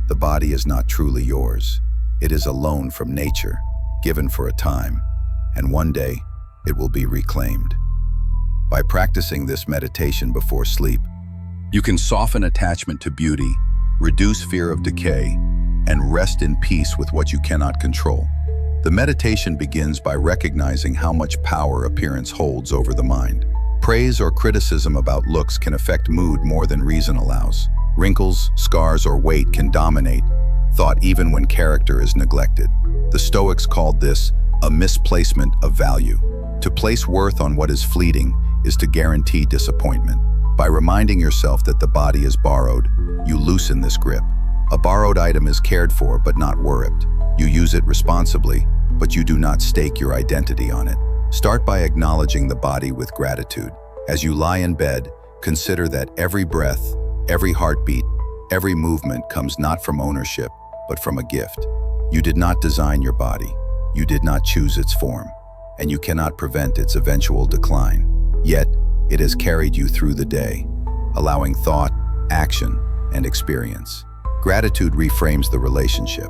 The body is not truly yours. It is a loan from nature, given for a time, and one day it will be reclaimed. By practicing this meditation before sleep, you can soften attachment to beauty, reduce fear of decay, and rest in peace with what you cannot control. The meditation begins by recognizing how much power appearance holds over the mind. Praise or criticism about looks can affect mood more than reason allows. Wrinkles, scars, or weight can dominate thought even when character is neglected. The Stoics called this a misplacement of value. To place worth on what is fleeting is to guarantee disappointment. By reminding yourself that the body is borrowed, you loosen this grip. A borrowed item is cared for but not worried. You use it responsibly, but you do not stake your identity on it. Start by acknowledging the body with gratitude. As you lie in bed, consider that every breath, every heartbeat, every movement comes not from ownership, but from a gift. You did not design your body. You did not choose its form, and you cannot prevent its eventual decline. Yet, it has carried you through the day, allowing thought, action, and experience. Gratitude reframes the relationship.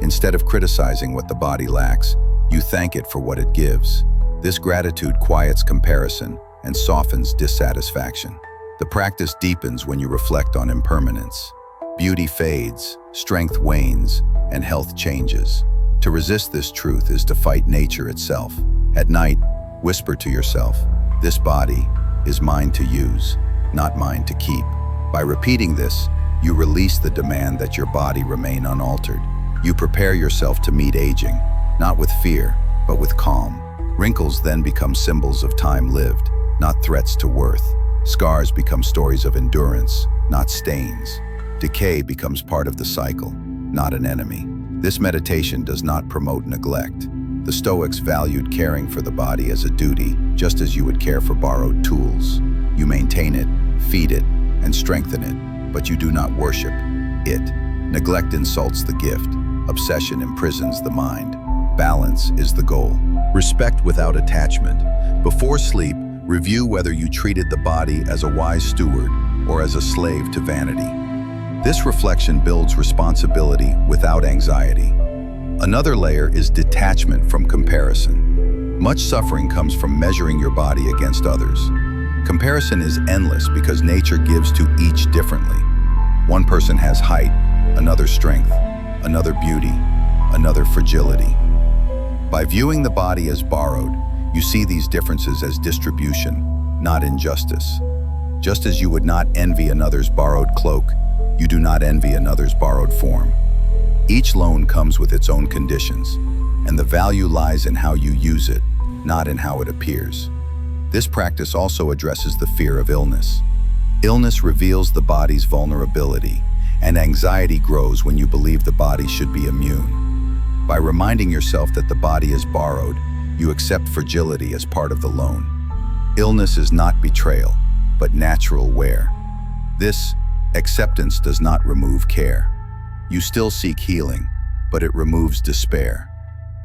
Instead of criticizing what the body lacks, you thank it for what it gives. This gratitude quiets comparison and softens dissatisfaction. The practice deepens when you reflect on impermanence. Beauty fades, strength wanes, and health changes. To resist this truth is to fight nature itself. At night, whisper to yourself, "This body is mine to use, not mine to keep." By repeating this, you release the demand that your body remain unaltered. You prepare yourself to meet aging, not with fear, but with calm. Wrinkles then become symbols of time lived, not threats to worth. Scars become stories of endurance, not stains. Decay becomes part of the cycle, not an enemy. This meditation does not promote neglect. The Stoics valued caring for the body as a duty, just as you would care for borrowed tools. You maintain it, feed it, and strengthen it, but you do not worship it. Neglect insults the gift. Obsession imprisons the mind. Balance is the goal. Respect without attachment. Before sleep, review whether you treated the body as a wise steward or as a slave to vanity. This reflection builds responsibility without anxiety. Another layer is detachment from comparison. Much suffering comes from measuring your body against others. Comparison is endless because nature gives to each differently. One person has height, another strength, another beauty, another fragility. By viewing the body as borrowed, you see these differences as distribution, not injustice. Just as you would not envy another's borrowed cloak, you do not envy another's borrowed form. Each loan comes with its own conditions, and the value lies in how you use it, not in how it appears. This practice also addresses the fear of illness. Illness reveals the body's vulnerability, and anxiety grows when you believe the body should be immune. By reminding yourself that the body is borrowed, you accept fragility as part of the loan. Illness is not betrayal, but natural wear. This acceptance does not remove care. You still seek healing, but it removes despair.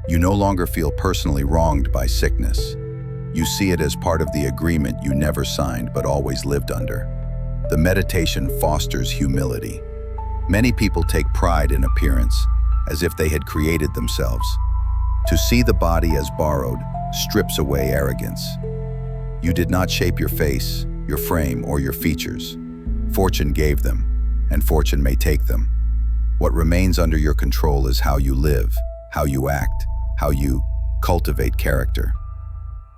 You no longer feel personally wronged by sickness. You see it as part of the agreement you never signed but always lived under. The meditation fosters humility. Many people take pride in appearance, as if they had created themselves. To see the body as borrowed strips away arrogance. You did not shape your face, your frame, or your features. Fortune gave them, and fortune may take them. What remains under your control is how you live, how you act, how you cultivate character.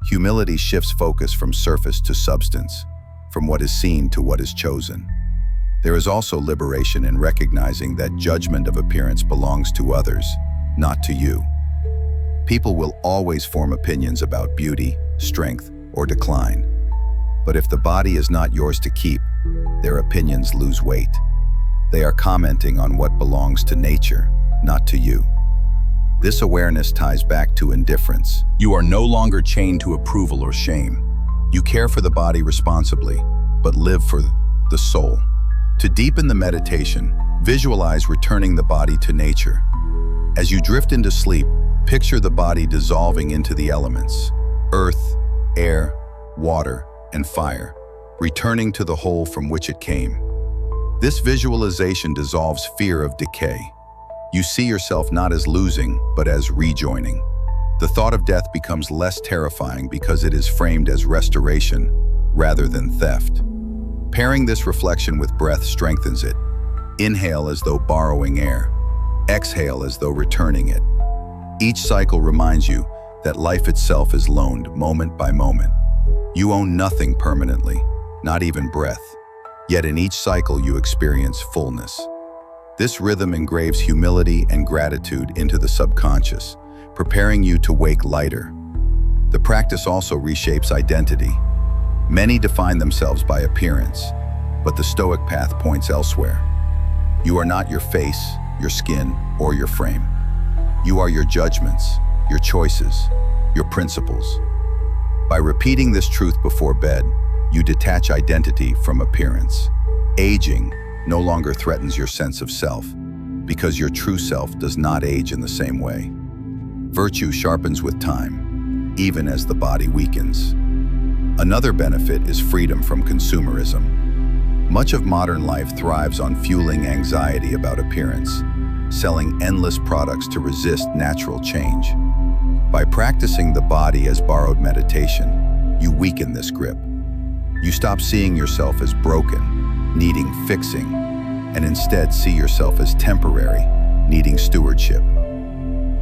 Humility shifts focus from surface to substance, from what is seen to what is chosen. There is also liberation in recognizing that judgment of appearance belongs to others, not to you. People will always form opinions about beauty, strength, or decline. But if the body is not yours to keep, their opinions lose weight. They are commenting on what belongs to nature, not to you. This awareness ties back to indifference. You are no longer chained to approval or shame. You care for the body responsibly, but live for the soul. To deepen the meditation, visualize returning the body to nature. As you drift into sleep, picture the body dissolving into the elements: earth, air, water, and fire, returning to the whole from which it came. This visualization dissolves fear of decay. You see yourself not as losing, but as rejoining. The thought of death becomes less terrifying because it is framed as restoration rather than theft. Pairing this reflection with breath strengthens it. Inhale as though borrowing air. Exhale as though returning it. Each cycle reminds you that life itself is loaned moment by moment. You own nothing permanently, not even breath. Yet in each cycle you experience fullness. This rhythm engraves humility and gratitude into the subconscious, preparing you to wake lighter. The practice also reshapes identity. Many define themselves by appearance, but the Stoic path points elsewhere. You are not your face, your skin, or your frame. You are your judgments, your choices, your principles. By repeating this truth before bed, you detach identity from appearance. Aging no longer threatens your sense of self, because your true self does not age in the same way. Virtue sharpens with time, even as the body weakens. Another benefit is freedom from consumerism. Much of modern life thrives on fueling anxiety about appearance, selling endless products to resist natural change. By practicing the body as borrowed meditation, you weaken this grip. You stop seeing yourself as broken, needing fixing, and instead see yourself as temporary, needing stewardship.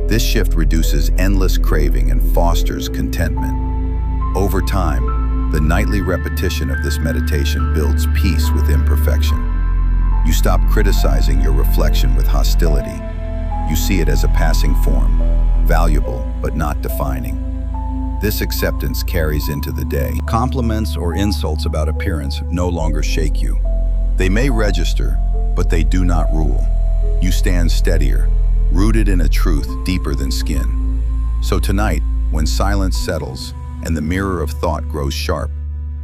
This shift reduces endless craving and fosters contentment. Over time, the nightly repetition of this meditation builds peace with imperfection. You stop criticizing your reflection with hostility. You see it as a passing form, valuable but not defining. This acceptance carries into the day. Compliments or insults about appearance no longer shake you. They may register, but they do not rule. You stand steadier, rooted in a truth deeper than skin. So tonight, when silence settles and the mirror of thought grows sharp,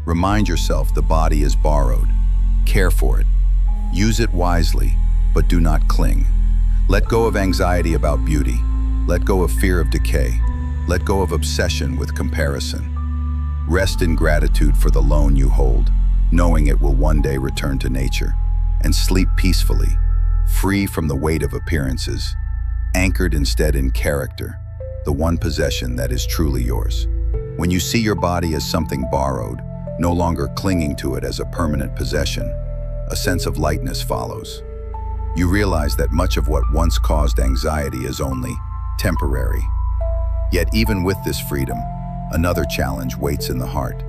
remind yourself the body is borrowed. Care for it. Use it wisely, but do not cling. Let go of anxiety about beauty. Let go of fear of decay. Let go of obsession with comparison. Rest in gratitude for the loan you hold, knowing it will one day return to nature, and sleep peacefully, free from the weight of appearances, anchored instead in character, the one possession that is truly yours. When you see your body as something borrowed, no longer clinging to it as a permanent possession, a sense of lightness follows. You realize that much of what once caused anxiety is only temporary. Yet even with this freedom, another challenge waits in the heart.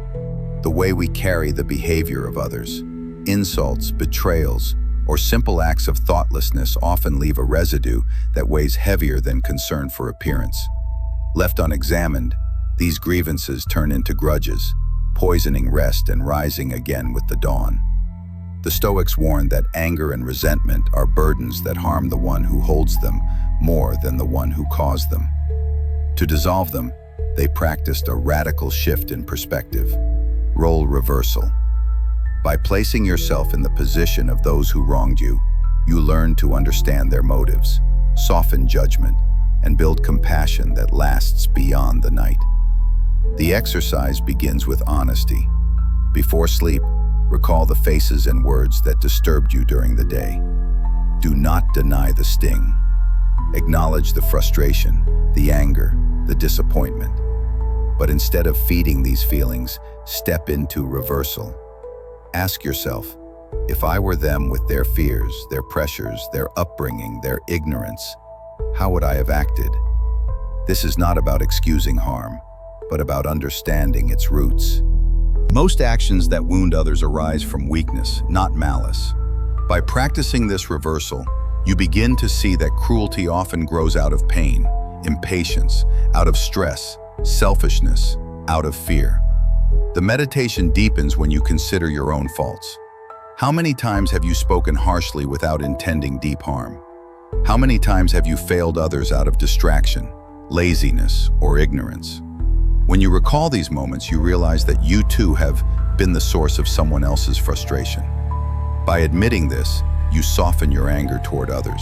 The way we carry the behavior of others, insults, betrayals, or simple acts of thoughtlessness often leave a residue that weighs heavier than concern for appearance. Left unexamined, these grievances turn into grudges, poisoning rest and rising again with the dawn. The Stoics warn that anger and resentment are burdens that harm the one who holds them more than the one who caused them. To dissolve them, they practiced a radical shift in perspective, role reversal. By placing yourself in the position of those who wronged you, you learn to understand their motives, soften judgment, and build compassion that lasts beyond the night. The exercise begins with honesty. Before sleep, Recall the faces and words that disturbed you during the day. Do not deny the sting. Acknowledge the frustration, the anger, the disappointment. But instead of feeding these feelings, step into reversal. Ask yourself, if I were them with their fears, their pressures, their upbringing, their ignorance, how would I have acted? This is not about excusing harm, but about understanding its roots. Most actions that wound others arise from weakness, not malice. By practicing this reversal, you begin to see that cruelty often grows out of pain, impatience, out of stress, selfishness, out of fear. The meditation deepens when you consider your own faults. How many times have you spoken harshly without intending deep harm? How many times have you failed others out of distraction, laziness, or ignorance? When you recall these moments, you realize that you too have been the source of someone else's frustration. By admitting this, you soften your anger toward others.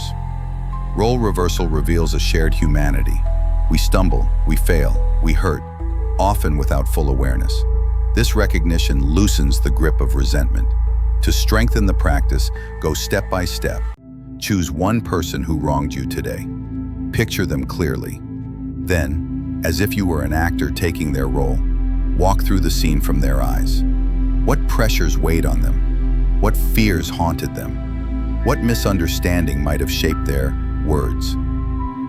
Role reversal reveals a shared humanity. We stumble, we fail, we hurt, often without full awareness. This recognition loosens the grip of resentment. To strengthen the practice, go step by step. Choose one person who wronged you today. Picture them clearly. Then, as if you were an actor taking their role, walk through the scene from their eyes. What pressures weighed on them? What fears haunted them? What misunderstanding might have shaped their words?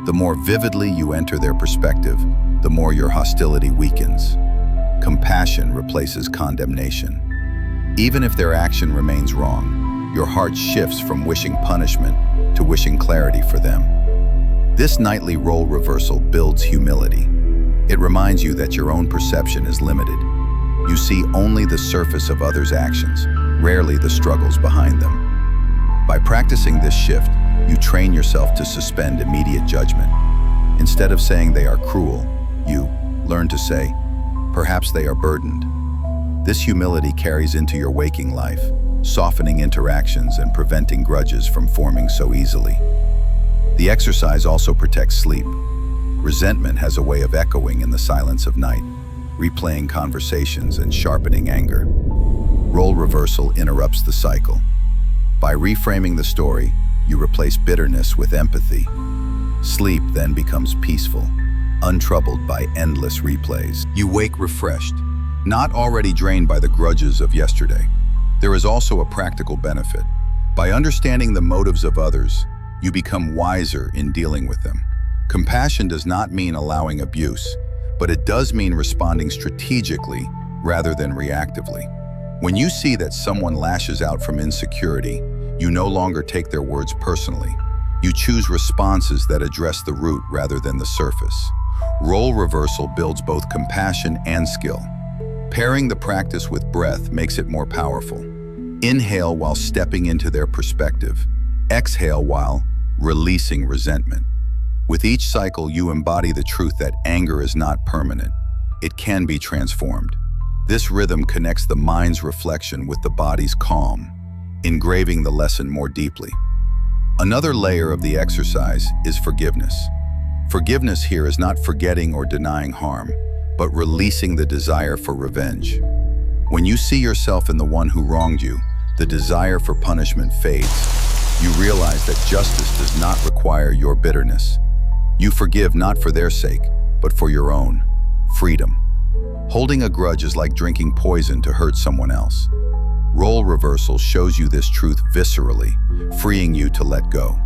The more vividly you enter their perspective, the more your hostility weakens. Compassion replaces condemnation. Even if their action remains wrong, your heart shifts from wishing punishment to wishing clarity for them. This nightly role reversal builds humility. It reminds you that your own perception is limited. You see only the surface of others' actions, rarely the struggles behind them. By practicing this shift, you train yourself to suspend immediate judgment. Instead of saying they are cruel, you learn to say, perhaps they are burdened. This humility carries into your waking life, softening interactions and preventing grudges from forming so easily. The exercise also protects sleep. Resentment has a way of echoing in the silence of night, replaying conversations and sharpening anger. Role reversal interrupts the cycle. By reframing the story, you replace bitterness with empathy. Sleep then becomes peaceful, untroubled by endless replays. You wake refreshed, not already drained by the grudges of yesterday. There is also a practical benefit. By understanding the motives of others, you become wiser in dealing with them. Compassion does not mean allowing abuse, but it does mean responding strategically rather than reactively. When you see that someone lashes out from insecurity, you no longer take their words personally. You choose responses that address the root rather than the surface. Role reversal builds both compassion and skill. Pairing the practice with breath makes it more powerful. Inhale while stepping into their perspective. Exhale while releasing resentment. With each cycle, you embody the truth that anger is not permanent. It can be transformed. This rhythm connects the mind's reflection with the body's calm, engraving the lesson more deeply. Another layer of the exercise is forgiveness. Forgiveness here is not forgetting or denying harm, but releasing the desire for revenge. When you see yourself in the one who wronged you, the desire for punishment fades. You realize that justice does not require your bitterness. You forgive not for their sake, but for your own freedom. Holding a grudge is like drinking poison to hurt someone else. Role reversal shows you this truth viscerally, freeing you to let go.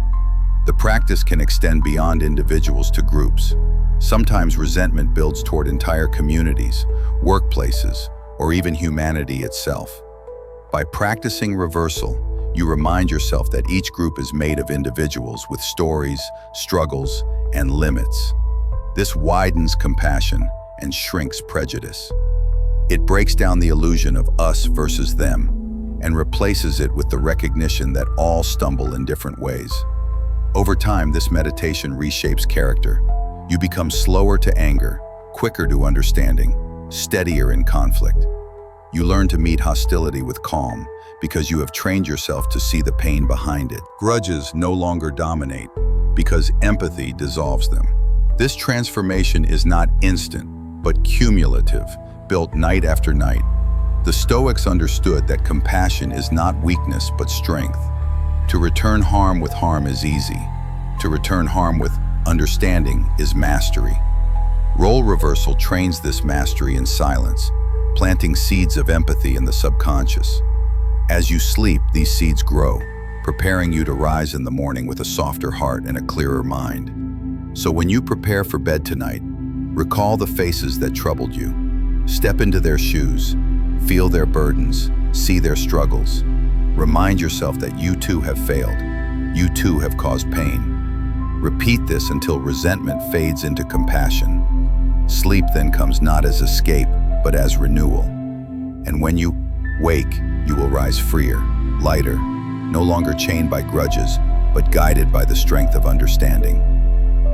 The practice can extend beyond individuals to groups. Sometimes resentment builds toward entire communities, workplaces, or even humanity itself. By practicing reversal, you remind yourself that each group is made of individuals with stories, struggles, and limits. This widens compassion and shrinks prejudice. It breaks down the illusion of us versus them and replaces it with the recognition that all stumble in different ways. Over time, this meditation reshapes character. You become slower to anger, quicker to understanding, steadier in conflict. You learn to meet hostility with calm because you have trained yourself to see the pain behind it. Grudges no longer dominate because empathy dissolves them. This transformation is not instant, but cumulative, built night after night. The Stoics understood that compassion is not weakness but strength. To return harm with harm is easy. To return harm with understanding is mastery. Role reversal trains this mastery in silence, planting seeds of empathy in the subconscious. As you sleep, these seeds grow, preparing you to rise in the morning with a softer heart and a clearer mind. So when you prepare for bed tonight, recall the faces that troubled you. Step into their shoes, feel their burdens, see their struggles. Remind yourself that you too have failed. You too have caused pain. Repeat this until resentment fades into compassion. Sleep then comes not as escape, but as renewal. And when you wake, you will rise freer, lighter, no longer chained by grudges, but guided by the strength of understanding.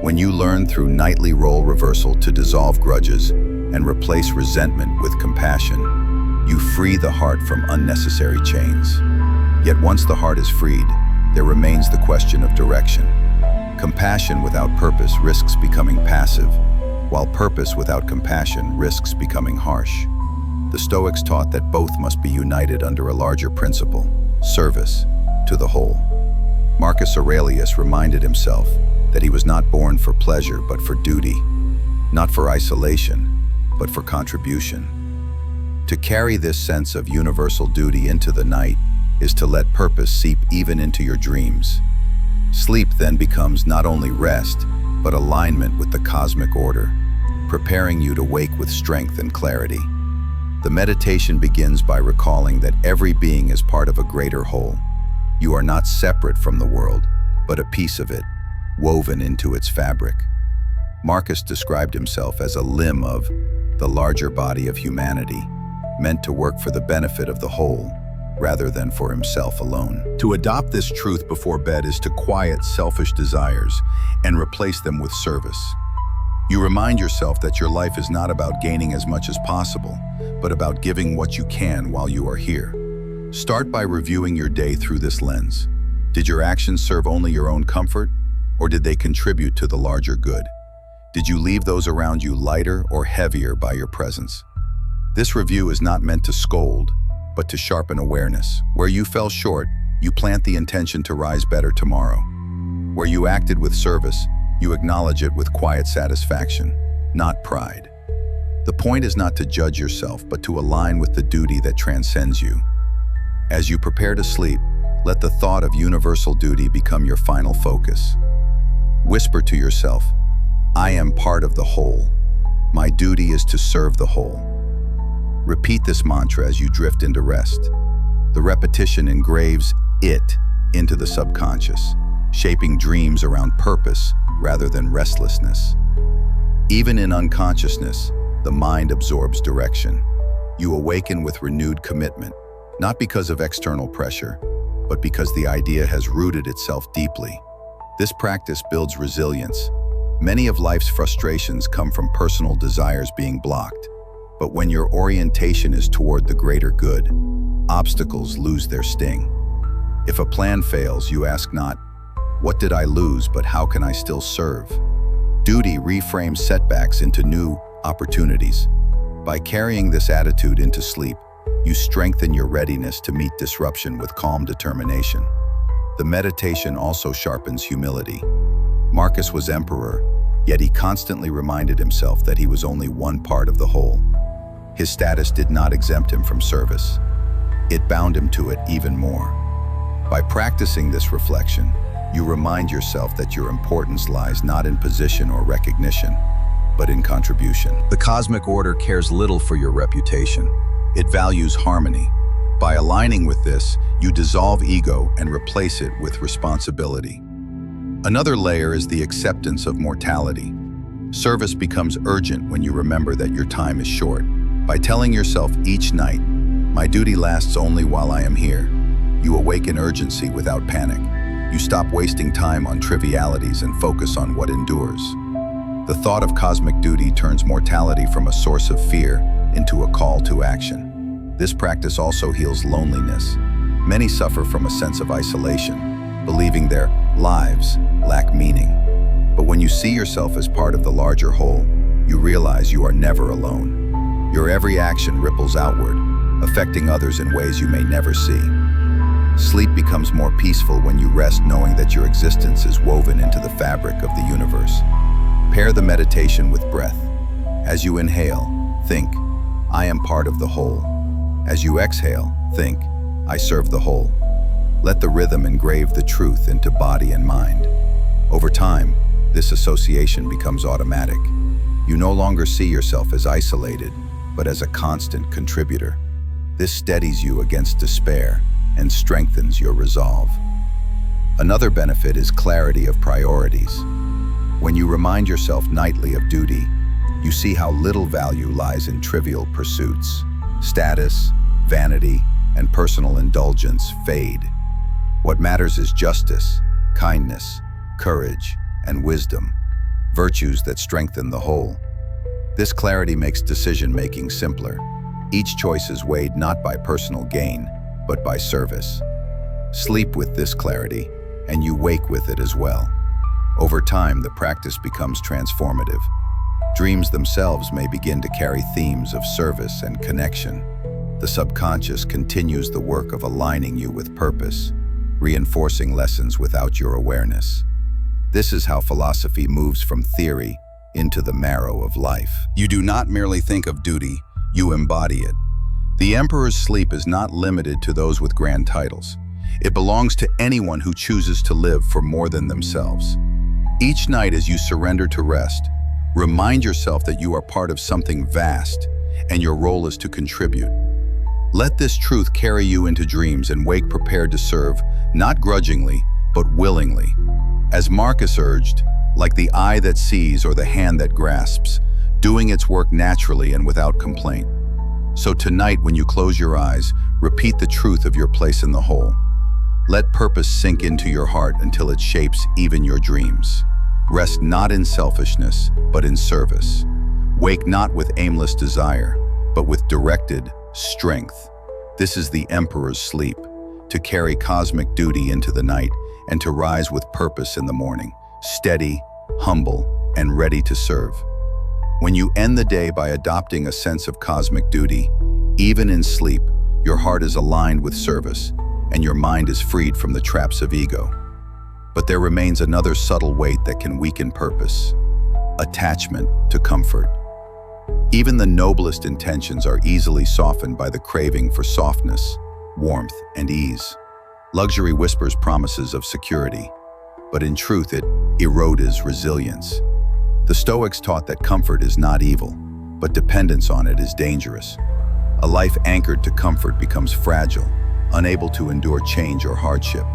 When you learn through nightly role reversal to dissolve grudges and replace resentment with compassion, you free the heart from unnecessary chains. Yet once the heart is freed, there remains the question of direction. Compassion without purpose risks becoming passive, while purpose without compassion risks becoming harsh. The Stoics taught that both must be united under a larger principle, service to the whole. Marcus Aurelius reminded himself that he was not born for pleasure but for duty, not for isolation, but for contribution. To carry this sense of universal duty into the night is to let purpose seep even into your dreams. Sleep then becomes not only rest, but alignment with the cosmic order, preparing you to wake with strength and clarity. The meditation begins by recalling that every being is part of a greater whole. You are not separate from the world, but a piece of it, woven into its fabric. Marcus described himself as a limb of the larger body of humanity, meant to work for the benefit of the whole, rather than for himself alone. To adopt this truth before bed is to quiet selfish desires and replace them with service. You remind yourself that your life is not about gaining as much as possible, but about giving what you can while you are here. Start by reviewing your day through this lens. Did your actions serve only your own comfort, or did they contribute to the larger good? Did you leave those around you lighter or heavier by your presence? This review is not meant to scold, but to sharpen awareness. Where you fell short, you plant the intention to rise better tomorrow. Where you acted with service, you acknowledge it with quiet satisfaction, not pride. The point is not to judge yourself, but to align with the duty that transcends you. As you prepare to sleep, let the thought of universal duty become your final focus. Whisper to yourself, I am part of the whole. My duty is to serve the whole. Repeat this mantra as you drift into rest. The repetition engraves it into the subconscious, shaping dreams around purpose rather than restlessness. Even in unconsciousness, the mind absorbs direction. You awaken with renewed commitment, not because of external pressure, but because the idea has rooted itself deeply. This practice builds resilience. Many of life's frustrations come from personal desires being blocked. But when your orientation is toward the greater good, obstacles lose their sting. If a plan fails, you ask not, what did I lose, but how can I still serve? Duty reframes setbacks into new opportunities. By carrying this attitude into sleep, you strengthen your readiness to meet disruption with calm determination. The meditation also sharpens humility. Marcus was emperor, yet he constantly reminded himself that he was only one part of the whole. His status did not exempt him from service. It bound him to it even more. By practicing this reflection, you remind yourself that your importance lies not in position or recognition, but in contribution. The cosmic order cares little for your reputation. It values harmony. By aligning with this, you dissolve ego and replace it with responsibility. Another layer is the acceptance of mortality. Service becomes urgent when you remember that your time is short. By telling yourself each night, my duty lasts only while I am here, you awaken urgency without panic. You stop wasting time on trivialities and focus on what endures. The thought of cosmic duty turns mortality from a source of fear into a call to action. This practice also heals loneliness. Many suffer from a sense of isolation, believing their lives lack meaning. But when you see yourself as part of the larger whole, you realize you are never alone. Your every action ripples outward, affecting others in ways you may never see. Sleep becomes more peaceful when you rest knowing that your existence is woven into the fabric of the universe. Pair the meditation with breath. As you inhale, think, I am part of the whole. As you exhale, think, I serve the whole. Let the rhythm engrave the truth into body and mind. Over time, this association becomes automatic. You no longer see yourself as isolated, but as a constant contributor. This steadies you against despair and strengthens your resolve. Another benefit is clarity of priorities. When you remind yourself nightly of duty, you see how little value lies in trivial pursuits. Status, vanity, and personal indulgence fade. What matters is justice, kindness, courage, and wisdom, virtues that strengthen the whole. This clarity makes decision-making simpler. Each choice is weighed not by personal gain, but by service. Sleep with this clarity, and you wake with it as well. Over time, the practice becomes transformative. Dreams themselves may begin to carry themes of service and connection. The subconscious continues the work of aligning you with purpose, reinforcing lessons without your awareness. This is how philosophy moves from theory into the marrow of life. You do not merely think of duty, you embody it. The emperor's sleep is not limited to those with grand titles. It belongs to anyone who chooses to live for more than themselves. Each night as you surrender to rest, remind yourself that you are part of something vast and your role is to contribute. Let this truth carry you into dreams and wake prepared to serve, not grudgingly, but willingly. As Marcus urged, like the eye that sees or the hand that grasps, doing its work naturally and without complaint. So tonight, when you close your eyes, repeat the truth of your place in the whole. Let purpose sink into your heart until it shapes even your dreams. Rest not in selfishness, but in service. Wake not with aimless desire, but with directed strength. This is the emperor's sleep, to carry cosmic duty into the night and to rise with purpose in the morning, steady, humble, and ready to serve. When you end the day by adopting a sense of cosmic duty, even in sleep, your heart is aligned with service, and your mind is freed from the traps of ego. But there remains another subtle weight that can weaken purpose: attachment to comfort. Even the noblest intentions are easily softened by the craving for softness, warmth, and ease. Luxury whispers promises of security, but in truth it erodes resilience. The Stoics taught that comfort is not evil, but dependence on it is dangerous. A life anchored to comfort becomes fragile, unable to endure change or hardship.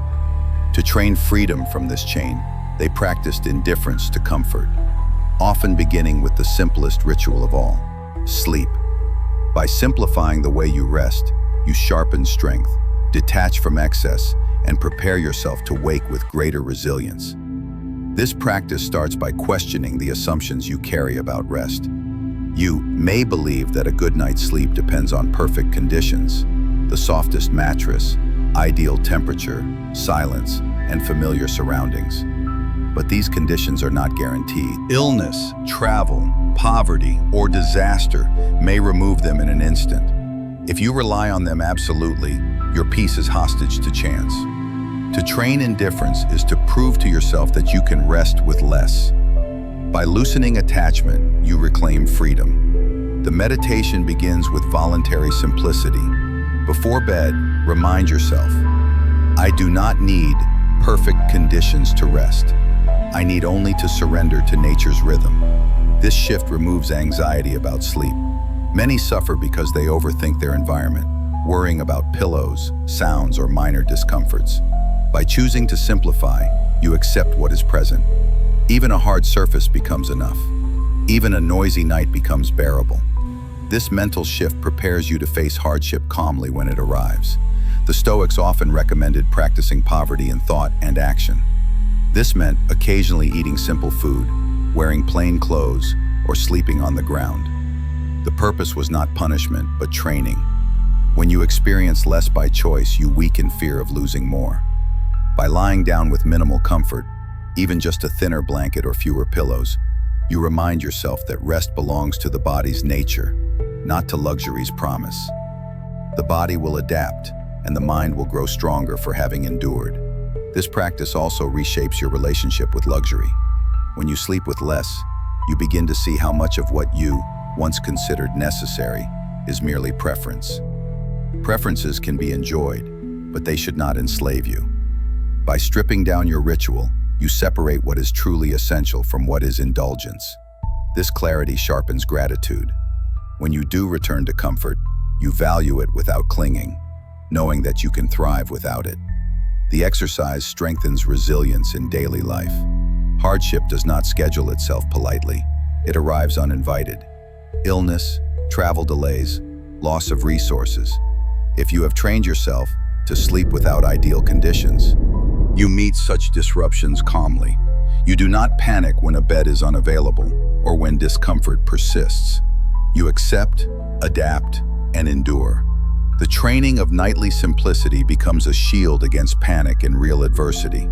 To train freedom from this chain, they practiced indifference to comfort, often beginning with the simplest ritual of all: sleep. By simplifying the way you rest, you sharpen strength, detach from excess, and prepare yourself to wake with greater resilience. This practice starts by questioning the assumptions you carry about rest. You may believe that a good night's sleep depends on perfect conditions: the softest mattress, ideal temperature, silence, and familiar surroundings. But these conditions are not guaranteed. Illness, travel, poverty, or disaster may remove them in an instant. If you rely on them absolutely, your peace is hostage to chance. To train indifference is to prove to yourself that you can rest with less. By loosening attachment, you reclaim freedom. The meditation begins with voluntary simplicity. Before bed, remind yourself, I do not need perfect conditions to rest. I need only to surrender to nature's rhythm. This shift removes anxiety about sleep. Many suffer because they overthink their environment, worrying about pillows, sounds, or minor discomforts. By choosing to simplify, you accept what is present. Even a hard surface becomes enough. Even a noisy night becomes bearable. This mental shift prepares you to face hardship calmly when it arrives. The Stoics often recommended practicing poverty in thought and action. This meant occasionally eating simple food, wearing plain clothes, or sleeping on the ground. The purpose was not punishment, but training. When you experience less by choice, you weaken fear of losing more. By lying down with minimal comfort, even just a thinner blanket or fewer pillows, you remind yourself that rest belongs to the body's nature, not to luxury's promise. The body will adapt, and the mind will grow stronger for having endured. This practice also reshapes your relationship with luxury. When you sleep with less, you begin to see how much of what you once considered necessary is merely preference. Preferences can be enjoyed, but they should not enslave you. By stripping down your ritual, you separate what is truly essential from what is indulgence. This clarity sharpens gratitude. When you do return to comfort, you value it without clinging, knowing that you can thrive without it. The exercise strengthens resilience in daily life. Hardship does not schedule itself politely. It arrives uninvited. Illness, travel delays, loss of resources. If you have trained yourself to sleep without ideal conditions, you meet such disruptions calmly. You do not panic when a bed is unavailable or when discomfort persists. You accept, adapt, and endure. The training of nightly simplicity becomes a shield against panic in real adversity.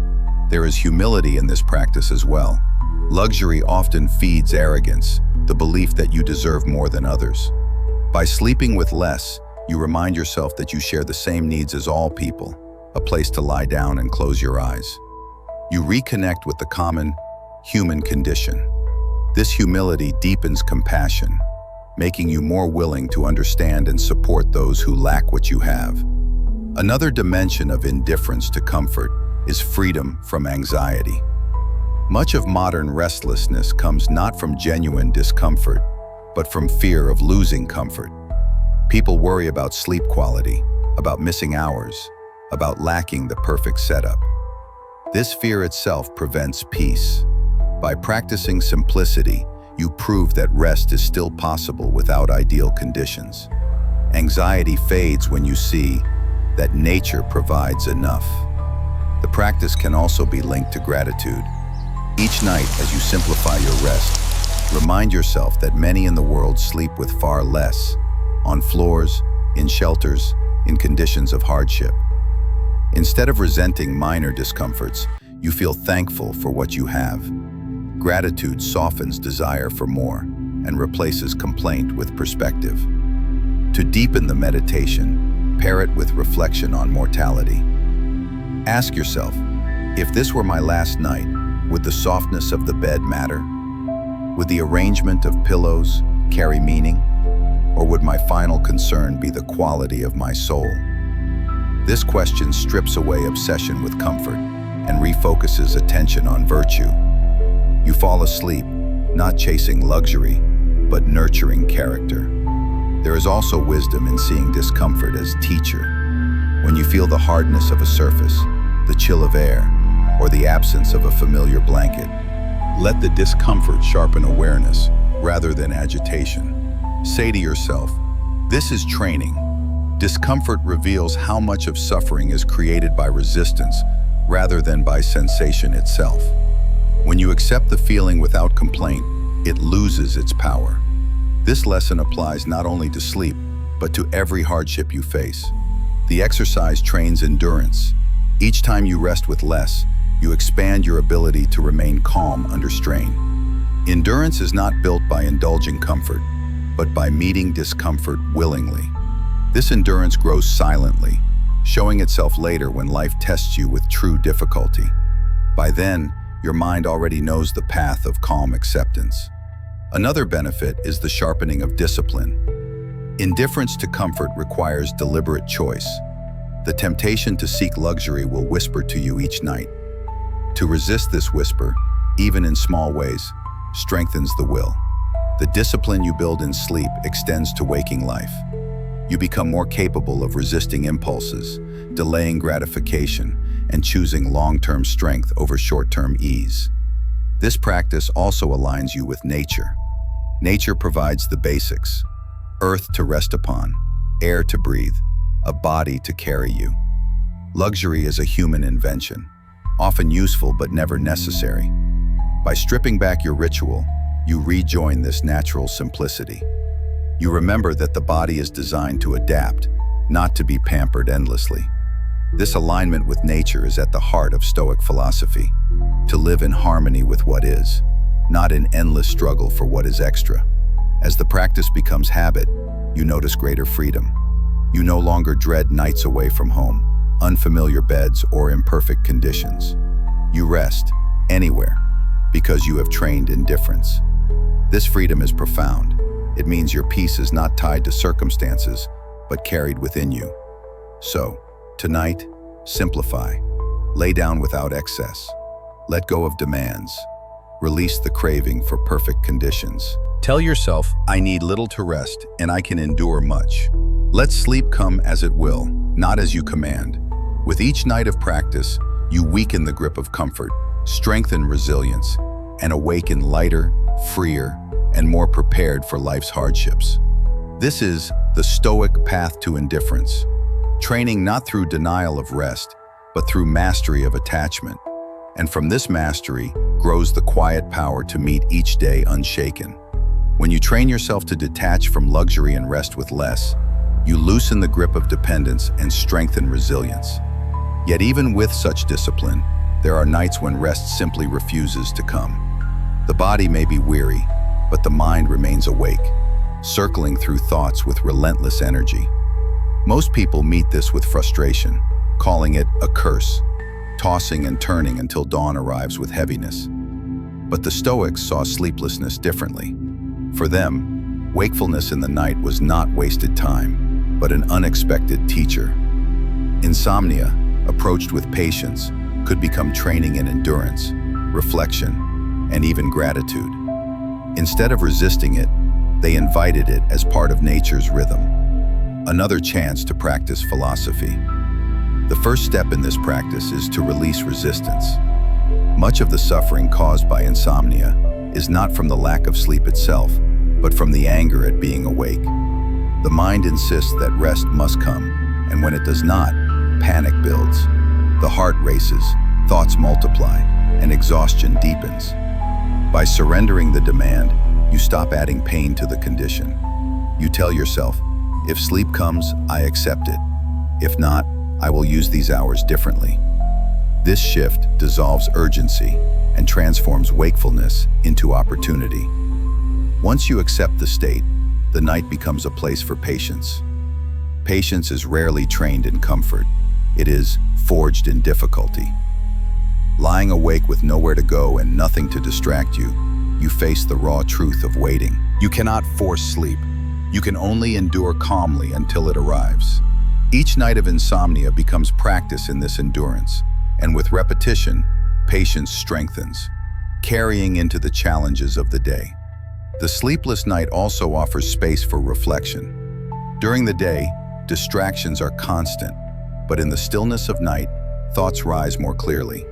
There is humility in this practice as well. Luxury often feeds arrogance, the belief that you deserve more than others. By sleeping with less, you remind yourself that you share the same needs as all people, a place to lie down and close your eyes. You reconnect with the common human condition. This humility deepens compassion, making you more willing to understand and support those who lack what you have. Another dimension of indifference to comfort is freedom from anxiety. Much of modern restlessness comes not from genuine discomfort, but from fear of losing comfort. People worry about sleep quality, about missing hours, about lacking the perfect setup. This fear itself prevents peace. By practicing simplicity, you prove that rest is still possible without ideal conditions. Anxiety fades when you see that nature provides enough. The practice can also be linked to gratitude. Each night, as you simplify your rest, remind yourself that many in the world sleep with far less, on floors, in shelters, in conditions of hardship. Instead of resenting minor discomforts, you feel thankful for what you have. Gratitude softens desire for more and replaces complaint with perspective. To deepen the meditation, pair it with reflection on mortality. Ask yourself, if this were my last night, would the softness of the bed matter? Would the arrangement of pillows carry meaning? Or would my final concern be the quality of my soul? This question strips away obsession with comfort and refocuses attention on virtue. You fall asleep, not chasing luxury, but nurturing character. There is also wisdom in seeing discomfort as teacher. When you feel the hardness of a surface, the chill of air, or the absence of a familiar blanket, let the discomfort sharpen awareness rather than agitation. Say to yourself, this is training. Discomfort reveals how much of suffering is created by resistance rather than by sensation itself. When you accept the feeling without complaint, it loses its power. This lesson applies not only to sleep, but to every hardship you face. The exercise trains endurance. Each time you rest with less, you expand your ability to remain calm under strain. Endurance is not built by indulging comfort, but by meeting discomfort willingly. This endurance grows silently, showing itself later when life tests you with true difficulty. By then, your mind already knows the path of calm acceptance. Another benefit is the sharpening of discipline. Indifference to comfort requires deliberate choice. The temptation to seek luxury will whisper to you each night. To resist this whisper, even in small ways, strengthens the will. The discipline you build in sleep extends to waking life. You become more capable of resisting impulses, delaying gratification, and choosing long-term strength over short-term ease. This practice also aligns you with nature. Nature provides the basics: earth to rest upon, air to breathe, a body to carry you. Luxury is a human invention, often useful but never necessary. By stripping back your ritual, you rejoin this natural simplicity. You remember that the body is designed to adapt, not to be pampered endlessly. This alignment with nature is at the heart of Stoic philosophy, to live in harmony with what is, not in endless struggle for what is extra. As the practice becomes habit, you notice greater freedom. You no longer dread nights away from home, unfamiliar beds, or imperfect conditions. You rest anywhere because you have trained indifference. This freedom is profound. It means your peace is not tied to circumstances, but carried within you. So, tonight, simplify. Lay down without excess. Let go of demands. Release the craving for perfect conditions. Tell yourself, I need little to rest, and I can endure much. Let sleep come as it will, not as you command. With each night of practice, you weaken the grip of comfort, strengthen resilience, and awaken lighter, freer, and more prepared for life's hardships. This is the Stoic path to indifference, training not through denial of rest, but through mastery of attachment. And from this mastery grows the quiet power to meet each day unshaken. When you train yourself to detach from luxury and rest with less, you loosen the grip of dependence and strengthen resilience. Yet even with such discipline, there are nights when rest simply refuses to come. The body may be weary, but the mind remains awake, circling through thoughts with relentless energy. Most people meet this with frustration, calling it a curse, tossing and turning until dawn arrives with heaviness. But the Stoics saw sleeplessness differently. For them, wakefulness in the night was not wasted time, but an unexpected teacher. Insomnia, approached with patience, could become training in endurance, reflection, and even gratitude. Instead of resisting it, they invited it as part of nature's rhythm. Another chance to practice philosophy. The first step in this practice is to release resistance. Much of the suffering caused by insomnia is not from the lack of sleep itself, but from the anger at being awake. The mind insists that rest must come, and when it does not, panic builds. The heart races, thoughts multiply, and exhaustion deepens. By surrendering the demand, you stop adding pain to the condition. You tell yourself, if sleep comes, I accept it. If not, I will use these hours differently. This shift dissolves urgency and transforms wakefulness into opportunity. Once you accept the state, the night becomes a place for patience. Patience is rarely trained in comfort. It is forged in difficulty. Lying awake with nowhere to go and nothing to distract you, you face the raw truth of waiting. You cannot force sleep. You can only endure calmly until it arrives. Each night of insomnia becomes practice in this endurance, and with repetition, patience strengthens, carrying into the challenges of the day. The sleepless night also offers space for reflection. During the day, distractions are constant, but in the stillness of night, thoughts rise more clearly.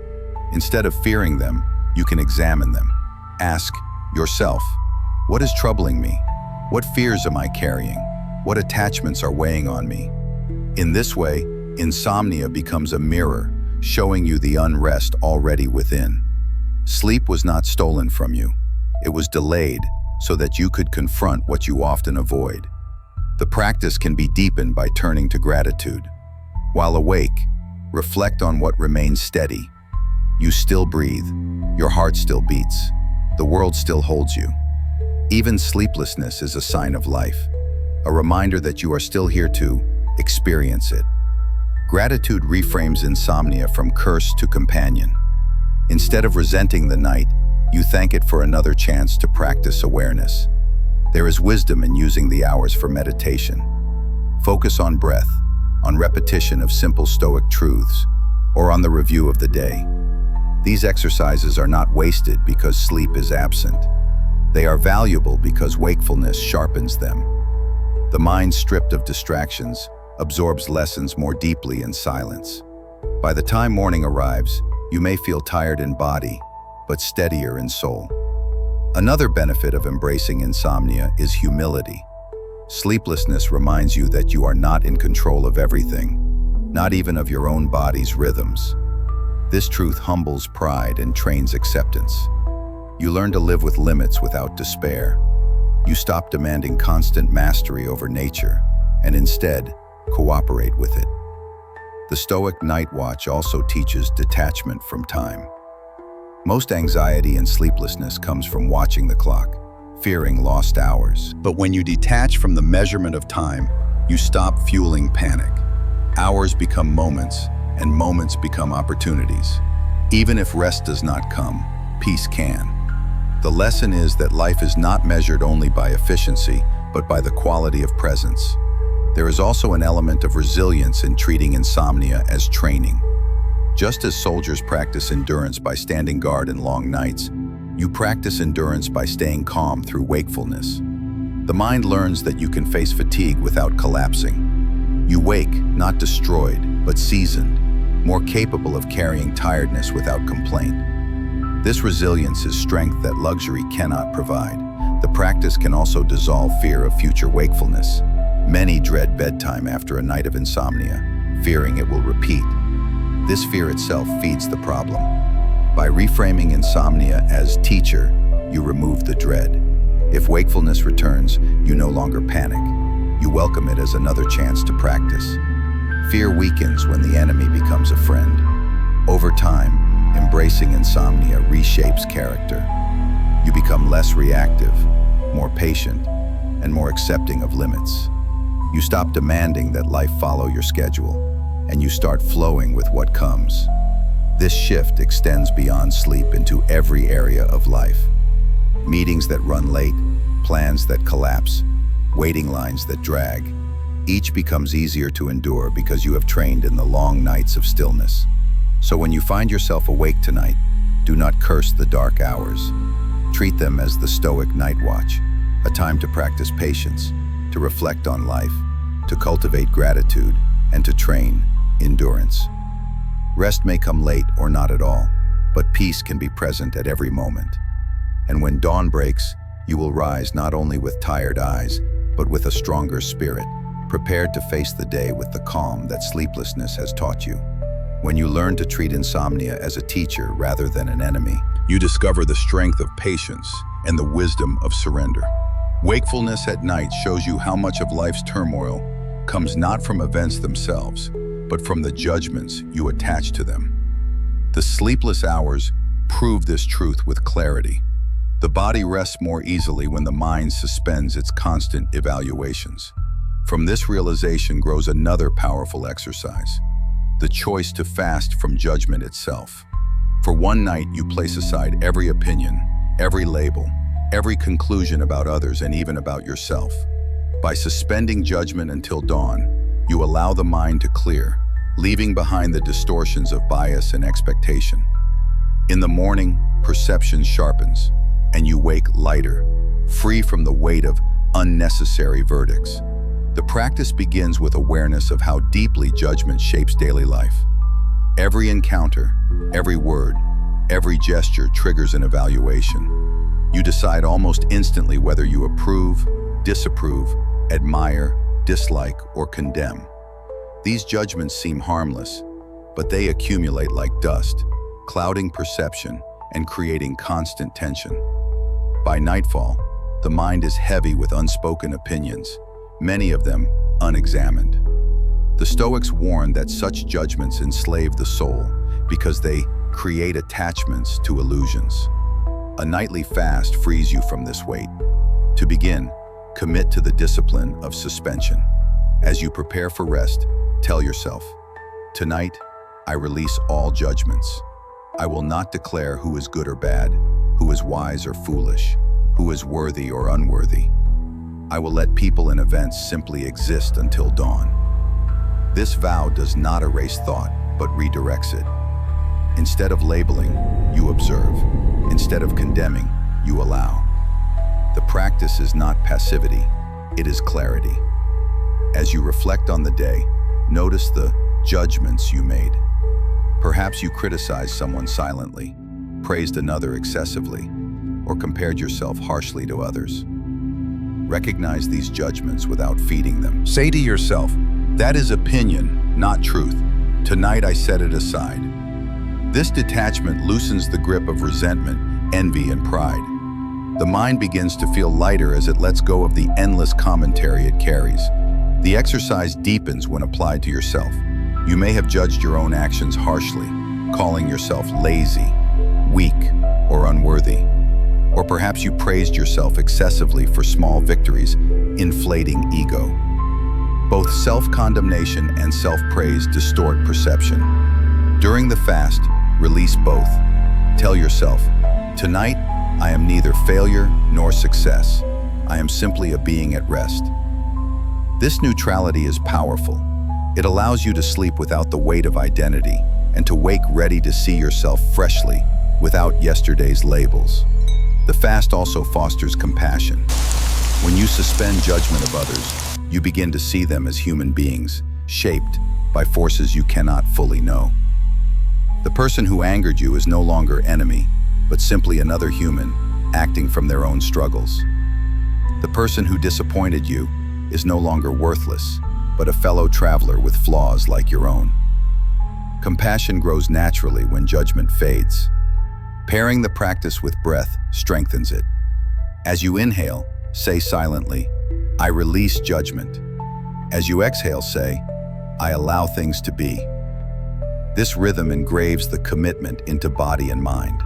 Instead of fearing them, you can examine them. Ask yourself, what is troubling me? What fears am I carrying? What attachments are weighing on me? In this way, insomnia becomes a mirror, showing you the unrest already within. Sleep was not stolen from you. It was delayed so that you could confront what you often avoid. The practice can be deepened by turning to gratitude. While awake, reflect on what remains steady. You still breathe. Your heart still beats. The world still holds you. Even sleeplessness is a sign of life, a reminder that you are still here to experience it. Gratitude reframes insomnia from curse to companion. Instead of resenting the night, you thank it for another chance to practice awareness. There is wisdom in using the hours for meditation. Focus on breath, on repetition of simple Stoic truths, or on the review of the day. These exercises are not wasted because sleep is absent. They are valuable because wakefulness sharpens them. The mind stripped of distractions absorbs lessons more deeply in silence. By the time morning arrives, you may feel tired in body, but steadier in soul. Another benefit of embracing insomnia is humility. Sleeplessness reminds you that you are not in control of everything, not even of your own body's rhythms. This truth humbles pride and trains acceptance. You learn to live with limits without despair. You stop demanding constant mastery over nature, and instead, cooperate with it. The Stoic night watch also teaches detachment from time. Most anxiety and sleeplessness comes from watching the clock, fearing lost hours. But when you detach from the measurement of time, You stop fueling panic. Hours become moments, and moments become opportunities. Even if rest does not come, peace can. The lesson is that life is not measured only by efficiency, but by the quality of presence. There is also an element of resilience in treating insomnia as training. Just as soldiers practice endurance by standing guard in long nights, you practice endurance by staying calm through wakefulness. The mind learns that you can face fatigue without collapsing. You wake, not destroyed, but seasoned, more capable of carrying tiredness without complaint. This resilience is strength that luxury cannot provide. The practice can also dissolve fear of future wakefulness. Many dread bedtime after a night of insomnia, fearing it will repeat. This fear itself feeds the problem. By reframing insomnia as teacher, you remove the dread. If wakefulness returns, you no longer panic. You welcome it as another chance to practice. Fear weakens when the enemy becomes a friend. Over time, embracing insomnia reshapes character. You become less reactive, more patient, and more accepting of limits. You stop demanding that life follow your schedule, and you start flowing with what comes. This shift extends beyond sleep into every area of life. Meetings that run late, plans that collapse, waiting lines that drag. Each becomes easier to endure because you have trained in the long nights of stillness. So when you find yourself awake tonight, do not curse the dark hours. Treat them as the Stoic night watch, a time to practice patience, to reflect on life, to cultivate gratitude, and to train endurance. Rest may come late or not at all, but peace can be present at every moment. And when dawn breaks, you will rise not only with tired eyes, but with a stronger spirit, prepared to face the day with the calm that sleeplessness has taught you. When you learn to treat insomnia as a teacher rather than an enemy, you discover the strength of patience and the wisdom of surrender. Wakefulness at night shows you how much of life's turmoil comes not from events themselves, but from the judgments you attach to them. The sleepless hours prove this truth with clarity. The body rests more easily when the mind suspends its constant evaluations. From this realization grows another powerful exercise, the choice to fast from judgment itself. For one night, you place aside every opinion, every label, every conclusion about others and even about yourself. By suspending judgment until dawn, you allow the mind to clear, leaving behind the distortions of bias and expectation. In the morning, perception sharpens, and you wake lighter, free from the weight of unnecessary verdicts. The practice begins with awareness of how deeply judgment shapes daily life. Every encounter, every word, every gesture triggers an evaluation. You decide almost instantly whether you approve, disapprove, admire, dislike, or condemn. These judgments seem harmless, but they accumulate like dust, clouding perception and creating constant tension. By nightfall, the mind is heavy with unspoken opinions, many of them unexamined. The Stoics warn that such judgments enslave the soul because they create attachments to illusions. A nightly fast frees you from this weight. To begin, commit to the discipline of suspension. As you prepare for rest, tell yourself, "Tonight, I release all judgments. I will not declare who is good or bad, who is wise or foolish, who is worthy or unworthy. I will let people and events simply exist until dawn." This vow does not erase thought, but redirects it. Instead of labeling, you observe. Instead of condemning, you allow. The practice is not passivity, it is clarity. As you reflect on the day, notice the judgments you made. Perhaps you criticized someone silently, praised another excessively, or compared yourself harshly to others. Recognize these judgments without feeding them. Say to yourself, "That is opinion, not truth. Tonight I set it aside." This detachment loosens the grip of resentment, envy, and pride. The mind begins to feel lighter as it lets go of the endless commentary it carries. The exercise deepens when applied to yourself. You may have judged your own actions harshly, calling yourself lazy, weak, or unworthy. Or perhaps you praised yourself excessively for small victories, inflating ego. Both self-condemnation and self-praise distort perception. During the fast, release both. Tell yourself, tonight, I am neither failure nor success. I am simply a being at rest. This neutrality is powerful. It allows you to sleep without the weight of identity and to wake ready to see yourself freshly, without yesterday's labels. The fast also fosters compassion. When you suspend judgment of others, you begin to see them as human beings, shaped by forces you cannot fully know. The person who angered you is no longer enemy, but simply another human, acting from their own struggles. The person who disappointed you is no longer worthless, but a fellow traveler with flaws like your own. Compassion grows naturally when judgment fades. Pairing the practice with breath strengthens it. As you inhale, say silently, I release judgment. As you exhale, say, I allow things to be. This rhythm engraves the commitment into body and mind.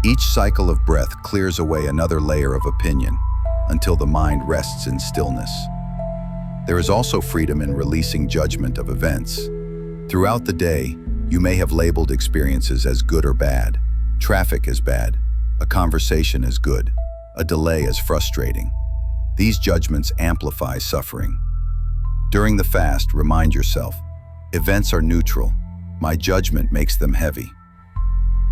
Each cycle of breath clears away another layer of opinion until the mind rests in stillness. There is also freedom in releasing judgment of events. Throughout the day, you may have labeled experiences as good or bad. Traffic is bad. A conversation is good. A delay is frustrating. These judgments amplify suffering. During the fast, remind yourself, events are neutral. My judgment makes them heavy.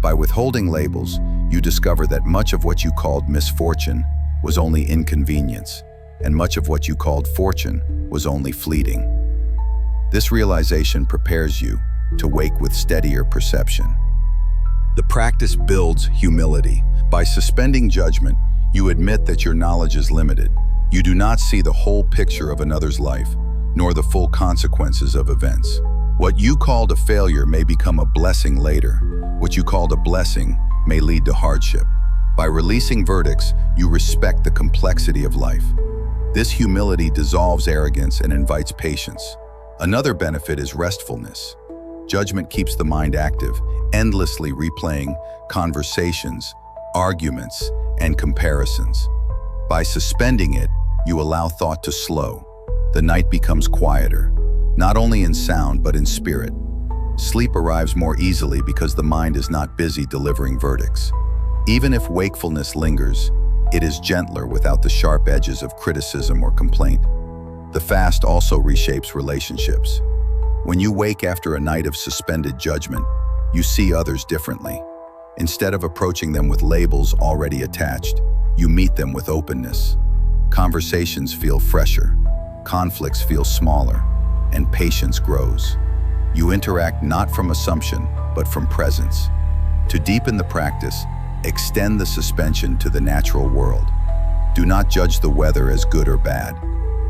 By withholding labels, you discover that much of what you called misfortune was only inconvenience, and much of what you called fortune was only fleeting. This realization prepares you to wake with steadier perception. The practice builds humility. By suspending judgment, you admit that your knowledge is limited. You do not see the whole picture of another's life, nor the full consequences of events. What you called a failure may become a blessing later. What you called a blessing may lead to hardship. By releasing verdicts, you respect the complexity of life. This humility dissolves arrogance and invites patience. Another benefit is restfulness. Judgment keeps the mind active, endlessly replaying conversations, arguments, and comparisons. By suspending it, you allow thought to slow. The night becomes quieter, not only in sound but in spirit. Sleep arrives more easily because the mind is not busy delivering verdicts. Even if wakefulness lingers, it is gentler without the sharp edges of criticism or complaint. The fast also reshapes relationships. When you wake after a night of suspended judgment, you see others differently. Instead of approaching them with labels already attached, you meet them with openness. Conversations feel fresher, conflicts feel smaller, and patience grows. You interact not from assumption, but from presence. To deepen the practice, extend the suspension to the natural world. Do not judge the weather as good or bad.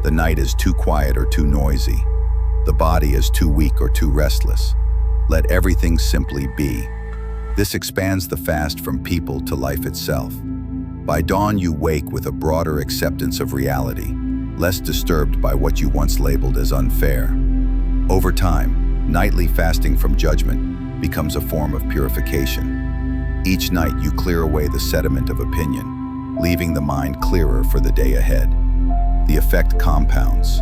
The night is too quiet or too noisy. The body is too weak or too restless. Let everything simply be. This expands the fast from people to life itself. By dawn, you wake with a broader acceptance of reality, less disturbed by what you once labeled as unfair. Over time, nightly fasting from judgment becomes a form of purification. Each night you clear away the sediment of opinion, leaving the mind clearer for the day ahead. The effect compounds.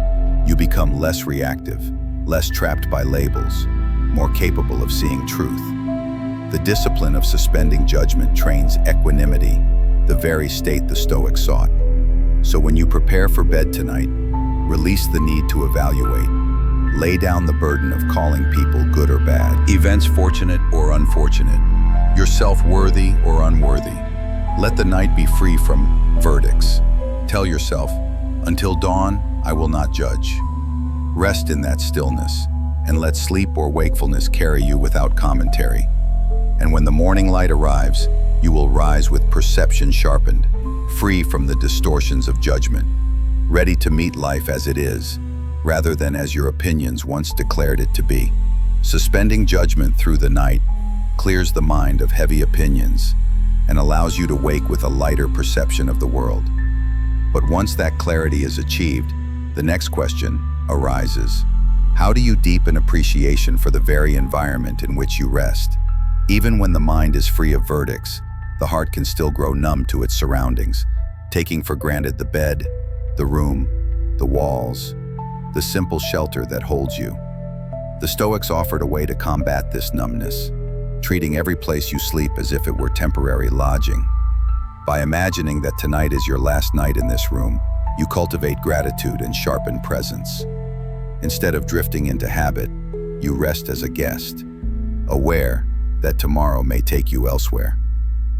You become less reactive, less trapped by labels, more capable of seeing truth. The discipline of suspending judgment trains equanimity, the very state the Stoics sought. So when you prepare for bed tonight, release the need to evaluate. Lay down the burden of calling people good or bad, events fortunate or unfortunate, yourself worthy or unworthy. Let the night be free from verdicts. Tell yourself, until dawn, I will not judge. Rest in that stillness, and let sleep or wakefulness carry you without commentary. And when the morning light arrives, you will rise with perception sharpened, free from the distortions of judgment, ready to meet life as it is, rather than as your opinions once declared it to be. Suspending judgment through the night clears the mind of heavy opinions and allows you to wake with a lighter perception of the world. But once that clarity is achieved, the next question arises. How do you deepen appreciation for the very environment in which you rest? Even when the mind is free of verdicts, the heart can still grow numb to its surroundings, taking for granted the bed, the room, the walls. the simple shelter that holds you. The Stoics offered a way to combat this numbness, treating every place you sleep as if it were temporary lodging. By imagining that tonight is your last night in this room, you cultivate gratitude and sharpen presence. Instead of drifting into habit, you rest as a guest, aware that tomorrow may take you elsewhere.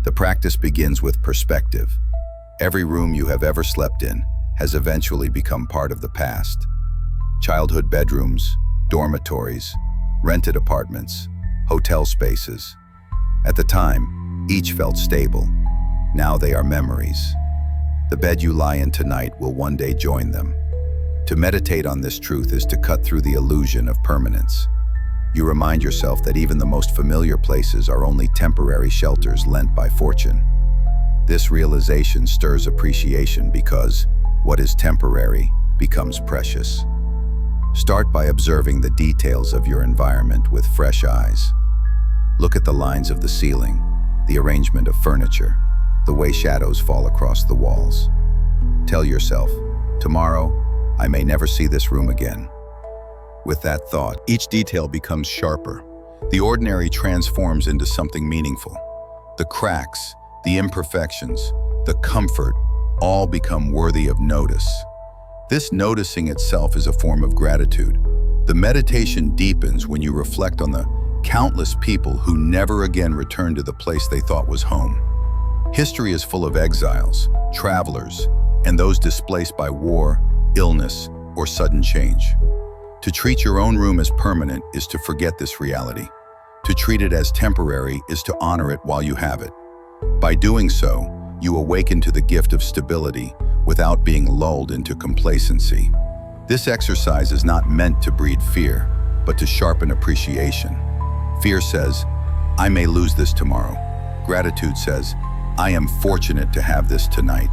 The practice begins with perspective. Every room you have ever slept in has eventually become part of the past. Childhood bedrooms, dormitories, rented apartments, hotel spaces. At the time, each felt stable. Now they are memories. The bed you lie in tonight will one day join them. To meditate on this truth is to cut through the illusion of permanence. You remind yourself that even the most familiar places are only temporary shelters lent by fortune. This realization stirs appreciation because what is temporary becomes precious. Start by observing the details of your environment with fresh eyes. Look at the lines of the ceiling, the arrangement of furniture, the way shadows fall across the walls. Tell yourself, tomorrow, I may never see this room again. With that thought, each detail becomes sharper. The ordinary transforms into something meaningful. The cracks, the imperfections, the comfort, all become worthy of notice. This noticing itself is a form of gratitude. The meditation deepens when you reflect on the countless people who never again returned to the place they thought was home. History is full of exiles, travelers, and those displaced by war, illness, or sudden change. To treat your own room as permanent is to forget this reality. To treat it as temporary is to honor it while you have it. By doing so, you awaken to the gift of stability without being lulled into complacency. This exercise is not meant to breed fear, but to sharpen appreciation. Fear says, I may lose this tomorrow. Gratitude says, I am fortunate to have this tonight.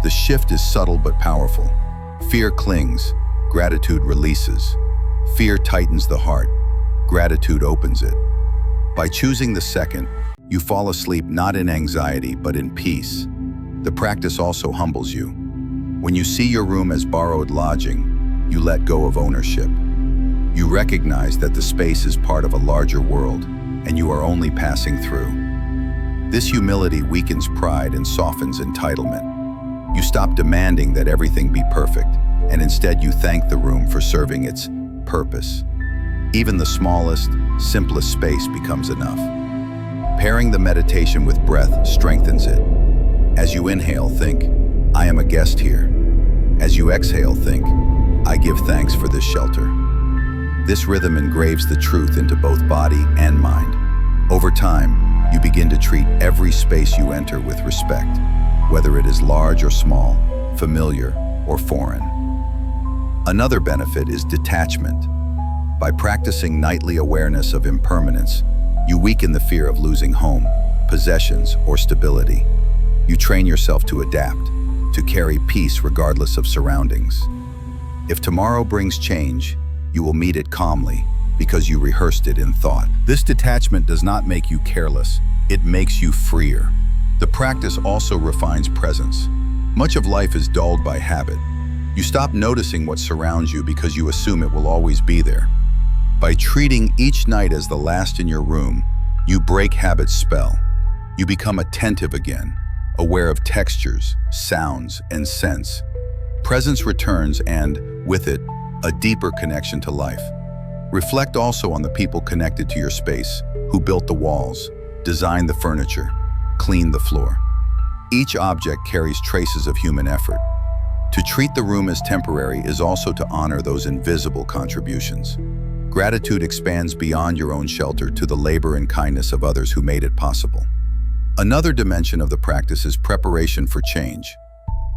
The shift is subtle but powerful. Fear clings, gratitude releases. Fear tightens the heart, gratitude opens it. By choosing the second, you fall asleep not in anxiety but in peace. The practice also humbles you. When you see your room as borrowed lodging, you let go of ownership. You recognize that the space is part of a larger world, and you are only passing through. This humility weakens pride and softens entitlement. You stop demanding that everything be perfect, and instead you thank the room for serving its purpose. Even the smallest, simplest space becomes enough. Pairing the meditation with breath strengthens it. As you inhale, think, I am a guest here. As you exhale, think, I give thanks for this shelter. This rhythm engraves the truth into both body and mind. Over time, you begin to treat every space you enter with respect, whether it is large or small, familiar or foreign. Another benefit is detachment. By practicing nightly awareness of impermanence, you weaken the fear of losing home, possessions, or stability. You train yourself to adapt, to carry peace regardless of surroundings. If tomorrow brings change, you will meet it calmly because you rehearsed it in thought. This detachment does not make you careless, it makes you freer. The practice also refines presence. Much of life is dulled by habit. You stop noticing what surrounds you because you assume it will always be there. By treating each night as the last in your room, you break habit's spell. You become attentive again, aware of textures, sounds, and scents. Presence returns and, with it, a deeper connection to life. Reflect also on the people connected to your space, who built the walls, designed the furniture, cleaned the floor. Each object carries traces of human effort. To treat the room as temporary is also to honor those invisible contributions. Gratitude expands beyond your own shelter to the labor and kindness of others who made it possible. Another dimension of the practice is preparation for change.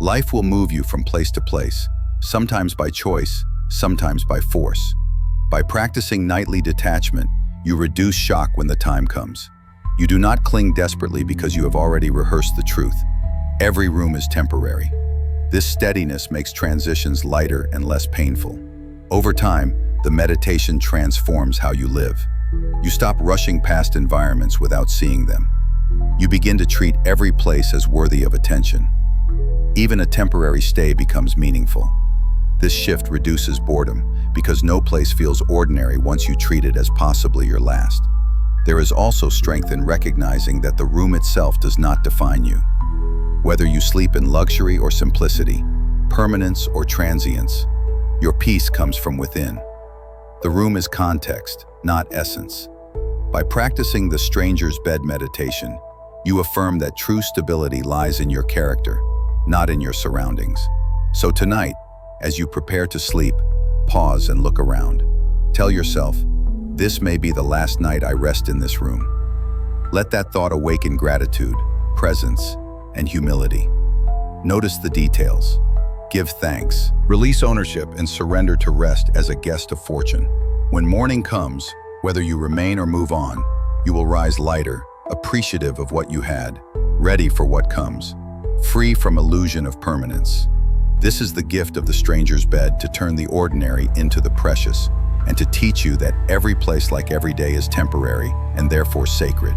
Life will move you from place to place, sometimes by choice, sometimes by force. By practicing nightly detachment, you reduce shock when the time comes. You do not cling desperately because you have already rehearsed the truth. Every room is temporary. This steadiness makes transitions lighter and less painful. Over time, the meditation transforms how you live. You stop rushing past environments without seeing them. You begin to treat every place as worthy of attention. Even a temporary stay becomes meaningful. This shift reduces boredom because no place feels ordinary once you treat it as possibly your last. There is also strength in recognizing that the room itself does not define you. Whether you sleep in luxury or simplicity, permanence or transience, your peace comes from within. The room is context, not essence. By practicing the stranger's bed meditation, you affirm that true stability lies in your character, not in your surroundings. So tonight, as you prepare to sleep, pause and look around. Tell yourself, this may be the last night I rest in this room. Let that thought awaken gratitude, presence, and humility. Notice the details. Give thanks. Release ownership and surrender to rest as a guest of fortune. When morning comes, whether you remain or move on, you will rise lighter, appreciative of what you had, ready for what comes, free from illusion of permanence. This is the gift of the stranger's bed, to turn the ordinary into the precious, and to teach you that every place, like every day, is temporary and therefore sacred.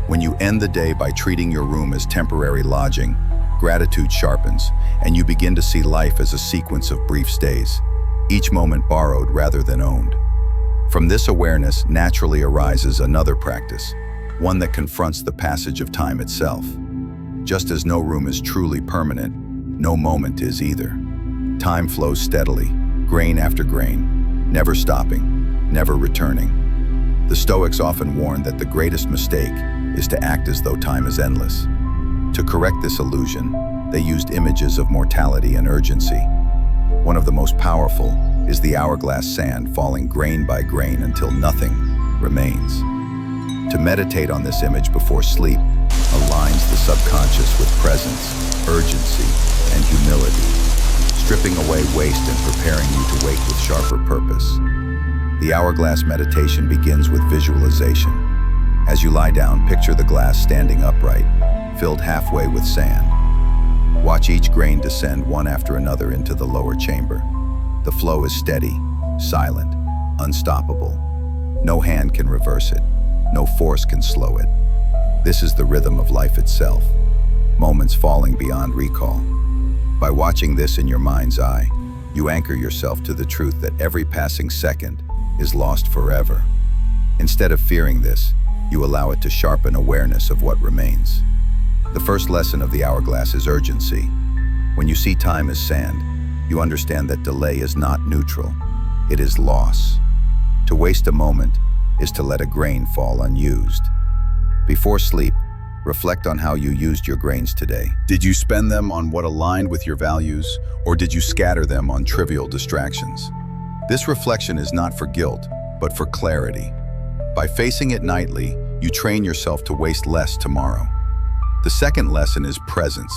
When you end the day by treating your room as temporary lodging, gratitude sharpens, and you begin to see life as a sequence of brief stays, each moment borrowed rather than owned. From this awareness naturally arises another practice, one that confronts the passage of time itself. Just as no room is truly permanent, no moment is either. Time flows steadily, grain after grain, never stopping, never returning. The Stoics often warn that the greatest mistake is to act as though time is endless. To correct this illusion, they used images of mortality and urgency. One of the most powerful is the hourglass sand falling grain by grain until nothing remains. To meditate on this image before sleep aligns the subconscious with presence, urgency, and humility, stripping away waste and preparing you to wake with sharper purpose. The hourglass meditation begins with visualization. As you lie down, picture the glass standing upright, filled halfway with sand. Watch each grain descend one after another into the lower chamber. The flow is steady, silent, unstoppable. No hand can reverse it. No force can slow it. This is the rhythm of life itself, moments falling beyond recall. By watching this in your mind's eye, you anchor yourself to the truth that every passing second is lost forever. Instead of fearing this, you allow it to sharpen awareness of what remains. The first lesson of the hourglass is urgency. When you see time as sand, you understand that delay is not neutral. It is loss. To waste a moment is to let a grain fall unused. Before sleep, reflect on how you used your grains today. Did you spend them on what aligned with your values, or did you scatter them on trivial distractions? This reflection is not for guilt, but for clarity. By facing it nightly, you train yourself to waste less tomorrow. The second lesson is presence.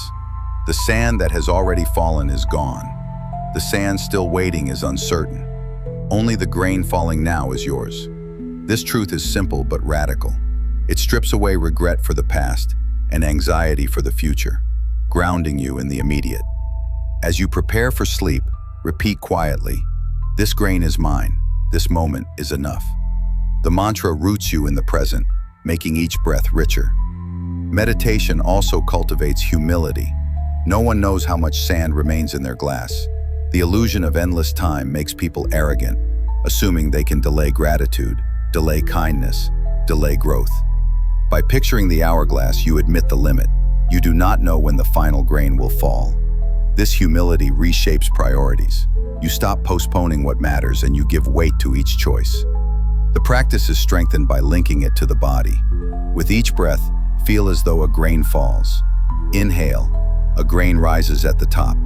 The sand that has already fallen is gone. The sand still waiting is uncertain. Only the grain falling now is yours. This truth is simple but radical. It strips away regret for the past and anxiety for the future, grounding you in the immediate. As you prepare for sleep, repeat quietly, "This grain is mine. This moment is enough." The mantra roots you in the present, making each breath richer. Meditation also cultivates humility. No one knows how much sand remains in their glass. The illusion of endless time makes people arrogant, assuming they can delay gratitude, delay kindness, delay growth. By picturing the hourglass, you admit the limit. You do not know when the final grain will fall. This humility reshapes priorities. You stop postponing what matters and you give weight to each choice. The practice is strengthened by linking it to the body. With each breath, feel as though a grain falls. Inhale, a grain rises at the top.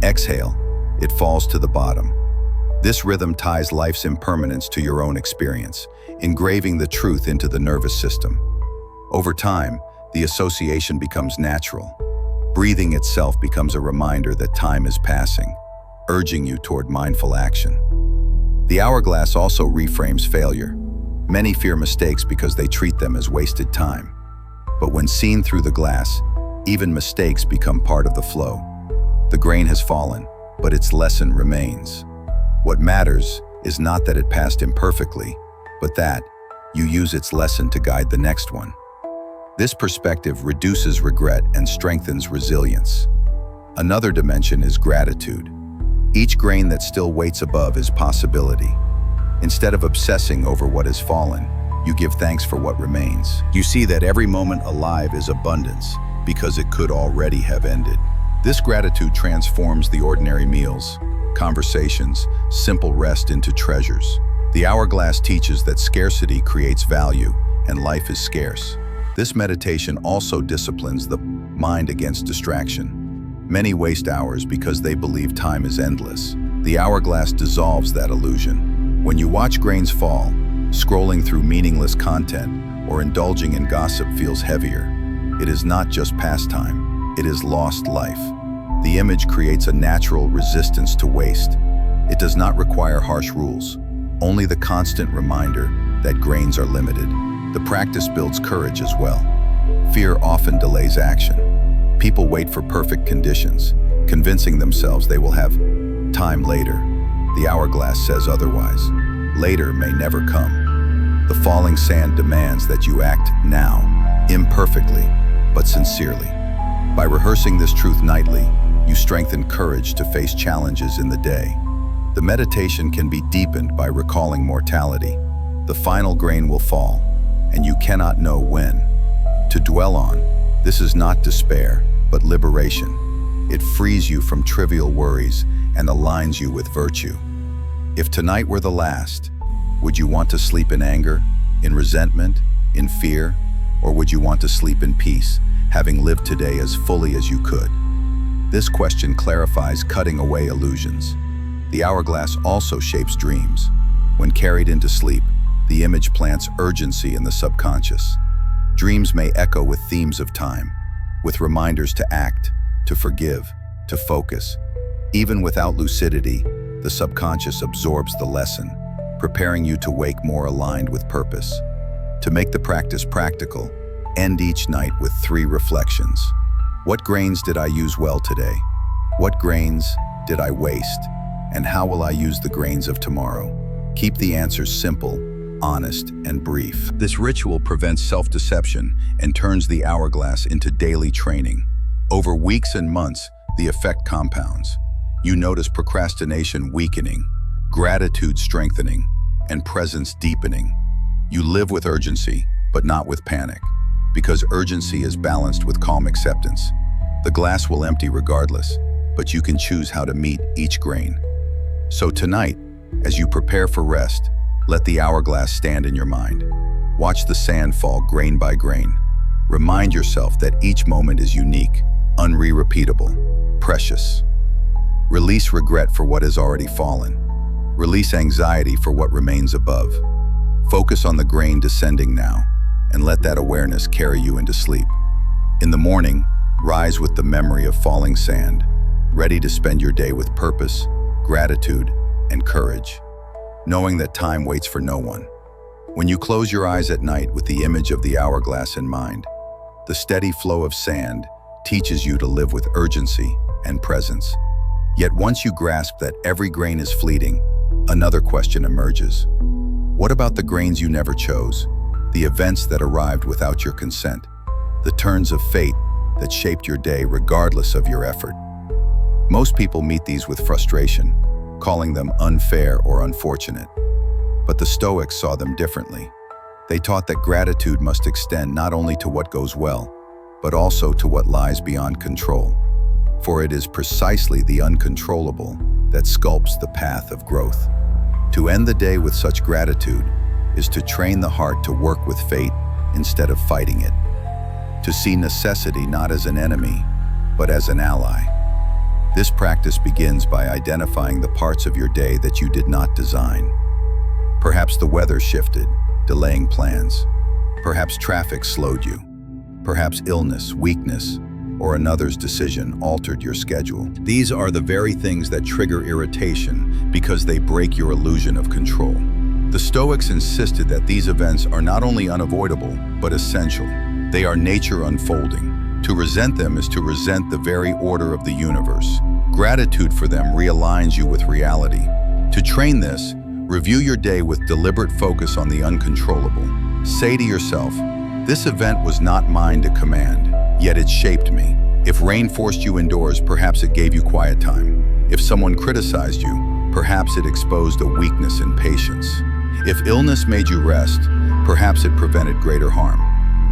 Exhale, it falls to the bottom. This rhythm ties life's impermanence to your own experience, engraving the truth into the nervous system. Over time, the association becomes natural. Breathing itself becomes a reminder that time is passing, urging you toward mindful action. The hourglass also reframes failure. Many fear mistakes because they treat them as wasted time. But when seen through the glass, even mistakes become part of the flow. The grain has fallen, but its lesson remains. What matters is not that it passed imperfectly, but that you use its lesson to guide the next one. This perspective reduces regret and strengthens resilience. Another dimension is gratitude. Each grain that still waits above is possibility. Instead of obsessing over what has fallen, you give thanks for what remains. You see that every moment alive is abundance because it could already have ended. This gratitude transforms the ordinary meals, conversations, simple rest into treasures. The hourglass teaches that scarcity creates value and life is scarce. This meditation also disciplines the mind against distraction. Many waste hours because they believe time is endless. The hourglass dissolves that illusion. When you watch grains fall, scrolling through meaningless content or indulging in gossip feels heavier. It is not just pastime, it is lost life. The image creates a natural resistance to waste. It does not require harsh rules, only the constant reminder that grains are limited. The practice builds courage as well. Fear often delays action. People wait for perfect conditions, convincing themselves they will have time later. The hourglass says otherwise. Later may never come. The falling sand demands that you act now, imperfectly, but sincerely. By rehearsing this truth nightly, you strengthen courage to face challenges in the day. The meditation can be deepened by recalling mortality. The final grain will fall, and you cannot know when. To dwell on, this is not despair, but liberation. It frees you from trivial worries and aligns you with virtue. If tonight were the last, would you want to sleep in anger, in resentment, in fear, or would you want to sleep in peace, having lived today as fully as you could? This question clarifies cutting away illusions. The hourglass also shapes dreams. When carried into sleep, the image plants urgency in the subconscious. Dreams may echo with themes of time, with reminders to act, to forgive, to focus. Even without lucidity, the subconscious absorbs the lesson, preparing you to wake more aligned with purpose. To make the practice practical, end each night with 3 reflections. What grains did I use well today? What grains did I waste? And how will I use the grains of tomorrow? Keep the answers simple, honest, and brief. This ritual prevents self-deception and turns the hourglass into daily training. Over weeks and months, the effect compounds. You notice procrastination weakening, gratitude strengthening, and presence deepening. You live with urgency, but not with panic, because urgency is balanced with calm acceptance. The glass will empty regardless, but you can choose how to meet each grain. So tonight, as you prepare for rest, let the hourglass stand in your mind. Watch the sand fall grain by grain. Remind yourself that each moment is unique, unrepeatable, precious. Release regret for what has already fallen. Release anxiety for what remains above. Focus on the grain descending now, and let that awareness carry you into sleep. In the morning, rise with the memory of falling sand, ready to spend your day with purpose, gratitude, and courage, knowing that time waits for no one. When you close your eyes at night with the image of the hourglass in mind, the steady flow of sand teaches you to live with urgency and presence. Yet once you grasp that every grain is fleeting, another question emerges. What about the grains you never chose? The events that arrived without your consent? The turns of fate that shaped your day regardless of your effort? Most people meet these with frustration, calling them unfair or unfortunate. But the Stoics saw them differently. They taught that gratitude must extend not only to what goes well, but also to what lies beyond control. For it is precisely the uncontrollable that sculpts the path of growth. To end the day with such gratitude is to train the heart to work with fate instead of fighting it. To see necessity not as an enemy, but as an ally. This practice begins by identifying the parts of your day that you did not design. Perhaps the weather shifted, delaying plans. Perhaps traffic slowed you. Perhaps illness, weakness, or another's decision altered your schedule. These are the very things that trigger irritation because they break your illusion of control. The Stoics insisted that these events are not only unavoidable, but essential. They are nature unfolding. To resent them is to resent the very order of the universe. Gratitude for them realigns you with reality. To train this, review your day with deliberate focus on the uncontrollable. Say to yourself, this event was not mine to command, yet it shaped me. If rain forced you indoors, perhaps it gave you quiet time. If someone criticized you, perhaps it exposed a weakness in patience. If illness made you rest, perhaps it prevented greater harm.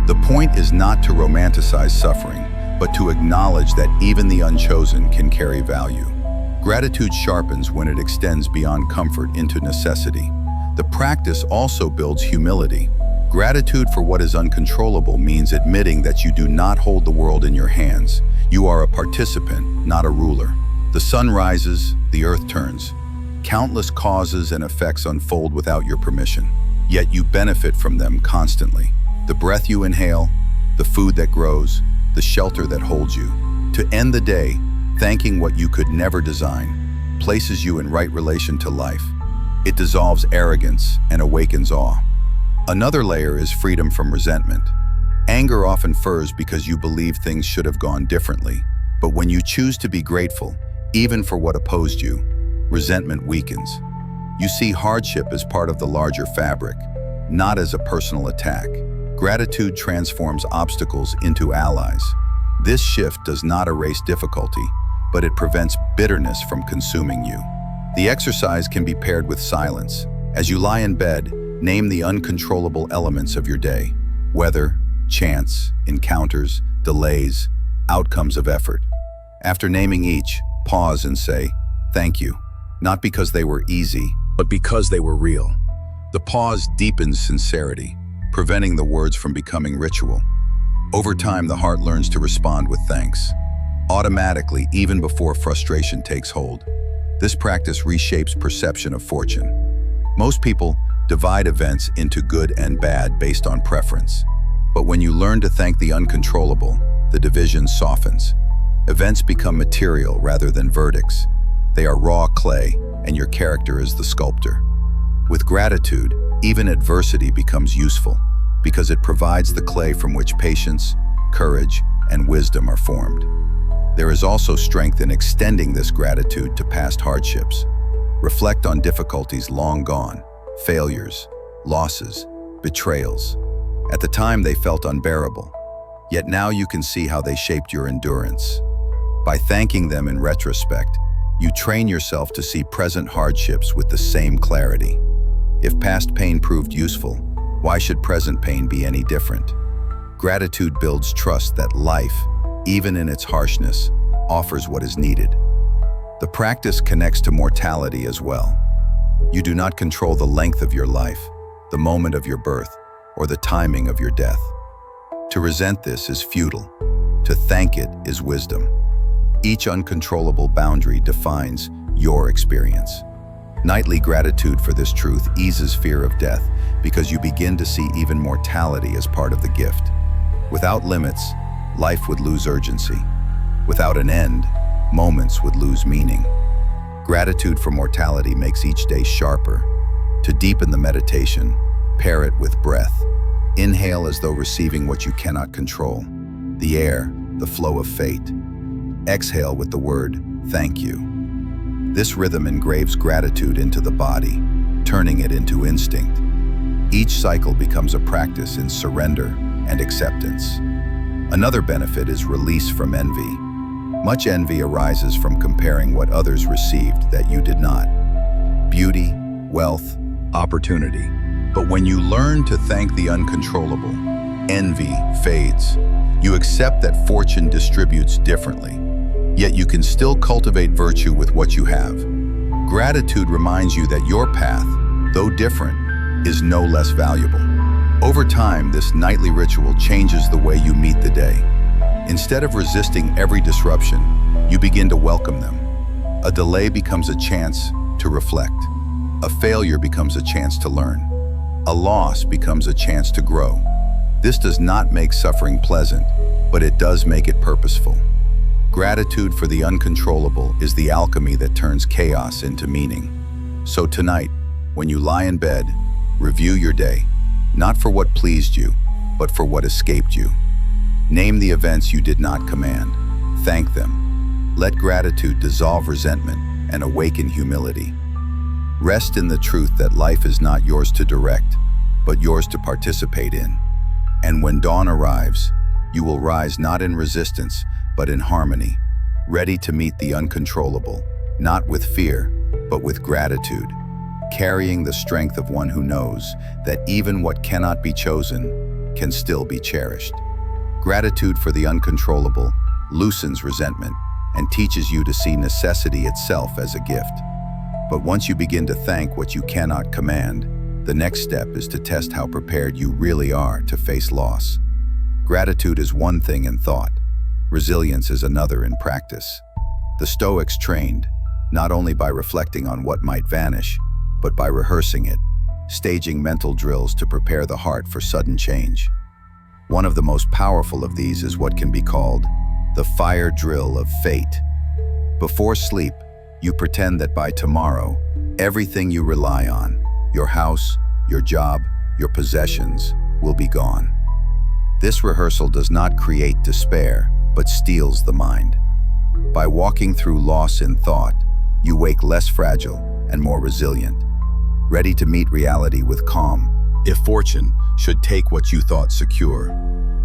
The point is not to romanticize suffering, but to acknowledge that even the unchosen can carry value. Gratitude sharpens when it extends beyond comfort into necessity. The practice also builds humility. Gratitude for what is uncontrollable means admitting that you do not hold the world in your hands. You are a participant, not a ruler. The sun rises, the earth turns. Countless causes and effects unfold without your permission, yet you benefit from them constantly. The breath you inhale, the food that grows, the shelter that holds you. To end the day, thanking what you could never design, places you in right relation to life. It dissolves arrogance and awakens awe. Another layer is freedom from resentment. Anger often furs because you believe things should have gone differently. But when you choose to be grateful, even for what opposed you, resentment weakens. You see hardship as part of the larger fabric, not as a personal attack. Gratitude transforms obstacles into allies. This shift does not erase difficulty, but it prevents bitterness from consuming you. The exercise can be paired with silence. As you lie in bed, name the uncontrollable elements of your day: weather, chance, encounters, delays, outcomes of effort. After naming each, pause and say, "Thank you," not because they were easy, but because they were real. The pause deepens sincerity, preventing the words from becoming ritual. Over time, the heart learns to respond with thanks, automatically, even before frustration takes hold. This practice reshapes perception of fortune. Most people divide events into good and bad based on preference. But when you learn to thank the uncontrollable, the division softens. Events become material rather than verdicts. They are raw clay, and your character is the sculptor. With gratitude, even adversity becomes useful, because it provides the clay from which patience, courage, and wisdom are formed. There is also strength in extending this gratitude to past hardships. Reflect on difficulties long gone, failures, losses, betrayals. At the time, they felt unbearable, yet now you can see how they shaped your endurance. By thanking them in retrospect, you train yourself to see present hardships with the same clarity. If past pain proved useful, why should present pain be any different? Gratitude builds trust that life, even in its harshness, offers what is needed. The practice connects to mortality as well. You do not control the length of your life, the moment of your birth, or the timing of your death. To resent this is futile. To thank it is wisdom. Each uncontrollable boundary defines your experience. Nightly gratitude for this truth eases fear of death because you begin to see even mortality as part of the gift. Without limits, life would lose urgency. Without an end, moments would lose meaning. Gratitude for mortality makes each day sharper. To deepen the meditation, pair it with breath. Inhale as though receiving what you cannot control, the air, the flow of fate. Exhale with the word, "Thank you." This rhythm engraves gratitude into the body, turning it into instinct. Each cycle becomes a practice in surrender and acceptance. Another benefit is release from envy. Much envy arises from comparing what others received that you did not. Beauty, wealth, opportunity. But when you learn to thank the uncontrollable, envy fades. You accept that fortune distributes differently, yet you can still cultivate virtue with what you have. Gratitude reminds you that your path, though different, is no less valuable. Over time, this nightly ritual changes the way you meet the day. Instead of resisting every disruption, you begin to welcome them. A delay becomes a chance to reflect. A failure becomes a chance to learn. A loss becomes a chance to grow. This does not make suffering pleasant, but it does make it purposeful. Gratitude for the uncontrollable is the alchemy that turns chaos into meaning. So tonight, when you lie in bed, review your day, not for what pleased you, but for what escaped you. Name the events you did not command. Thank them. Let gratitude dissolve resentment and awaken humility. Rest in the truth that life is not yours to direct, but yours to participate in. And when dawn arrives, you will rise not in resistance, but in harmony, ready to meet the uncontrollable, not with fear, but with gratitude, carrying the strength of one who knows that even what cannot be chosen can still be cherished. Gratitude for the uncontrollable loosens resentment and teaches you to see necessity itself as a gift. But once you begin to thank what you cannot command, the next step is to test how prepared you really are to face loss. Gratitude is one thing in thought. Resilience is another in practice. The Stoics trained, not only by reflecting on what might vanish, but by rehearsing it, staging mental drills to prepare the heart for sudden change. One of the most powerful of these is what can be called the fire drill of fate. Before sleep, you pretend that by tomorrow, everything you rely on, your house, your job, your possessions, will be gone. This rehearsal does not create despair, but steels the mind. By walking through loss in thought, you wake less fragile and more resilient, ready to meet reality with calm, if fortune should take what you thought secure.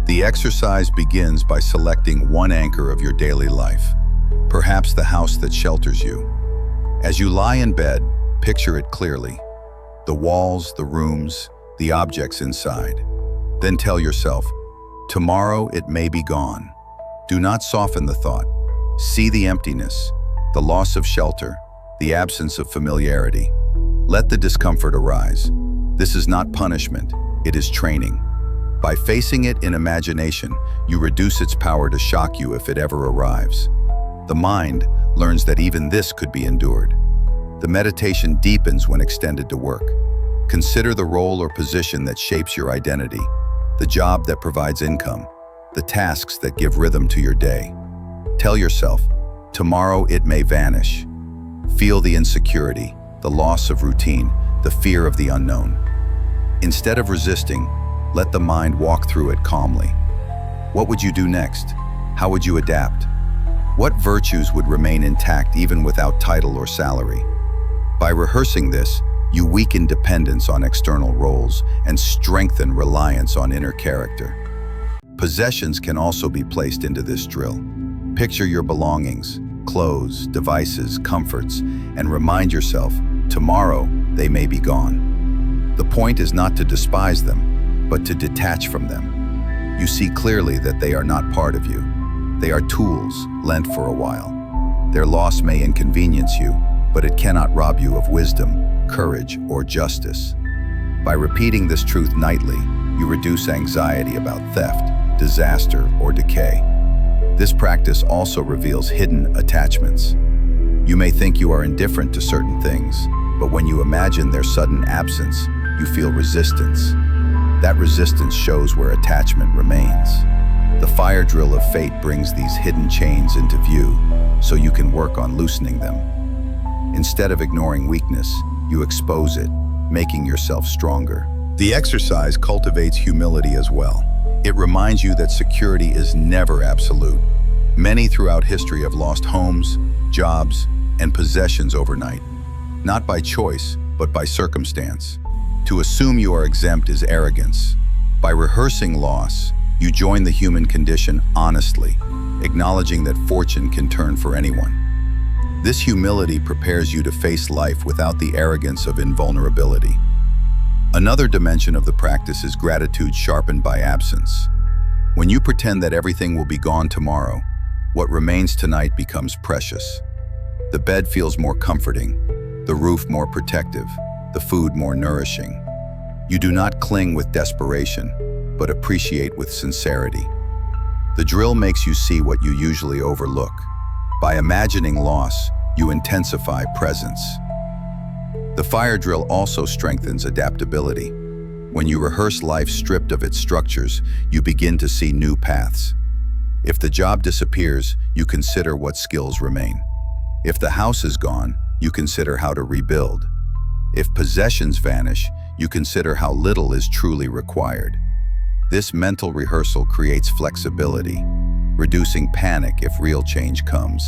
The exercise begins by selecting one anchor of your daily life, perhaps the house that shelters you. As you lie in bed, picture it clearly. The walls, the rooms, the objects inside. Then tell yourself, tomorrow it may be gone. Do not soften the thought. See the emptiness, the loss of shelter, the absence of familiarity. Let the discomfort arise. This is not punishment, it is training. By facing it in imagination, you reduce its power to shock you if it ever arrives. The mind learns that even this could be endured. The meditation deepens when extended to work. Consider the role or position that shapes your identity, the job that provides income, the tasks that give rhythm to your day. Tell yourself, tomorrow it may vanish. Feel the insecurity, the loss of routine, the fear of the unknown. Instead of resisting, let the mind walk through it calmly. What would you do next? How would you adapt? What virtues would remain intact even without title or salary? By rehearsing this, you weaken dependence on external roles and strengthen reliance on inner character. Possessions can also be placed into this drill. Picture your belongings, clothes, devices, comforts, and remind yourself, tomorrow they may be gone. The point is not to despise them, but to detach from them. You see clearly that they are not part of you. They are tools lent for a while. Their loss may inconvenience you, but it cannot rob you of wisdom, courage, or justice. By repeating this truth nightly, you reduce anxiety about theft, disaster, or decay. This practice also reveals hidden attachments. You may think you are indifferent to certain things, but when you imagine their sudden absence, you feel resistance. That resistance shows where attachment remains. The fire drill of fate brings these hidden chains into view, so you can work on loosening them. Instead of ignoring weakness, you expose it, making yourself stronger. The exercise cultivates humility as well. It reminds you that security is never absolute. Many throughout history have lost homes, jobs, and possessions overnight, not by choice, but by circumstance. To assume you are exempt is arrogance. By rehearsing loss, you join the human condition honestly, acknowledging that fortune can turn for anyone. This humility prepares you to face life without the arrogance of invulnerability. Another dimension of the practice is gratitude sharpened by absence. When you pretend that everything will be gone tomorrow, what remains tonight becomes precious. The bed feels more comforting, the roof more protective, the food more nourishing. You do not cling with desperation, but appreciate with sincerity. The drill makes you see what you usually overlook. By imagining loss, you intensify presence. The fire drill also strengthens adaptability. When you rehearse life stripped of its structures, you begin to see new paths. If the job disappears, you consider what skills remain. If the house is gone, you consider how to rebuild. If possessions vanish, you consider how little is truly required. This mental rehearsal creates flexibility, reducing panic if real change comes.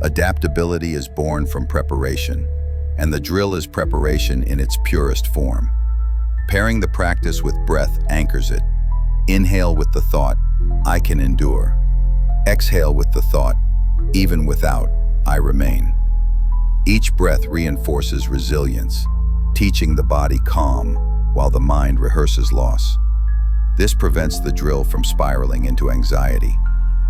Adaptability is born from preparation, and the drill is preparation in its purest form. Pairing the practice with breath anchors it. Inhale with the thought, I can endure. Exhale with the thought, even without, I remain. Each breath reinforces resilience, teaching the body calm while the mind rehearses loss. This prevents the drill from spiraling into anxiety.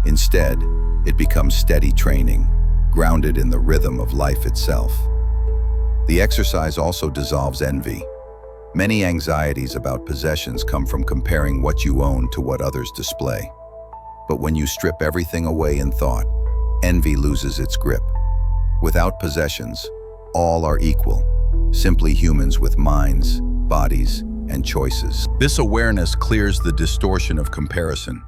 Instead, it becomes steady training, grounded in the rhythm of life itself. The exercise also dissolves envy. Many anxieties about possessions come from comparing what you own to what others display. But when you strip everything away in thought, envy loses its grip. Without possessions, all are equal, simply humans with minds, bodies, and choices. This awareness clears the distortion of comparison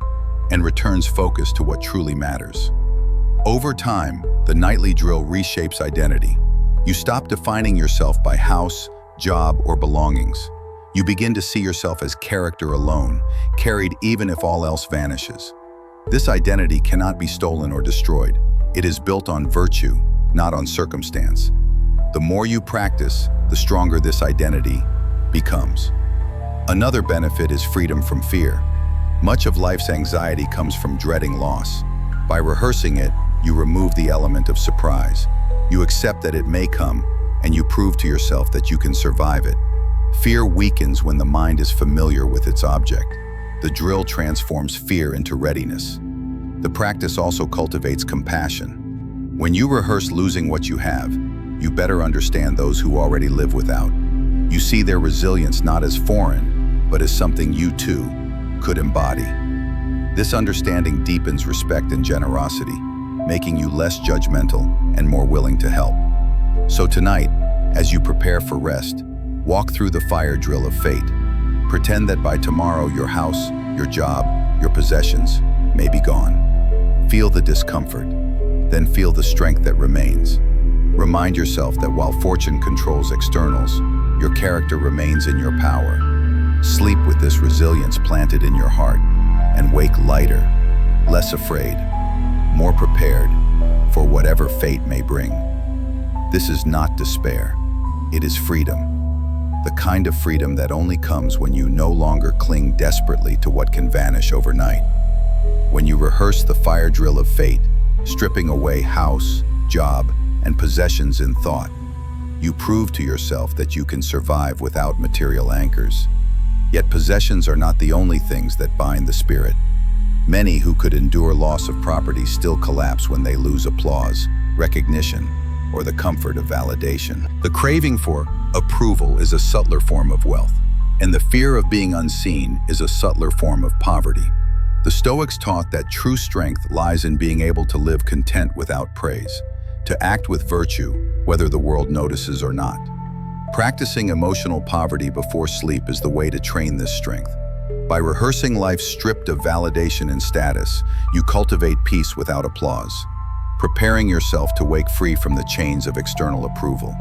and returns focus to what truly matters. Over time, the nightly drill reshapes identity. You stop defining yourself by house, job, or belongings. You begin to see yourself as character alone, carried even if all else vanishes. This identity cannot be stolen or destroyed. It is built on virtue, not on circumstance. The more you practice, the stronger this identity becomes. Another benefit is freedom from fear. Much of life's anxiety comes from dreading loss. By rehearsing it, you remove the element of surprise. You accept that it may come, and you prove to yourself that you can survive it. Fear weakens when the mind is familiar with its object. The drill transforms fear into readiness. The practice also cultivates compassion. When you rehearse losing what you have, you better understand those who already live without. You see their resilience not as foreign, but as something you too could embody. This understanding deepens respect and generosity, making you less judgmental and more willing to help. So tonight, as you prepare for rest, walk through the fire drill of fate. Pretend that by tomorrow your house, your job, your possessions may be gone. Feel the discomfort, then feel the strength that remains. Remind yourself that while fortune controls externals, your character remains in your power. Sleep with this resilience planted in your heart and wake lighter, less afraid, more prepared for whatever fate may bring. This is not despair, it is freedom. The kind of freedom that only comes when you no longer cling desperately to what can vanish overnight. When you rehearse the fire drill of fate, stripping away house, job, and possessions in thought, you prove to yourself that you can survive without material anchors. Yet possessions are not the only things that bind the spirit. Many who could endure loss of property still collapse when they lose applause, recognition, or the comfort of validation. The craving for approval is a subtler form of wealth, and the fear of being unseen is a subtler form of poverty. The Stoics taught that true strength lies in being able to live content without praise, to act with virtue, whether the world notices or not. Practicing emotional poverty before sleep is the way to train this strength. By rehearsing life stripped of validation and status, you cultivate peace without applause, preparing yourself to wake free from the chains of external approval.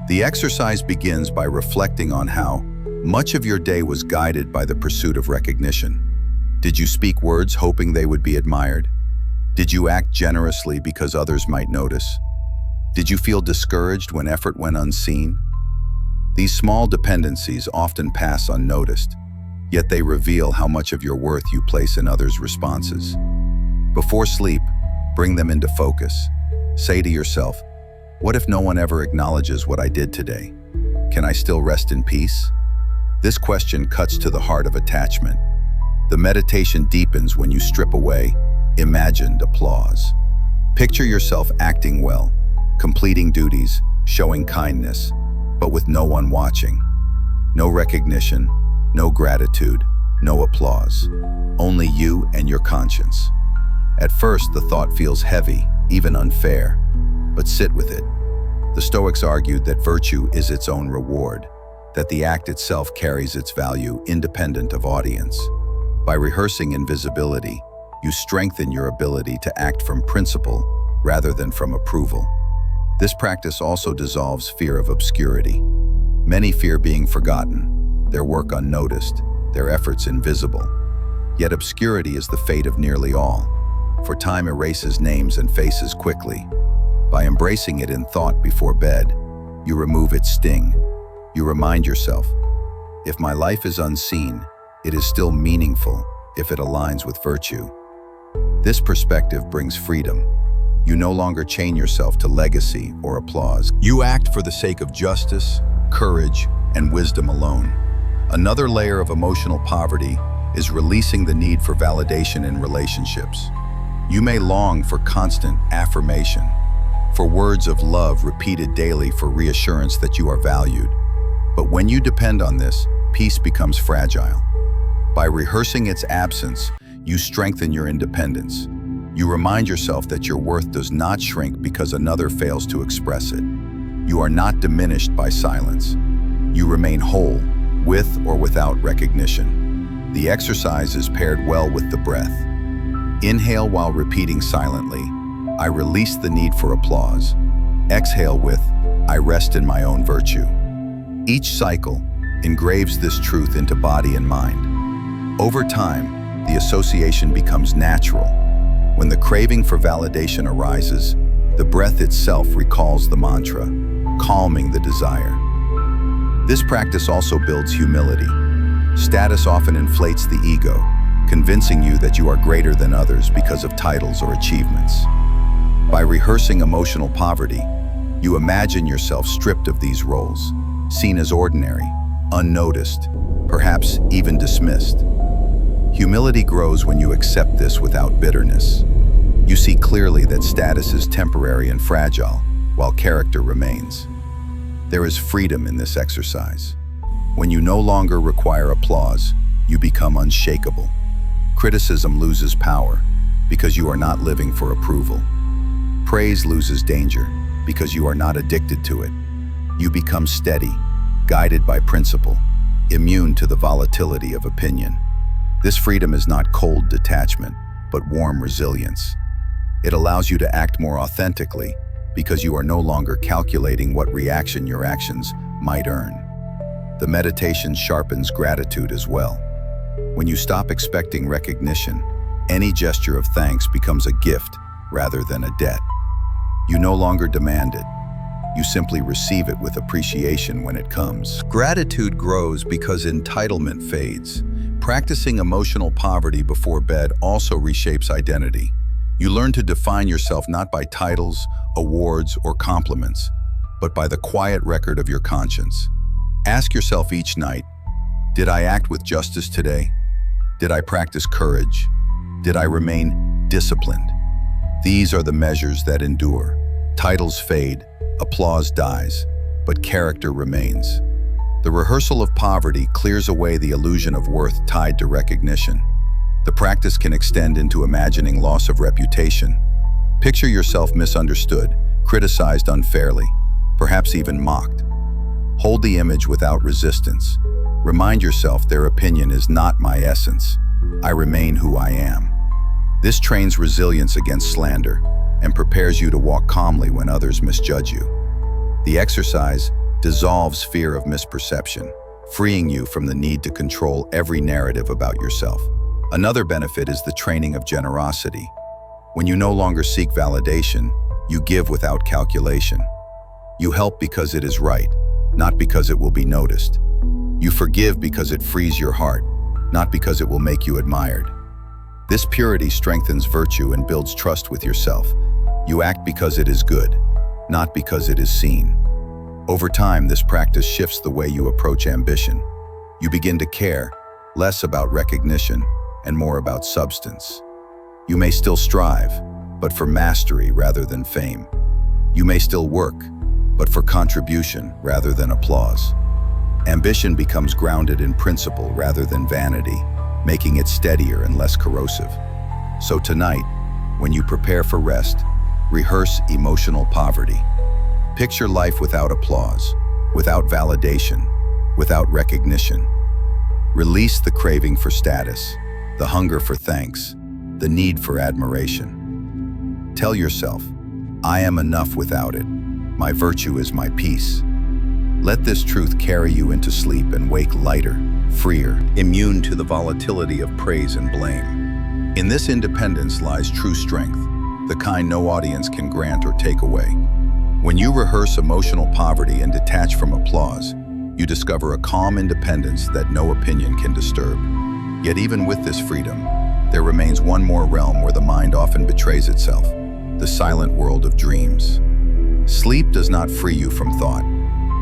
The exercise begins by reflecting on how much of your day was guided by the pursuit of recognition. Did you speak words hoping they would be admired? Did you act generously because others might notice? Did you feel discouraged when effort went unseen? These small dependencies often pass unnoticed, yet they reveal how much of your worth you place in others' responses. Before sleep, bring them into focus. Say to yourself, what if no one ever acknowledges what I did today? Can I still rest in peace? This question cuts to the heart of attachment. The meditation deepens when you strip away imagined applause. Picture yourself acting well, completing duties, showing kindness, but with no one watching. No recognition, no gratitude, no applause. Only you and your conscience. At first, the thought feels heavy, even unfair, but sit with it. The Stoics argued that virtue is its own reward, that the act itself carries its value independent of audience. By rehearsing invisibility, you strengthen your ability to act from principle rather than from approval. This practice also dissolves fear of obscurity. Many fear being forgotten, their work unnoticed, their efforts invisible. Yet obscurity is the fate of nearly all, for time erases names and faces quickly. By embracing it in thought before bed, you remove its sting. You remind yourself, if my life is unseen, it is still meaningful if it aligns with virtue. This perspective brings freedom. You no longer chain yourself to legacy or applause. You act for the sake of justice, courage, and wisdom alone. Another layer of emotional poverty is releasing the need for validation in relationships. You may long for constant affirmation, for words of love repeated daily for reassurance that you are valued. But when you depend on this, peace becomes fragile. By rehearsing its absence, you strengthen your independence. You remind yourself that your worth does not shrink because another fails to express it. You are not diminished by silence. You remain whole, with or without recognition. The exercise is paired well with the breath. Inhale while repeating silently, I release the need for applause. Exhale with, I rest in my own virtue. Each cycle engraves this truth into body and mind. Over time, the association becomes natural. When the craving for validation arises, the breath itself recalls the mantra, calming the desire. This practice also builds humility. Status often inflates the ego, convincing you that you are greater than others because of titles or achievements. By rehearsing emotional poverty, you imagine yourself stripped of these roles, seen as ordinary, unnoticed, perhaps even dismissed. Humility grows when you accept this without bitterness. You see clearly that status is temporary and fragile, while character remains. There is freedom in this exercise. When you no longer require applause, you become unshakable. Criticism loses power because you are not living for approval. Praise loses danger because you are not addicted to it. You become steady, guided by principle, immune to the volatility of opinion. This freedom is not cold detachment, but warm resilience. It allows you to act more authentically because you are no longer calculating what reaction your actions might earn. The meditation sharpens gratitude as well. When you stop expecting recognition, any gesture of thanks becomes a gift rather than a debt. You no longer demand it. You simply receive it with appreciation when it comes. Gratitude grows because entitlement fades. Practicing emotional poverty before bed also reshapes identity. You learn to define yourself not by titles, awards, or compliments, but by the quiet record of your conscience. Ask yourself each night, did I act with justice today? Did I practice courage? Did I remain disciplined? These are the measures that endure. Titles fade, applause dies, but character remains. The rehearsal of poverty clears away the illusion of worth tied to recognition. The practice can extend into imagining loss of reputation. Picture yourself misunderstood, criticized unfairly, perhaps even mocked. Hold the image without resistance. Remind yourself their opinion is not my essence. I remain who I am. This trains resilience against slander and prepares you to walk calmly when others misjudge you. The exercise dissolves fear of misperception, freeing you from the need to control every narrative about yourself. Another benefit is the training of generosity. When you no longer seek validation, you give without calculation. You help because it is right, not because it will be noticed. You forgive because it frees your heart, not because it will make you admired. This purity strengthens virtue and builds trust with yourself. You act because it is good, not because it is seen. Over time, this practice shifts the way you approach ambition. You begin to care less about recognition and more about substance. You may still strive, but for mastery rather than fame. You may still work, but for contribution rather than applause. Ambition becomes grounded in principle rather than vanity, making it steadier and less corrosive. So tonight, when you prepare for rest, rehearse emotional poverty. Picture life without applause, without validation, without recognition. Release the craving for status, the hunger for thanks, the need for admiration. Tell yourself, I am enough without it. My virtue is my peace. Let this truth carry you into sleep and wake lighter, freer, immune to the volatility of praise and blame. In this independence lies true strength, the kind no audience can grant or take away. When you rehearse emotional poverty and detach from applause, you discover a calm independence that no opinion can disturb. Yet even with this freedom, there remains one more realm where the mind often betrays itself, the silent world of dreams. Sleep does not free you from thought.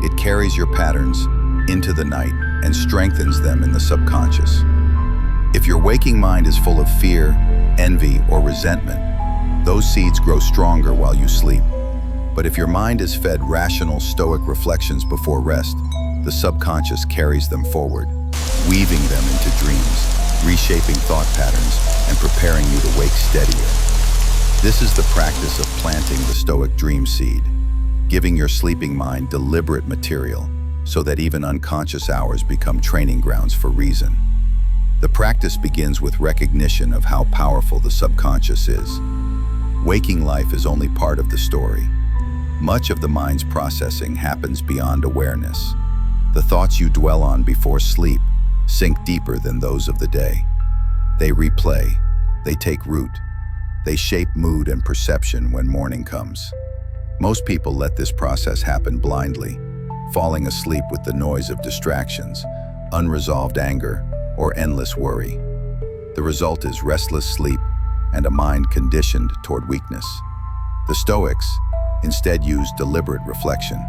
It carries your patterns into the night and strengthens them in the subconscious. If your waking mind is full of fear, envy, or resentment, those seeds grow stronger while you sleep. But if your mind is fed rational, stoic reflections before rest, the subconscious carries them forward, weaving them into dreams, reshaping thought patterns, and preparing you to wake steadier. This is the practice of planting the Stoic dream seed, giving your sleeping mind deliberate material so that even unconscious hours become training grounds for reason. The practice begins with recognition of how powerful the subconscious is. Waking life is only part of the story. Much of the mind's processing happens beyond awareness. The thoughts you dwell on before sleep sink deeper than those of the day. They replay, they take root, they shape mood and perception when morning comes. Most people let this process happen blindly, falling asleep with the noise of distractions, unresolved anger, or endless worry. The result is restless sleep and a mind conditioned toward weakness. The Stoics instead used deliberate reflection,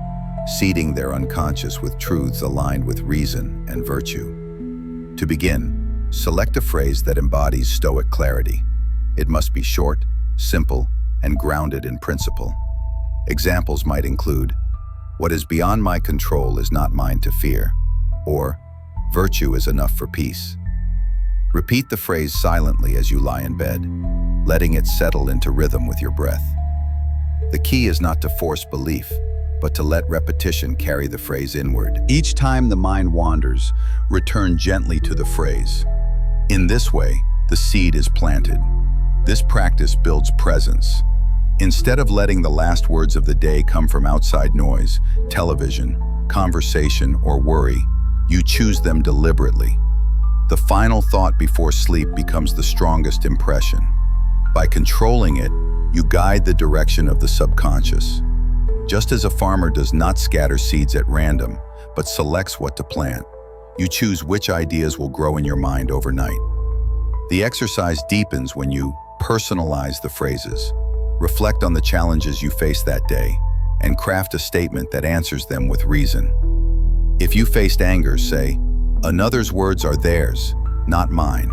seeding their unconscious with truths aligned with reason and virtue. To begin, select a phrase that embodies Stoic clarity. It must be short, simple, and grounded in principle. Examples might include, "What is beyond my control is not mine to fear," or "Virtue is enough for peace." Repeat the phrase silently as you lie in bed, letting it settle into rhythm with your breath. The key is not to force belief, but to let repetition carry the phrase inward. Each time the mind wanders, return gently to the phrase. In this way, the seed is planted. This practice builds presence. Instead of letting the last words of the day come from outside noise, television, conversation, or worry, you choose them deliberately. The final thought before sleep becomes the strongest impression. By controlling it, you guide the direction of the subconscious. Just as a farmer does not scatter seeds at random, but selects what to plant, you choose which ideas will grow in your mind overnight. The exercise deepens when you personalize the phrases, reflect on the challenges you face that day, and craft a statement that answers them with reason. If you faced anger, say, "Another's words are theirs, not mine."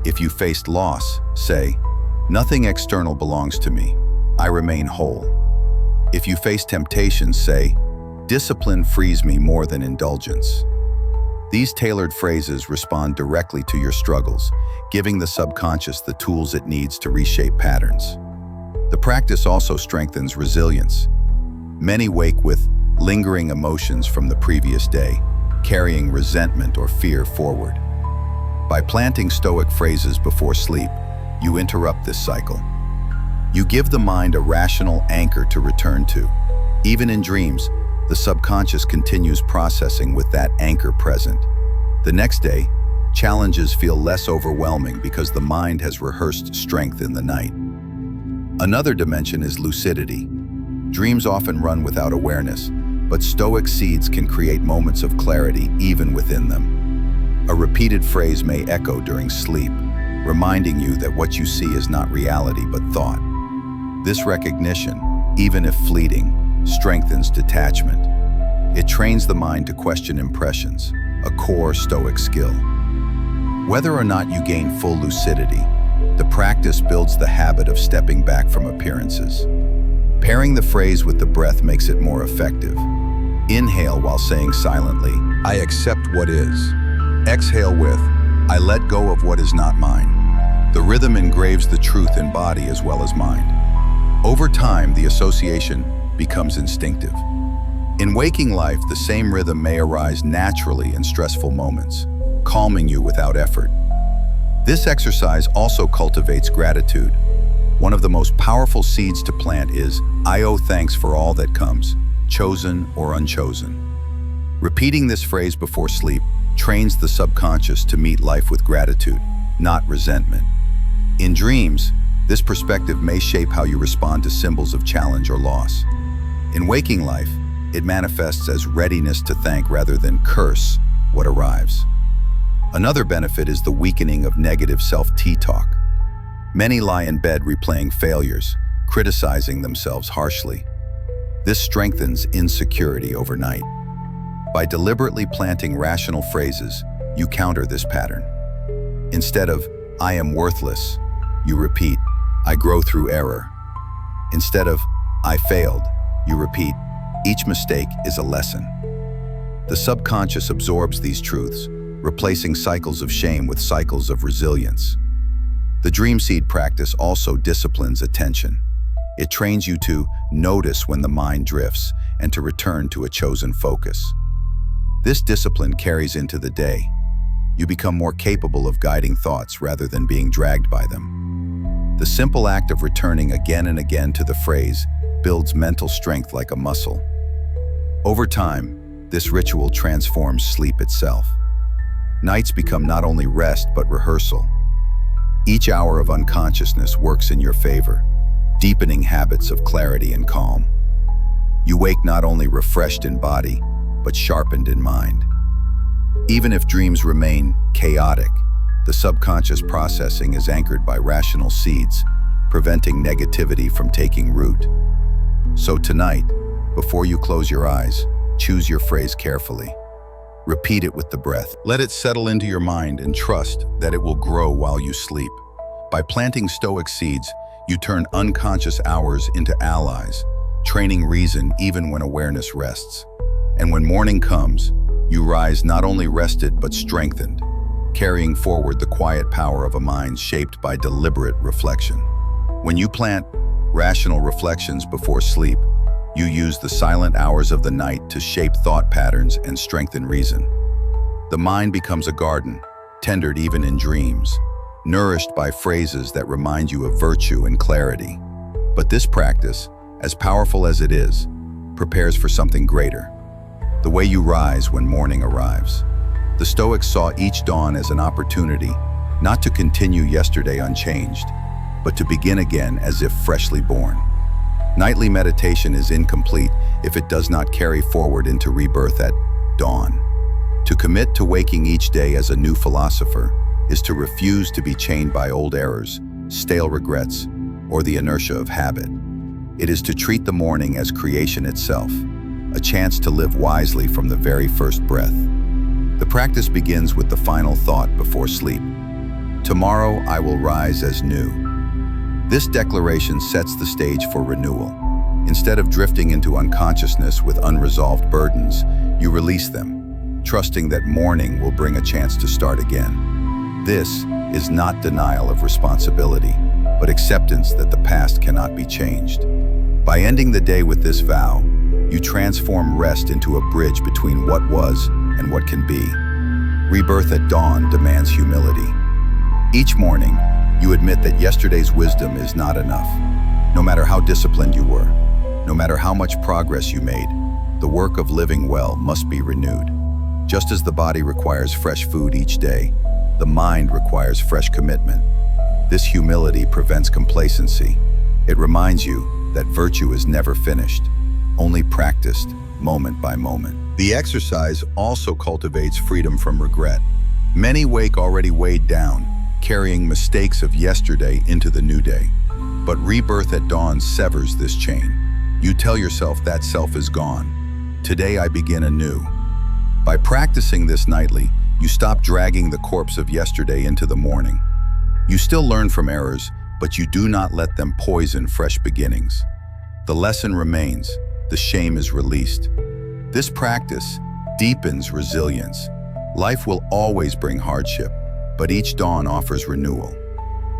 If you faced loss, say, "Nothing external belongs to me. I remain whole." If you face temptation, say, "Discipline frees me more than indulgence." These tailored phrases respond directly to your struggles, giving the subconscious the tools it needs to reshape patterns. The practice also strengthens resilience. Many wake with lingering emotions from the previous day, carrying resentment or fear forward. By planting Stoic phrases before sleep, you interrupt this cycle. You give the mind a rational anchor to return to. Even in dreams, the subconscious continues processing with that anchor present. The next day, challenges feel less overwhelming because the mind has rehearsed strength in the night. Another dimension is lucidity. Dreams often run without awareness, but Stoic seeds can create moments of clarity even within them. A repeated phrase may echo during sleep, reminding you that what you see is not reality but thought. This recognition, even if fleeting, strengthens detachment. It trains the mind to question impressions, a core Stoic skill. Whether or not you gain full lucidity, the practice builds the habit of stepping back from appearances. Pairing the phrase with the breath makes it more effective. Inhale while saying silently, "I accept what is." Exhale with, "I let go of what is not mine." The rhythm engraves the truth in body as well as mind. Over time, the association becomes instinctive. In waking life, the same rhythm may arise naturally in stressful moments, calming you without effort. This exercise also cultivates gratitude. One of the most powerful seeds to plant is, "I owe thanks for all that comes, chosen or unchosen." Repeating this phrase before sleep trains the subconscious to meet life with gratitude, not resentment. In dreams, this perspective may shape how you respond to symbols of challenge or loss. In waking life, it manifests as readiness to thank rather than curse what arrives. Another benefit is the weakening of negative self-talk. Many lie in bed replaying failures, criticizing themselves harshly. This strengthens insecurity overnight. By deliberately planting rational phrases, you counter this pattern. Instead of, "I am worthless," you repeat, "I grow through error." Instead of, "I failed," you repeat, "Each mistake is a lesson." The subconscious absorbs these truths, replacing cycles of shame with cycles of resilience. The dream seed practice also disciplines attention. It trains you to notice when the mind drifts and to return to a chosen focus. This discipline carries into the day. You become more capable of guiding thoughts rather than being dragged by them. The simple act of returning again and again to the phrase builds mental strength like a muscle. Over time, this ritual transforms sleep itself. Nights become not only rest but rehearsal. Each hour of unconsciousness works in your favor, deepening habits of clarity and calm. You wake not only refreshed in body, but sharpened in mind. Even if dreams remain chaotic, the subconscious processing is anchored by rational seeds, preventing negativity from taking root. So tonight, before you close your eyes, choose your phrase carefully. Repeat it with the breath. Let it settle into your mind and trust that it will grow while you sleep. By planting Stoic seeds, you turn unconscious hours into allies, training reason even when awareness rests. And when morning comes, you rise not only rested but strengthened, carrying forward the quiet power of a mind shaped by deliberate reflection. When you plant rational reflections before sleep, you use the silent hours of the night to shape thought patterns and strengthen reason. The mind becomes a garden, tendered even in dreams, nourished by phrases that remind you of virtue and clarity. But this practice, as powerful as it is, prepares for something greater: the way you rise when morning arrives. The Stoics saw each dawn as an opportunity, not to continue yesterday unchanged, but to begin again as if freshly born. Nightly meditation is incomplete if it does not carry forward into rebirth at dawn. To commit to waking each day as a new philosopher is to refuse to be chained by old errors, stale regrets, or the inertia of habit. It is to treat the morning as creation itself, a chance to live wisely from the very first breath. The practice begins with the final thought before sleep: "Tomorrow I will rise as new." This declaration sets the stage for renewal. Instead of drifting into unconsciousness with unresolved burdens, you release them, trusting that morning will bring a chance to start again. This is not denial of responsibility, but acceptance that the past cannot be changed. By ending the day with this vow, you transform rest into a bridge between what was and what can be. Rebirth at dawn demands humility. Each morning, you admit that yesterday's wisdom is not enough. No matter how disciplined you were, no matter how much progress you made, the work of living well must be renewed. Just as the body requires fresh food each day, the mind requires fresh commitment. This humility prevents complacency. It reminds you that virtue is never finished, only practiced moment by moment. The exercise also cultivates freedom from regret. Many wake already weighed down, carrying mistakes of yesterday into the new day. But rebirth at dawn severs this chain. You tell yourself that self is gone. Today I begin anew. By practicing this nightly, you stop dragging the corpse of yesterday into the morning. You still learn from errors, but you do not let them poison fresh beginnings. The lesson remains, the shame is released. This practice deepens resilience. Life will always bring hardship, but each dawn offers renewal.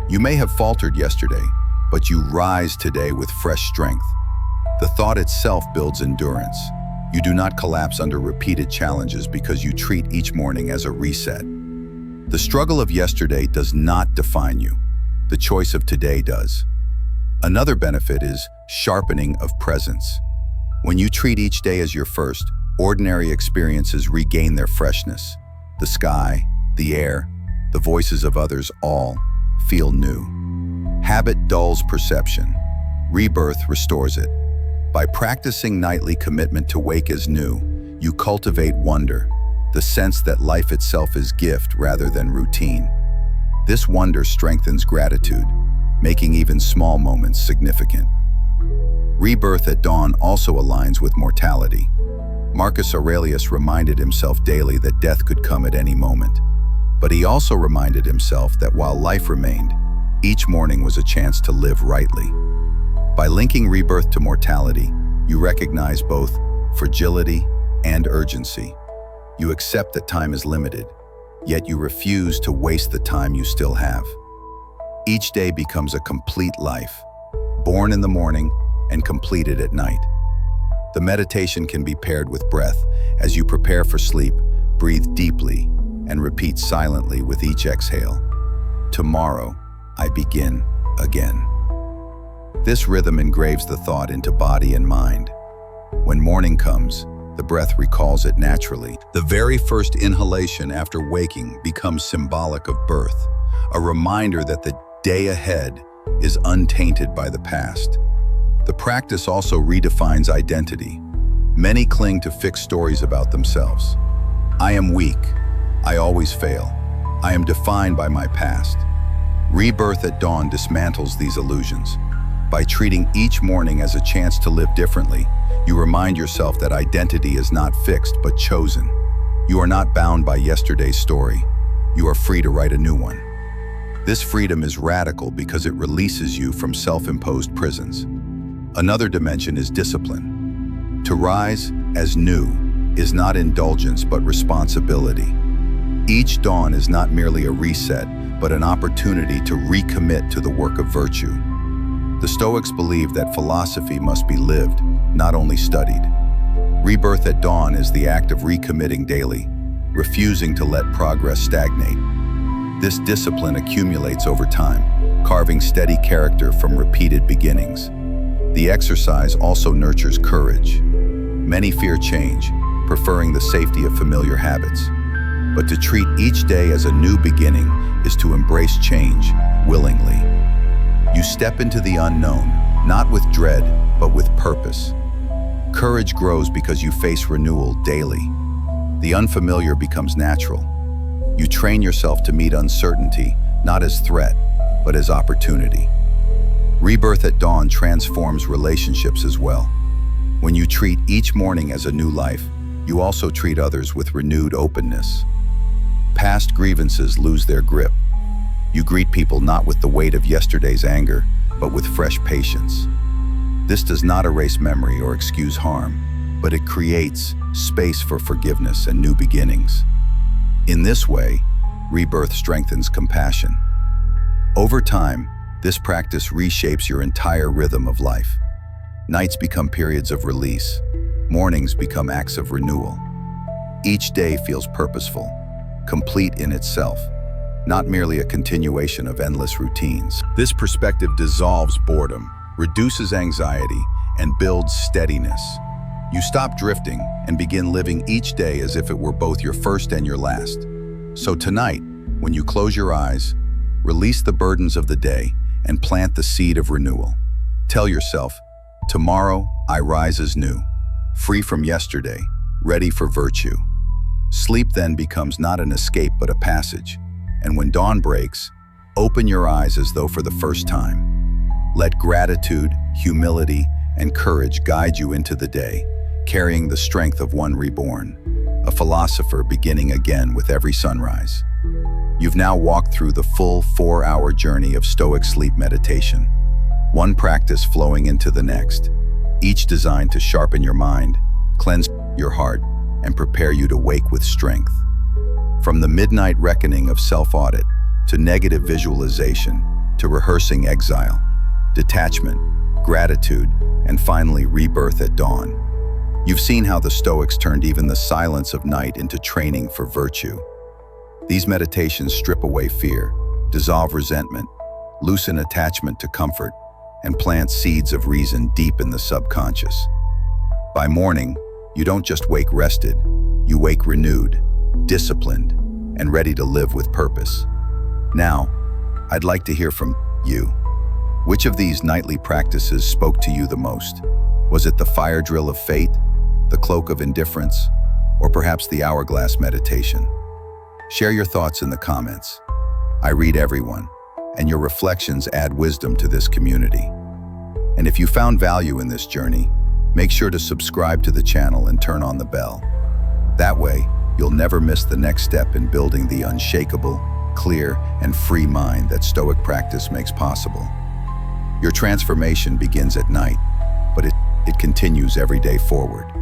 You may have faltered yesterday, but you rise today with fresh strength. The thought itself builds endurance. You do not collapse under repeated challenges because you treat each morning as a reset. The struggle of yesterday does not define you. The choice of today does. Another benefit is sharpening of presence. When you treat each day as your first, ordinary experiences regain their freshness. The sky, the air, the voices of others all feel new. Habit dulls perception. Rebirth restores it. By practicing nightly commitment to wake as new, you cultivate wonder, the sense that life itself is gift rather than routine. This wonder strengthens gratitude, making even small moments significant. Rebirth at dawn also aligns with mortality. Marcus Aurelius reminded himself daily that death could come at any moment. But he also reminded himself that while life remained, each morning was a chance to live rightly. By linking rebirth to mortality, you recognize both fragility and urgency. You accept that time is limited, yet you refuse to waste the time you still have. Each day becomes a complete life, born in the morning and completed at night. The meditation can be paired with breath. As you prepare for sleep, breathe deeply and repeat silently with each exhale. Tomorrow, I begin again. This rhythm engraves the thought into body and mind. When morning comes, the breath recalls it naturally. The very first inhalation after waking becomes symbolic of birth, a reminder that the day ahead is untainted by the past. The practice also redefines identity. Many cling to fixed stories about themselves. I am weak. I always fail. I am defined by my past. Rebirth at dawn dismantles these illusions. By treating each morning as a chance to live differently, you remind yourself that identity is not fixed but chosen. You are not bound by yesterday's story. You are free to write a new one. This freedom is radical because it releases you from self-imposed prisons. Another dimension is discipline. To rise as new is not indulgence but responsibility. Each dawn is not merely a reset, but an opportunity to recommit to the work of virtue. The Stoics believe that philosophy must be lived, not only studied. Rebirth at dawn is the act of recommitting daily, refusing to let progress stagnate. This discipline accumulates over time, carving steady character from repeated beginnings. The exercise also nurtures courage. Many fear change, preferring the safety of familiar habits. But to treat each day as a new beginning is to embrace change willingly. You step into the unknown, not with dread, but with purpose. Courage grows because you face renewal daily. The unfamiliar becomes natural. You train yourself to meet uncertainty, not as threat, but as opportunity. Rebirth at dawn transforms relationships as well. When you treat each morning as a new life, you also treat others with renewed openness. Past grievances lose their grip. You greet people not with the weight of yesterday's anger, but with fresh patience. This does not erase memory or excuse harm, but it creates space for forgiveness and new beginnings. In this way, rebirth strengthens compassion. Over time, this practice reshapes your entire rhythm of life. Nights become periods of release. Mornings become acts of renewal. Each day feels purposeful, complete in itself, not merely a continuation of endless routines. This perspective dissolves boredom, reduces anxiety, and builds steadiness. You stop drifting and begin living each day as if it were both your first and your last. So tonight, when you close your eyes, release the burdens of the day and plant the seed of renewal. Tell yourself, tomorrow I rise as new, free from yesterday, ready for virtue. Sleep then becomes not an escape but a passage. And when dawn breaks, open your eyes as though for the first time. Let gratitude, humility, and courage guide you into the day, carrying the strength of one reborn, a philosopher beginning again with every sunrise. You've now walked through the full 4-hour journey of Stoic sleep meditation, one practice flowing into the next, each designed to sharpen your mind, cleanse your heart, and prepare you to wake with strength. From the midnight reckoning of self-audit, to negative visualization, to rehearsing exile, detachment, gratitude, and finally rebirth at dawn. You've seen how the Stoics turned even the silence of night into training for virtue. These meditations strip away fear, dissolve resentment, loosen attachment to comfort, and plant seeds of reason deep in the subconscious. By morning, you don't just wake rested, you wake renewed, disciplined, and ready to live with purpose. Now, I'd like to hear from you. Which of these nightly practices spoke to you the most? Was it the fire drill of fate, the cloak of indifference, or perhaps the hourglass meditation? Share your thoughts in the comments. I read everyone, and your reflections add wisdom to this community. And if you found value in this journey, make sure to subscribe to the channel and turn on the bell. That way, you'll never miss the next step in building the unshakable, clear, and free mind that Stoic practice makes possible. Your transformation begins at night, but it continues every day forward.